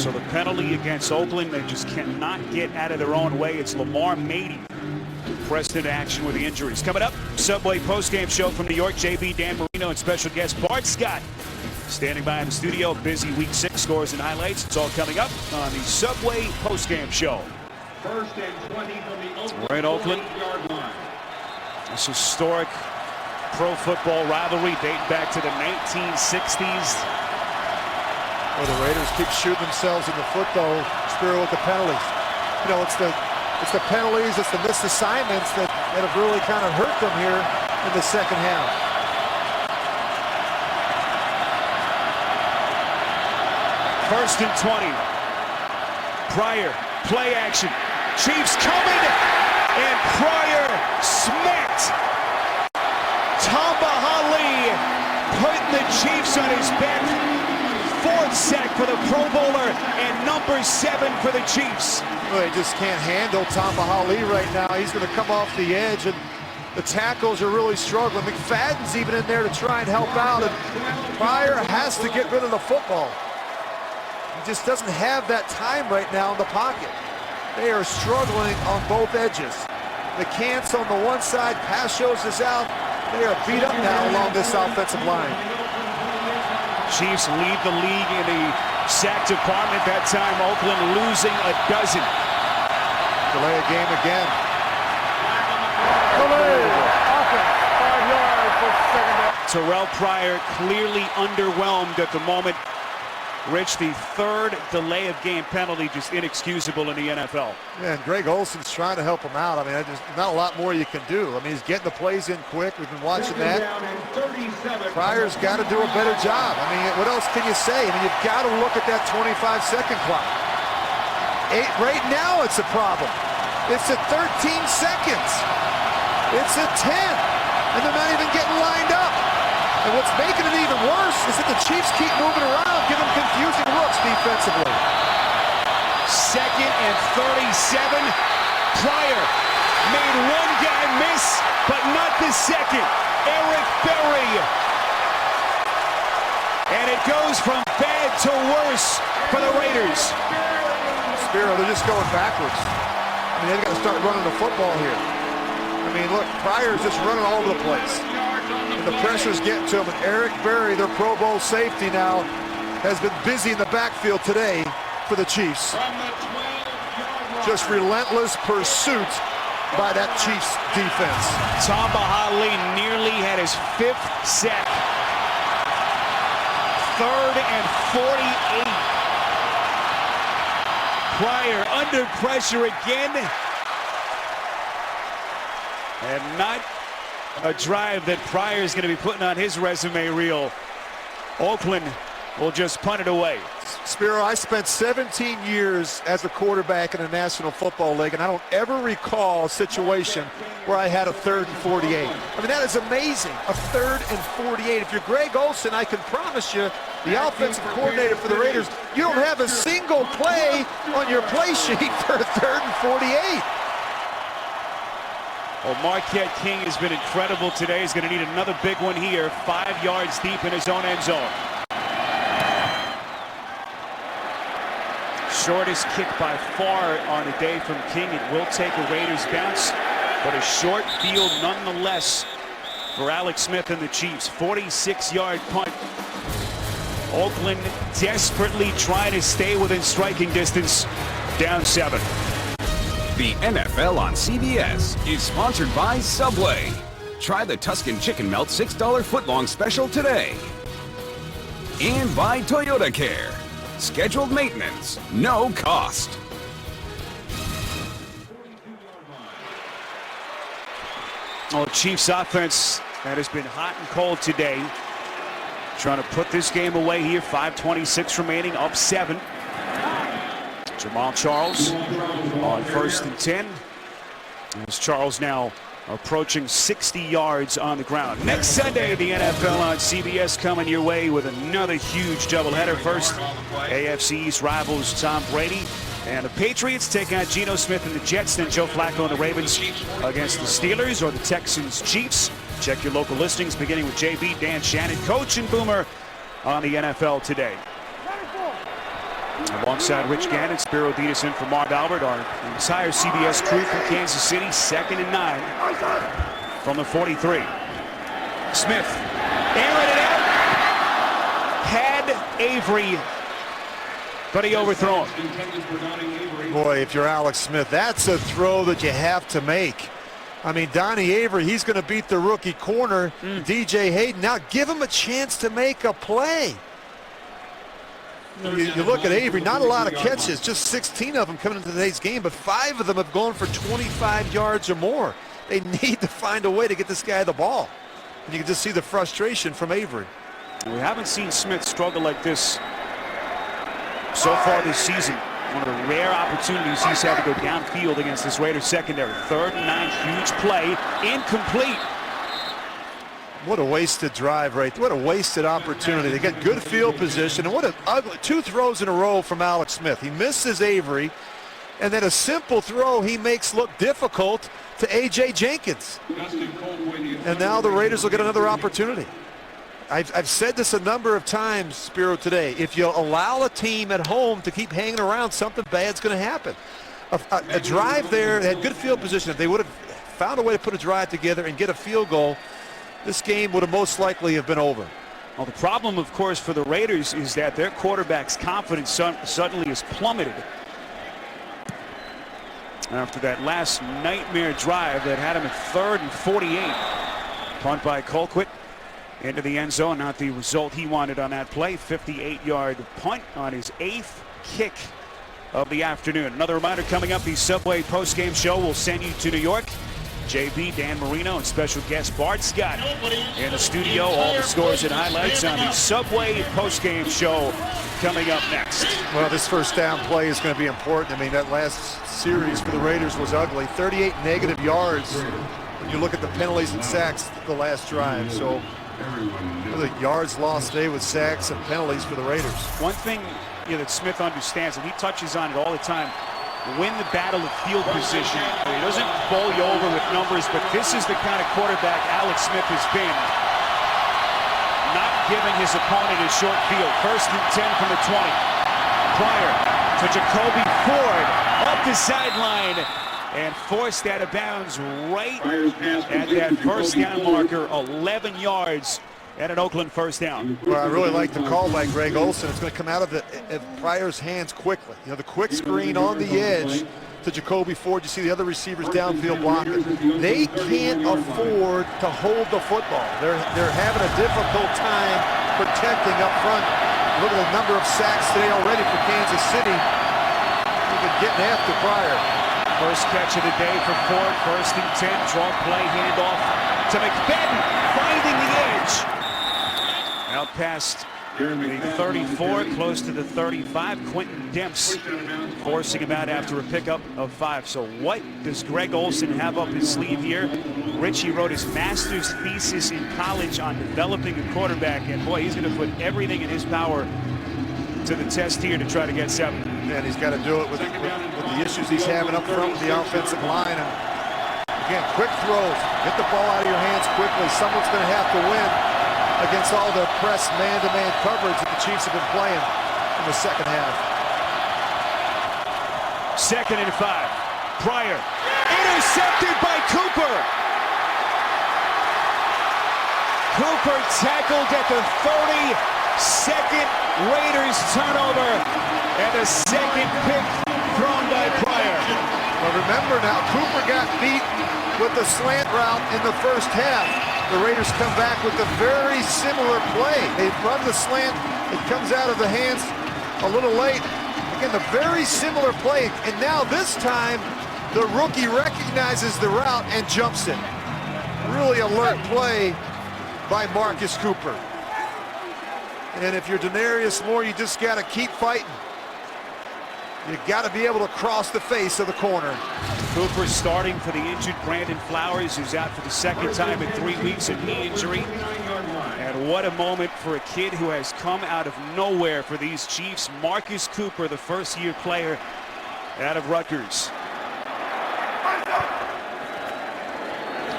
So the penalty against Oakland, they just cannot get out of their own way. It's Lamar Mady pressed into action with the injuries. Coming up, Subway postgame show from New York. JB, Dan Marino, and special guest Bart Scott standing by in the studio. Busy Week 6 scores and highlights. It's all coming up on the Subway postgame show. 1st and 20 from the Oakland. We're in Oakland. This historic pro football rivalry dating back to the 1960s. Well, the Raiders keep shooting themselves in the foot, though, Spiro, with the penalties. You know, it's the penalties, it's the missed assignments that have really kind of hurt them here in the second half. First and 20. Pryor, play action. Chiefs coming, and Pryor smacked Tamba Hali, putting the Chiefs on his back. 4th sack for the Pro Bowler and number 7 for the Chiefs. Well, they just can't handle Tamba Hali right now. He's going to come off the edge, and the tackles are really struggling. McFadden's even in there to try and help out, and Pryor has to get rid of the football. He just doesn't have that time right now in the pocket. They are struggling on both edges. The Cants on the one side, Pashos is out. They are beat up now along this offensive line. Chiefs lead the league in the sack department. That time, Oakland losing a dozen. Delay a game again. Offense, 5 yards for 2nd down. Terrell Pryor clearly underwhelmed at the moment. Rich, the 3rd delay of game penalty, just inexcusable in the NFL. Yeah, and Greg Olsen's trying to help him out. I mean, there's not a lot more you can do. I mean, he's getting the plays in quick. We've been watching that. Pryor's got to do a better job. I mean, what else can you say? I mean, you've got to look at that 25-second clock. Right now, it's a problem. It's at 13 seconds. It's at 10. And they're not even getting lined up. And what's making it even worse is that the Chiefs keep moving around, giving confusing looks defensively. 2nd and 37. Pryor made one guy miss, but not the second. Eric Berry. And it goes from bad to worse for the Raiders. Spiro, they're just going backwards. I mean, they've got to start running the football here. I mean, look, Pryor's just running all over the place. And the pressure's getting to him. And Eric Berry, their Pro Bowl safety now, has been busy in the backfield today for the Chiefs. Just relentless pursuit by that Chiefs defense. Tamba Hali nearly had his 5th sack. 3rd and 48. Pryor under pressure again. And not a drive that Pryor is going to be putting on his resume reel. Oakland will just punt it away. Spiro, I spent 17 years as a quarterback in the National Football League, and I don't ever recall a situation where I had a 3rd and 48. I mean, that is amazing, a 3rd and 48. If you're Greg Olsen, I can promise you, the offensive coordinator for the Raiders, you don't have a single play on your play sheet for a 3rd and 48. Well, Marquette King has been incredible today. He's going to need another big one here, 5 yards deep in his own end zone. Shortest kick by far on the day from King. It will take a Raiders bounce, but a short field nonetheless for Alex Smith and the Chiefs. 46-yard punt. Oakland desperately trying to stay within striking distance, down 7. The NFL on CBS is sponsored by Subway. Try the Tuscan Chicken Melt $6 footlong special today. And by Toyota Care. Scheduled maintenance, no cost. Well, Chiefs offense that has been hot and cold today. Trying to put this game away here. 5:26 remaining, up 7. Jamal Charles on 1st and 10. As Charles now approaching 60 yards on the ground. Next Sunday, the NFL on CBS coming your way with another huge doubleheader. First, AFC East rivals Tom Brady and the Patriots take on Geno Smith and the Jets. Then Joe Flacco and the Ravens against the Steelers or the Texans Chiefs. Check your local listings, beginning with JB, Dan Shannon, Coach and Boomer on the NFL Today. Alongside Rich Gannon, Spiro Diaz in for Marv Albert, our entire CBS crew from Kansas City, 2nd and 9 from the 43. Smith, airing it out, had Avery, but he overthrown. Boy, if you're Alex Smith, that's a throw that you have to make. I mean, Donnie Avery, he's going to beat the rookie corner, DJ Hayden. Now give him a chance to make a play. You look at Avery, not a lot of catches, just 16 of them coming into today's game, but 5 of them have gone for 25 yards or more. They need to find a way to get this guy the ball. And you can just see the frustration from Avery. We haven't seen Smith struggle like this so far this season. One of the rare opportunities he's had to go downfield against this Raiders secondary. 3rd and 9, huge play, incomplete. What a wasted drive right there. What a wasted opportunity. They get good field position. And what an ugly 2 throws in a row from Alex Smith. He misses Avery. And then a simple throw he makes look difficult to A.J. Jenkins. And now the Raiders will get another opportunity. I've said this a number of times, Spiro, today. If you allow a team at home to keep hanging around, something bad's going to happen. A drive there, they had good field position. If they would have found a way to put a drive together and get a field goal, this game would have most likely have been over. Well, the problem, of course, for the Raiders is that their quarterback's confidence suddenly is plummeted after that last nightmare drive that had him at 3rd and 48. Punt by Colquitt into the end zone. Not the result he wanted on that play. 58-yard punt on his 8th kick of the afternoon. Another reminder coming up, the Subway postgame show will send you to New York. JB, Dan Marino, and special guest Bart Scott in the studio. All the scores and highlights on the Subway postgame show coming up next. Well, this first down play is going to be important. I mean, that last series for the Raiders was ugly. 38 negative yards when you look at the penalties and sacks the last drive. So the yards lost today with sacks and penalties for the Raiders. One thing that Smith understands, and he touches on it all the time. Win the battle of field position. He doesn't bowl you over with numbers, but this is the kind of quarterback Alex Smith has been. Not giving his opponent a short field. 1st and 10 from the 20. Pryor to Jacoby Ford up the sideline and forced out of bounds right at that first down marker. 11 yards and an Oakland first down. Well, I really like the call by Greg Olsen. It's going to come out of Pryor's hands quickly. You know, the quick screen on the edge to Jacoby Ford. You see the other receivers downfield blocking. They can't afford to hold the football. They're having a difficult time protecting up front. Look at the number of sacks today already for Kansas City. Even getting after Pryor. First catch of the day for Ford. 1st and 10. Draw play, handoff to McFadden, finding the edge. Out past the 34, close to the 35. Quentin Demps forcing him out after a pickup of 5. So what does Greg Olsen have up his sleeve here? Richie wrote his master's thesis in college on developing a quarterback, and boy, he's going to put everything in his power to the test here to try to get 7. And he's got to do it with the issues he's having up front with the offensive line. And again, quick throws. Get the ball out of your hands quickly. Someone's going to have to win against all the press man-to-man coverage that the Chiefs have been playing in the second half. 2nd and 5. Pryor intercepted by Cooper. Cooper tackled at the 32nd Raiders turnover, and a 2nd pick thrown by Pryor. Well, remember now, Cooper got beat with the slant route in the first half. The Raiders come back with a very similar play. They run the slant, it comes out of the hands a little late. Again, the very similar play, and now this time the rookie recognizes the route and jumps it. Really alert play by Marcus Cooper. And if you're Denarius Moore, you just got to keep fighting. You got to be able to cross the face of the corner. Cooper starting for the injured Brandon Flowers, who's out for the 2nd time in 3 weeks of knee injury. And what a moment for a kid who has come out of nowhere for these Chiefs. Marcus Cooper, the first-year player out of Rutgers.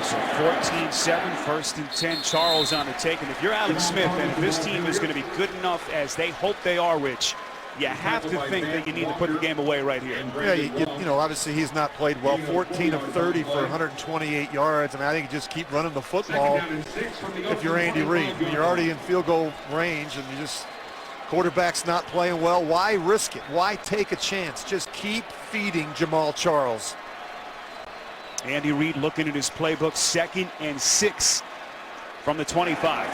So 14-7, 1st and 10. Charles on the take. And if you're Alex Smith, and if this team is going to be good enough as they hope they are, Rich, you have to think that you need to put the game away right here. Yeah, you know, obviously he's not played well. 14 of 30 for 128 yards. I mean, I think you just keep running the football if you're Andy Reid. I mean, you're already in field goal range, and you just, quarterback's not playing well. Why risk it? Why take a chance? Just keep feeding Jamaal Charles. Andy Reid looking at his playbook. 2nd and 6 from the 25.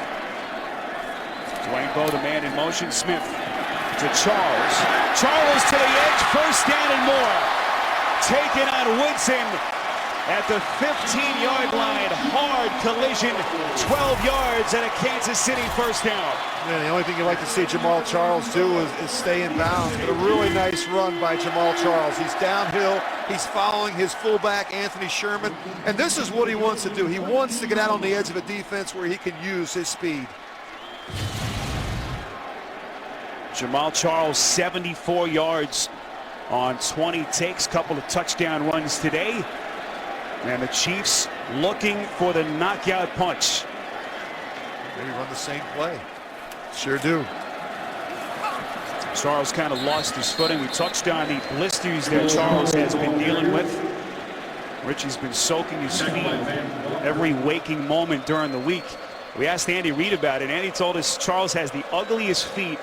Dwayne Bowe, the man in motion. Smith to Charles. Charles to the edge. 1st down and more. Taken on Woodson at the 15-yard line. Hard collision. 12 yards and a Kansas City 1st down. Yeah, the only thing you like to see Jamaal Charles do is stay in bounds. But a really nice run by Jamaal Charles. He's downhill. He's following his fullback, Anthony Sherman. And this is what he wants to do. He wants to get out on the edge of a defense where he can use his speed. Jamaal Charles, 74 yards on 20 takes. Couple of touchdown runs today. And the Chiefs looking for the knockout punch. Maybe run the same play. Sure do. Charles kind of lost his footing. We touched on the blisters that Charles has been dealing with. Richie's been soaking his feet every waking moment during the week. We asked Andy Reid about it. Andy told us Charles has the ugliest feet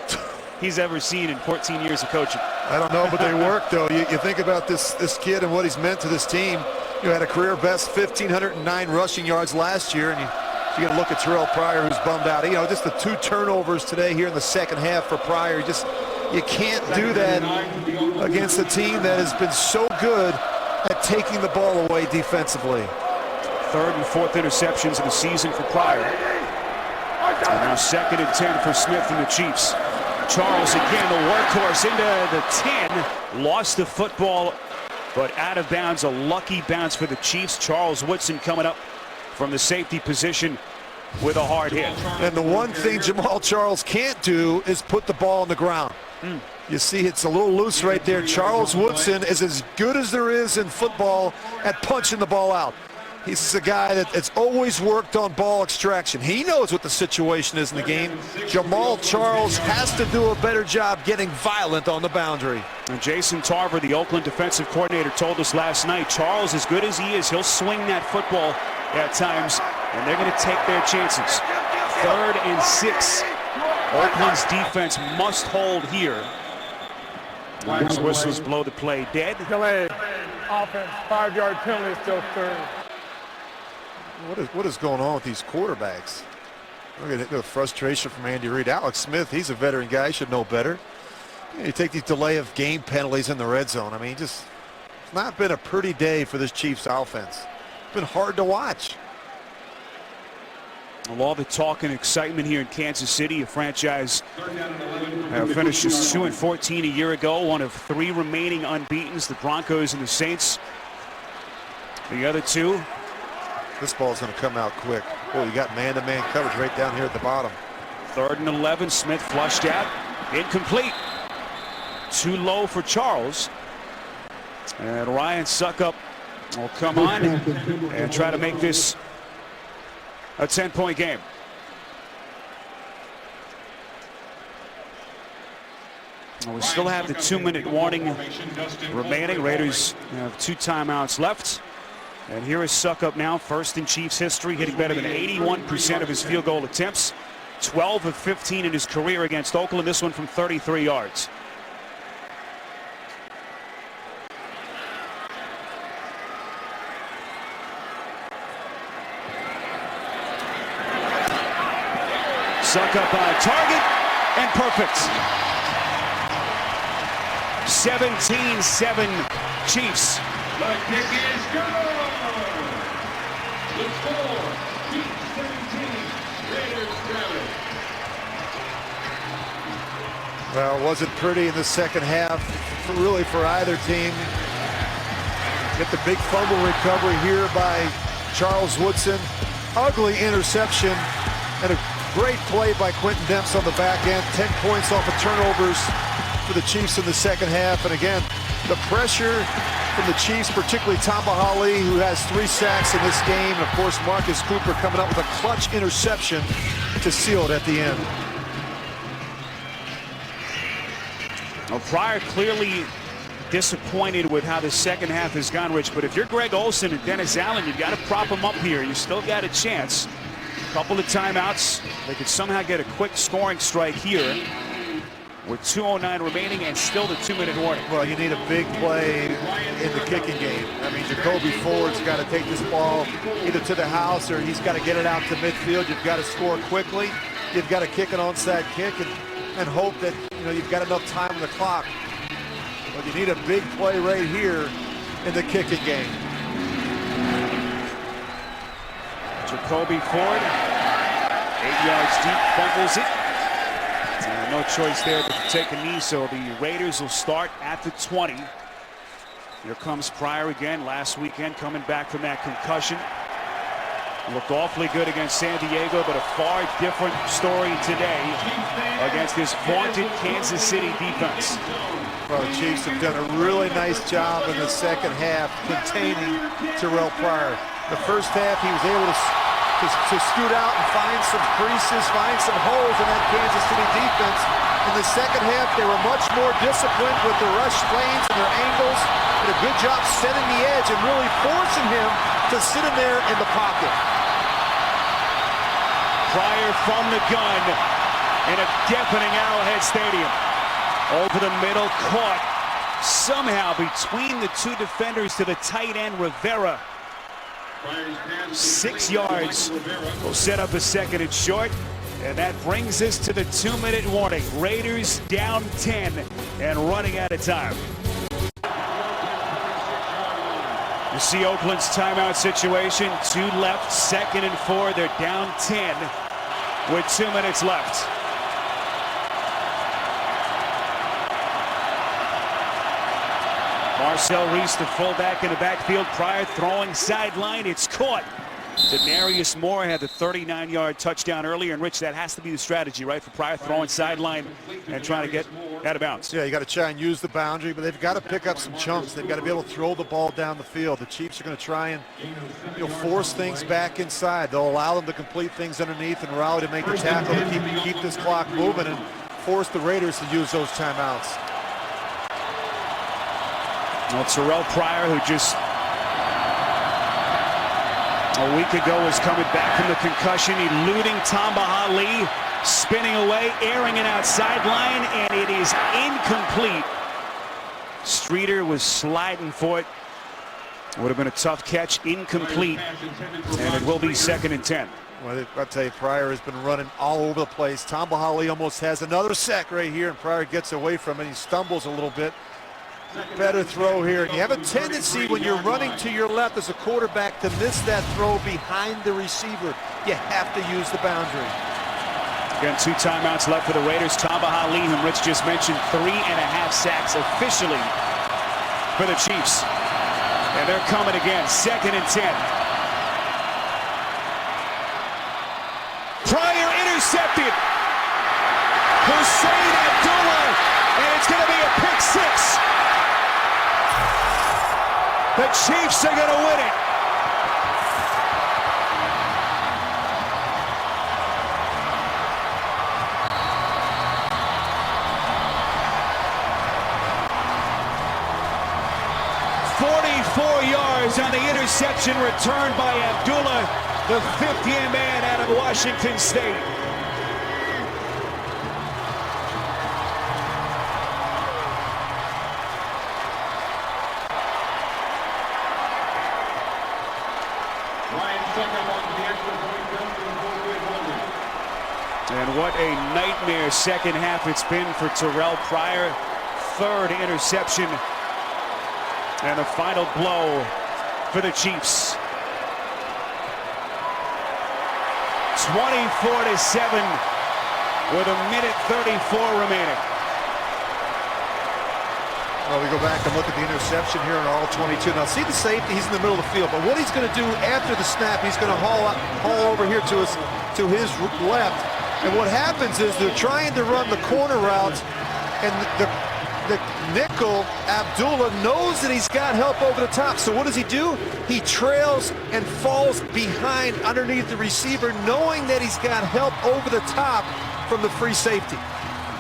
he's ever seen in 14 years of coaching. I don't know, but they work, though. You think about this kid and what he's meant to this team. You had a career best 1,509 rushing yards last year, and you got to look at Terrell Pryor, who's bummed out. You know, just the 2 turnovers today here in the second half for Pryor. You can't do that against a team that has been so good at taking the ball away defensively. 3rd and 4th interceptions of the season for Pryor. And now 2nd and 10 for Smith and the Chiefs. Charles again, the workhorse, into the 10. Lost the football, but out of bounds. A lucky bounce for the Chiefs. Charles Woodson coming up from the safety position with a hard hit. And the one thing Jamaal Charles can't do is put the ball on the ground. You see it's a little loose right there. Charles Woodson is as good as there is in football at punching the ball out. He's a guy that's always worked on ball extraction. He knows what the situation is in the game. Jamal Charles has to do a better job getting violent on the boundary. And Jason Tarver, the Oakland defensive coordinator, told us last night, Charles, as good as he is, he'll swing that football at times, and they're going to take their chances. 3rd and 6. Oakland's defense must hold here. Lions whistles blow the play dead. Delay. Offense. 5-yard penalty, still 3rd. What is going on with these quarterbacks? Look at the frustration from Andy Reid. Alex Smith, he's a veteran guy. He should know better. You take these delay of game penalties in the red zone. I mean, just it's not been a pretty day for this Chiefs offense. It's been hard to watch. All the talk and excitement here in Kansas City, a franchise finishes 2-14 a year ago, one of 3 remaining unbeatens, the Broncos and the Saints. The other 2. This ball's going to come out quick. Boy, you got man-to-man coverage right down here at the bottom. 3rd and 11. Smith flushed out. Incomplete. Too low for Charles. And Ryan Succop will come on and try to make this a 10-point game. Well, we still have the 2-minute warning remaining. Raiders have 2 timeouts left. And here is Succop now, first in Chiefs history, hitting better than 81% of his field goal attempts. 12 of 15 in his career against Oakland, this one from 33 yards. Succop on target and perfect. 17-7 Chiefs. The kick is good. The score, Chiefs 17, Raiders 7. Well, it wasn't pretty in the second half, really, for either team. Get the big fumble recovery here by Charles Woodson. Ugly interception and a great play by Quentin Demps on the back end. 10 points off of turnovers for the Chiefs in the second half. And again, the pressure from the Chiefs, particularly Tamba Hali, who has 3 sacks in this game. And of course, Marcus Cooper coming up with a clutch interception to seal it at the end. Well, Pryor clearly disappointed with how the second half has gone, Rich. But if you're Greg Olsen and Dennis Allen, you've got to prop them up here. You still got a chance. Couple of timeouts. They could somehow get a quick scoring strike here with 2:09 remaining and still the 2-minute warning. Well, you need a big play in the kicking game. I mean, Jacoby Ford's got to take this ball either to the house or he's got to get it out to midfield. You've got to score quickly. You've got to kick an onside kick and hope that, you know, you've got enough time on the clock. But you need a big play right here in the kicking game. Jacoby Ford, 8 yards deep, fumbles it. No choice there but to take a knee, so the Raiders will start at the 20. Here comes Pryor again, last weekend coming back from that concussion. Looked awfully good against San Diego, but a far different story today against this vaunted Kansas City defense. Well, the Chiefs have done a really nice job in the second half containing Terrell Pryor. The first half, he was able to scoot out and find some creases, find some holes in that Kansas City defense. In the second half, they were much more disciplined with their rush lanes and their angles. Did a good job setting the edge and really forcing him to sit in there in the pocket. Pryor from the gun in a deafening Arrowhead Stadium. Over the middle, caught somehow between the 2 defenders to the tight end, Rivera. 6 yards will set up a 2nd and short, and that brings us to the 2-minute warning. Raiders down 10 and running out of time. You see Oakland's timeout situation, 2 left, 2nd and 4. They're down 10 with 2 minutes left. Marcel Reese, the fullback in the backfield. Pryor throwing sideline. It's caught Denarius Moore had the 39-yard touchdown earlier, and Rich, that has to be the strategy, right, for Pryor, throwing sideline and trying to get out of bounds. Yeah, you got to try and use the boundary, but they've got to pick up some chunks. They've got to be able to throw the ball down the field. The Chiefs are going to try and force things back inside. They'll allow them to complete things underneath and rally to make the tackle to keep this clock moving and force the Raiders to use those timeouts. Well, Terrell Pryor, who just a week ago was coming back from the concussion, eluding Tamba Hali, spinning away, airing it outside line, and it is incomplete. Streeter was sliding for it. Would have been a tough catch, incomplete, and it will be 2nd and 10. Well, I'll tell you, Pryor has been running all over the place. Tamba Hali almost has another sack right here, and Pryor gets away from it. He stumbles a little bit. Better throw here. And you have a tendency when you're running to your left as a quarterback to miss that throw behind the receiver. You have to use the boundary. Again, 2 timeouts left for the Raiders. Tamba Hali, whom Rich just mentioned, 3.5 sacks officially for the Chiefs. And they're coming again, 2nd and 10. Pryor intercepted. Hussein Abdullah, and it's going to be a pick 6. The Chiefs are going to win it. On the interception returned by Abdullah, the 50th man out of Washington State. And what a nightmare second half it's been for Terrell Pryor. 3rd interception and the final blow for the Chiefs. 24-7 with 1:34 remaining. Well, we go back and look at the interception here in all 22. Now, see the safety, he's in the middle of the field, but what he's going to do after the snap, he's going to haul over here to his left. And what happens is they're trying to run the corner route, and the nickel, Abdullah, knows that he's got help over the top. So what does he do? He trails and falls behind underneath the receiver, knowing that he's got help over the top from the free safety.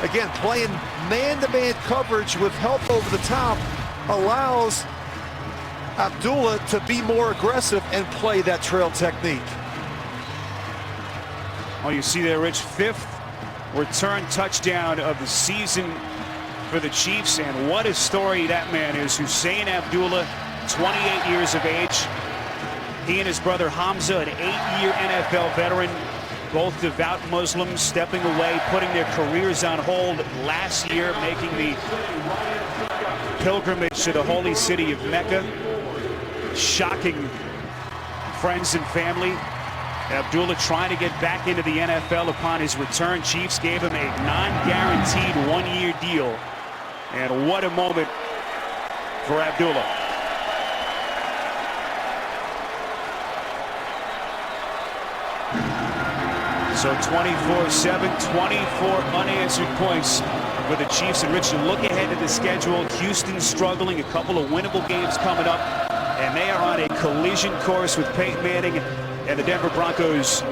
Again, playing man-to-man coverage with help over the top allows Abdullah to be more aggressive and play that trail technique. Well, you see there, Rich, 5th return touchdown of the season for the Chiefs, and what a story that man is. Hussein Abdullah, 28 years of age. He and his brother Hamza, an 8-year NFL veteran, both devout Muslims, stepping away, putting their careers on hold last year, making the pilgrimage to the holy city of Mecca, shocking friends and family. Abdullah trying to get back into the NFL upon his return. Chiefs gave him a non-guaranteed 1-year deal. And what a moment for Abdullah. So 24-7, 24 unanswered points for the Chiefs. And Rich, you look ahead to the schedule. Houston struggling, a couple of winnable games coming up. And they are on a collision course with Peyton Manning and the Denver Broncos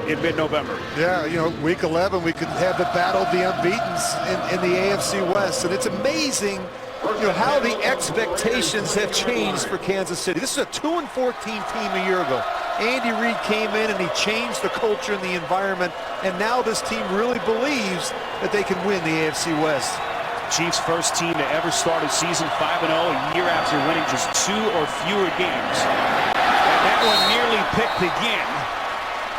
in mid-November. Yeah, you know, week 11, we could have the battle of the unbeatens in the AFC West. And it's amazing, you know, how the expectations have changed for Kansas City. This is a 2-14 team a year ago. Andy Reid came in and he changed the culture and the environment. And now this team really believes that they can win the AFC West. Chiefs' first team to ever start a season 5-0 a year after winning just 2 or fewer games. And that one nearly picked again.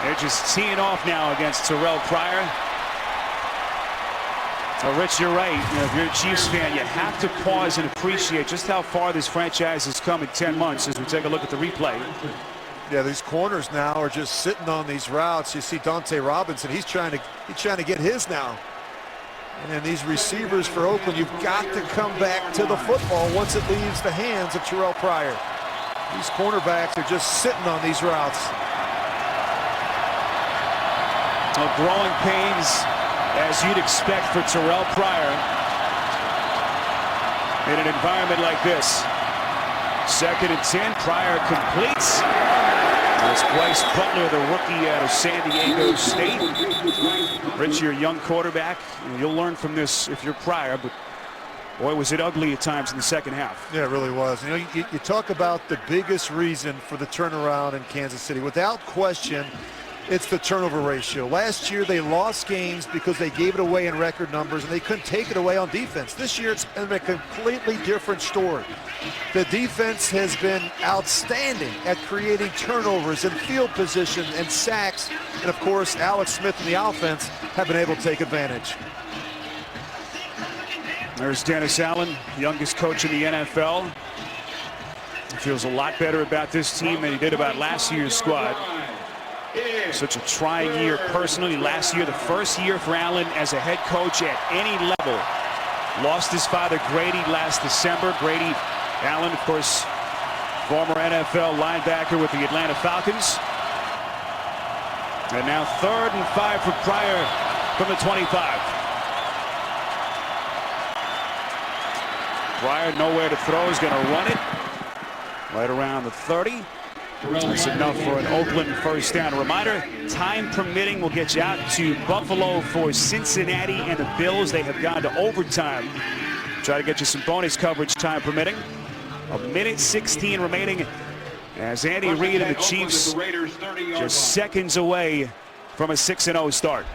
They're just teeing off now against Terrell Pryor. Rich, you're right. You know, if you're a Chiefs fan, you have to pause and appreciate just how far this franchise has come in 10 months as we take a look at the replay. Yeah, these corners now are just sitting on these routes. You see Dante Robinson, he's trying to get his now. And these receivers for Oakland, you've got to come back to the football once it leaves the hands of Terrell Pryor. These cornerbacks are just sitting on these routes. Growing pains, as you'd expect for Terrell Pryor in an environment like this. 2nd and 10, Pryor completes. It's Bryce Butler, the rookie out of San Diego State. Rich, you're a young quarterback, and you'll learn from this if you're Pryor, but boy, was it ugly at times in the second half. Yeah, it really was. You know, you talk about the biggest reason for the turnaround in Kansas City. Without question, it's the turnover ratio. Last year, they lost games because they gave it away in record numbers, and they couldn't take it away on defense. This year, it's been a completely different story. The defense has been outstanding at creating turnovers and field position and sacks. And, of course, Alex Smith and the offense have been able to take advantage. There's Dennis Allen, youngest coach in the NFL. He feels a lot better about this team than he did about last year's squad. Such a trying year personally. Last year, the first year for Allen as a head coach at any level. Lost his father Grady last December. Grady Allen, of course, former NFL linebacker with the Atlanta Falcons. And now 3rd and 5 for Pryor from the 25. Pryor nowhere to throw, is going to run it right around the 30. That's enough for an Oakland first down. A reminder, time permitting, we'll get you out to Buffalo for Cincinnati and the Bills. They have gone to overtime. Try to get you some bonus coverage, time permitting. 1:16 remaining as Andy Reid and the Chiefs just seconds away from a 6-0 start.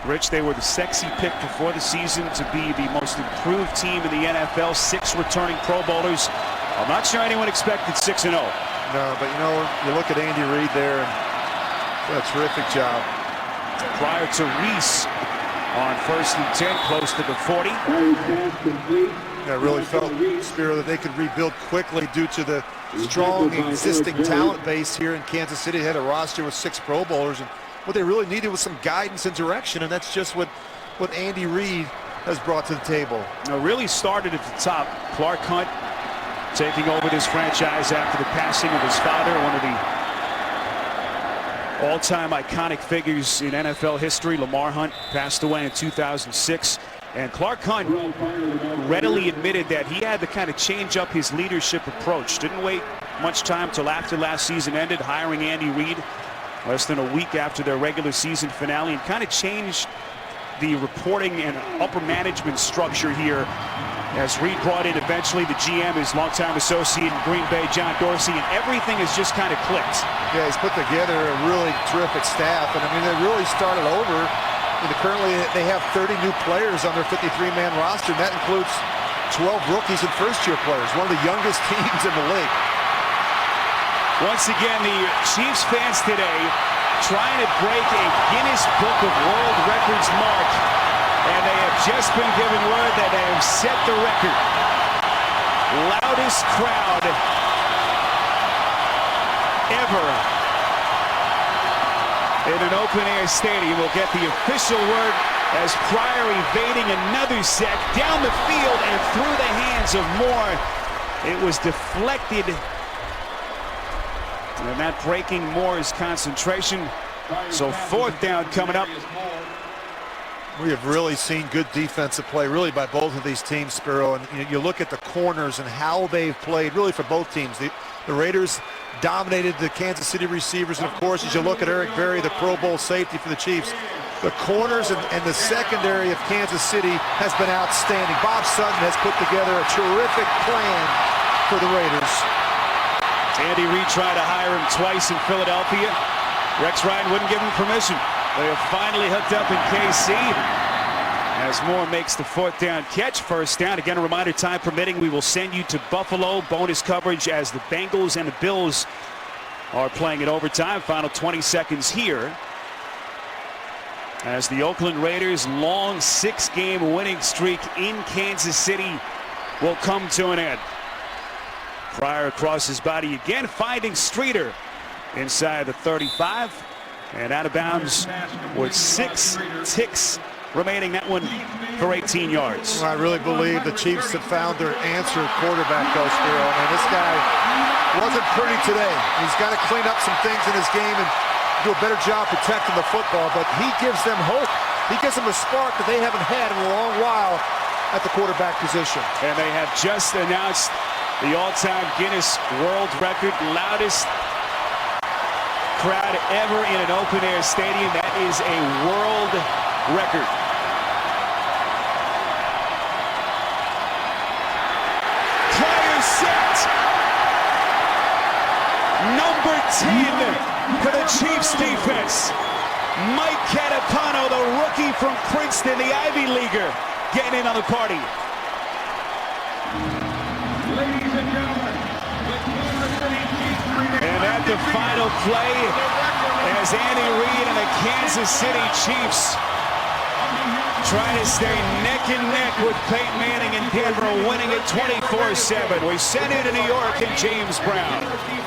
Rich, they were the sexy pick before the season to be the most improved team in the NFL. 6 returning Pro Bowlers. I'm not sure anyone expected 6-0. No, but you know, you look at Andy Reid there, and did a terrific job. Prior to Reese on 1st and 10, close to the 40. I really felt, Spiro, that they could rebuild quickly due to the strong existing talent base here in Kansas City. They had a roster with 6 Pro Bowlers, and what they really needed was some guidance and direction, and that's just what Andy Reid has brought to the table. It really started at the top. Clark Hunt taking over this franchise after the passing of his father, one of the all-time iconic figures in NFL history. Lamar Hunt passed away in 2006. And Clark Hunt readily admitted that he had to kind of change up his leadership approach. Didn't wait much time till after last season ended, hiring Andy Reid less than a week after their regular season finale, and kind of changed the reporting and upper management structure here as Reid brought in eventually the GM, his longtime associate in Green Bay, John Dorsey, and everything has just kind of clicked. Yeah, he's put together a really terrific staff, and I mean, they really started over. Currently, they have 30 new players on their 53-man roster, and that includes 12 rookies and first-year players, one of the youngest teams in the league. Once again, the Chiefs fans today trying to break a Guinness Book of World Records mark, and they have just been given word that they have set the record. Loudest crowd ever in an open-air stadium. We'll get the official word as Pryor evading another sack down the field and through the hands of Moore. It was deflected, and that breaking Moore's concentration. So 4th down coming up. We have really seen good defensive play, really, by both of these teams, Spiro. And you look at the corners and how they've played, really, for both teams. The Raiders dominated the Kansas City receivers, and of course, as you look at Eric Berry, the Pro Bowl safety for the Chiefs, the corners and the secondary of Kansas City has been outstanding. Bob Sutton has put together a terrific plan for the Raiders. Andy Reid tried to hire him twice in Philadelphia. Rex Ryan wouldn't give him permission. They have finally hooked up in KC as Moore makes the 4th down catch. 1st down. Again, a reminder, time permitting, we will send you to Buffalo. Bonus coverage as the Bengals and the Bills are playing in overtime. Final 20 seconds here as the Oakland Raiders' long 6-game winning streak in Kansas City will come to an end. Pryor across his body again, finding Streeter inside the 35 and out of bounds with 6 ticks remaining. That one for 18 yards. Well, I really believe the Chiefs have found their answer quarterback, Coach Spiro. And this guy wasn't pretty today. He's got to clean up some things in his game and do a better job protecting the football, but he gives them hope. He gives them a spark that they haven't had in a long while at the quarterback position. And they have just announced the all-time Guinness World Record, loudest crowd ever in an open-air stadium. That is a world record. Player set. Number 10 for the Chiefs defense. Mike Catapano, the rookie from Princeton, the Ivy Leaguer, getting in on the party. Ladies and gentlemen, the Kansas City Chiefs And at the final play, as Andy Reid and the Kansas City Chiefs try to stay neck and neck with Peyton Manning and Denver, winning it 24-7. We send it to New York and James Brown.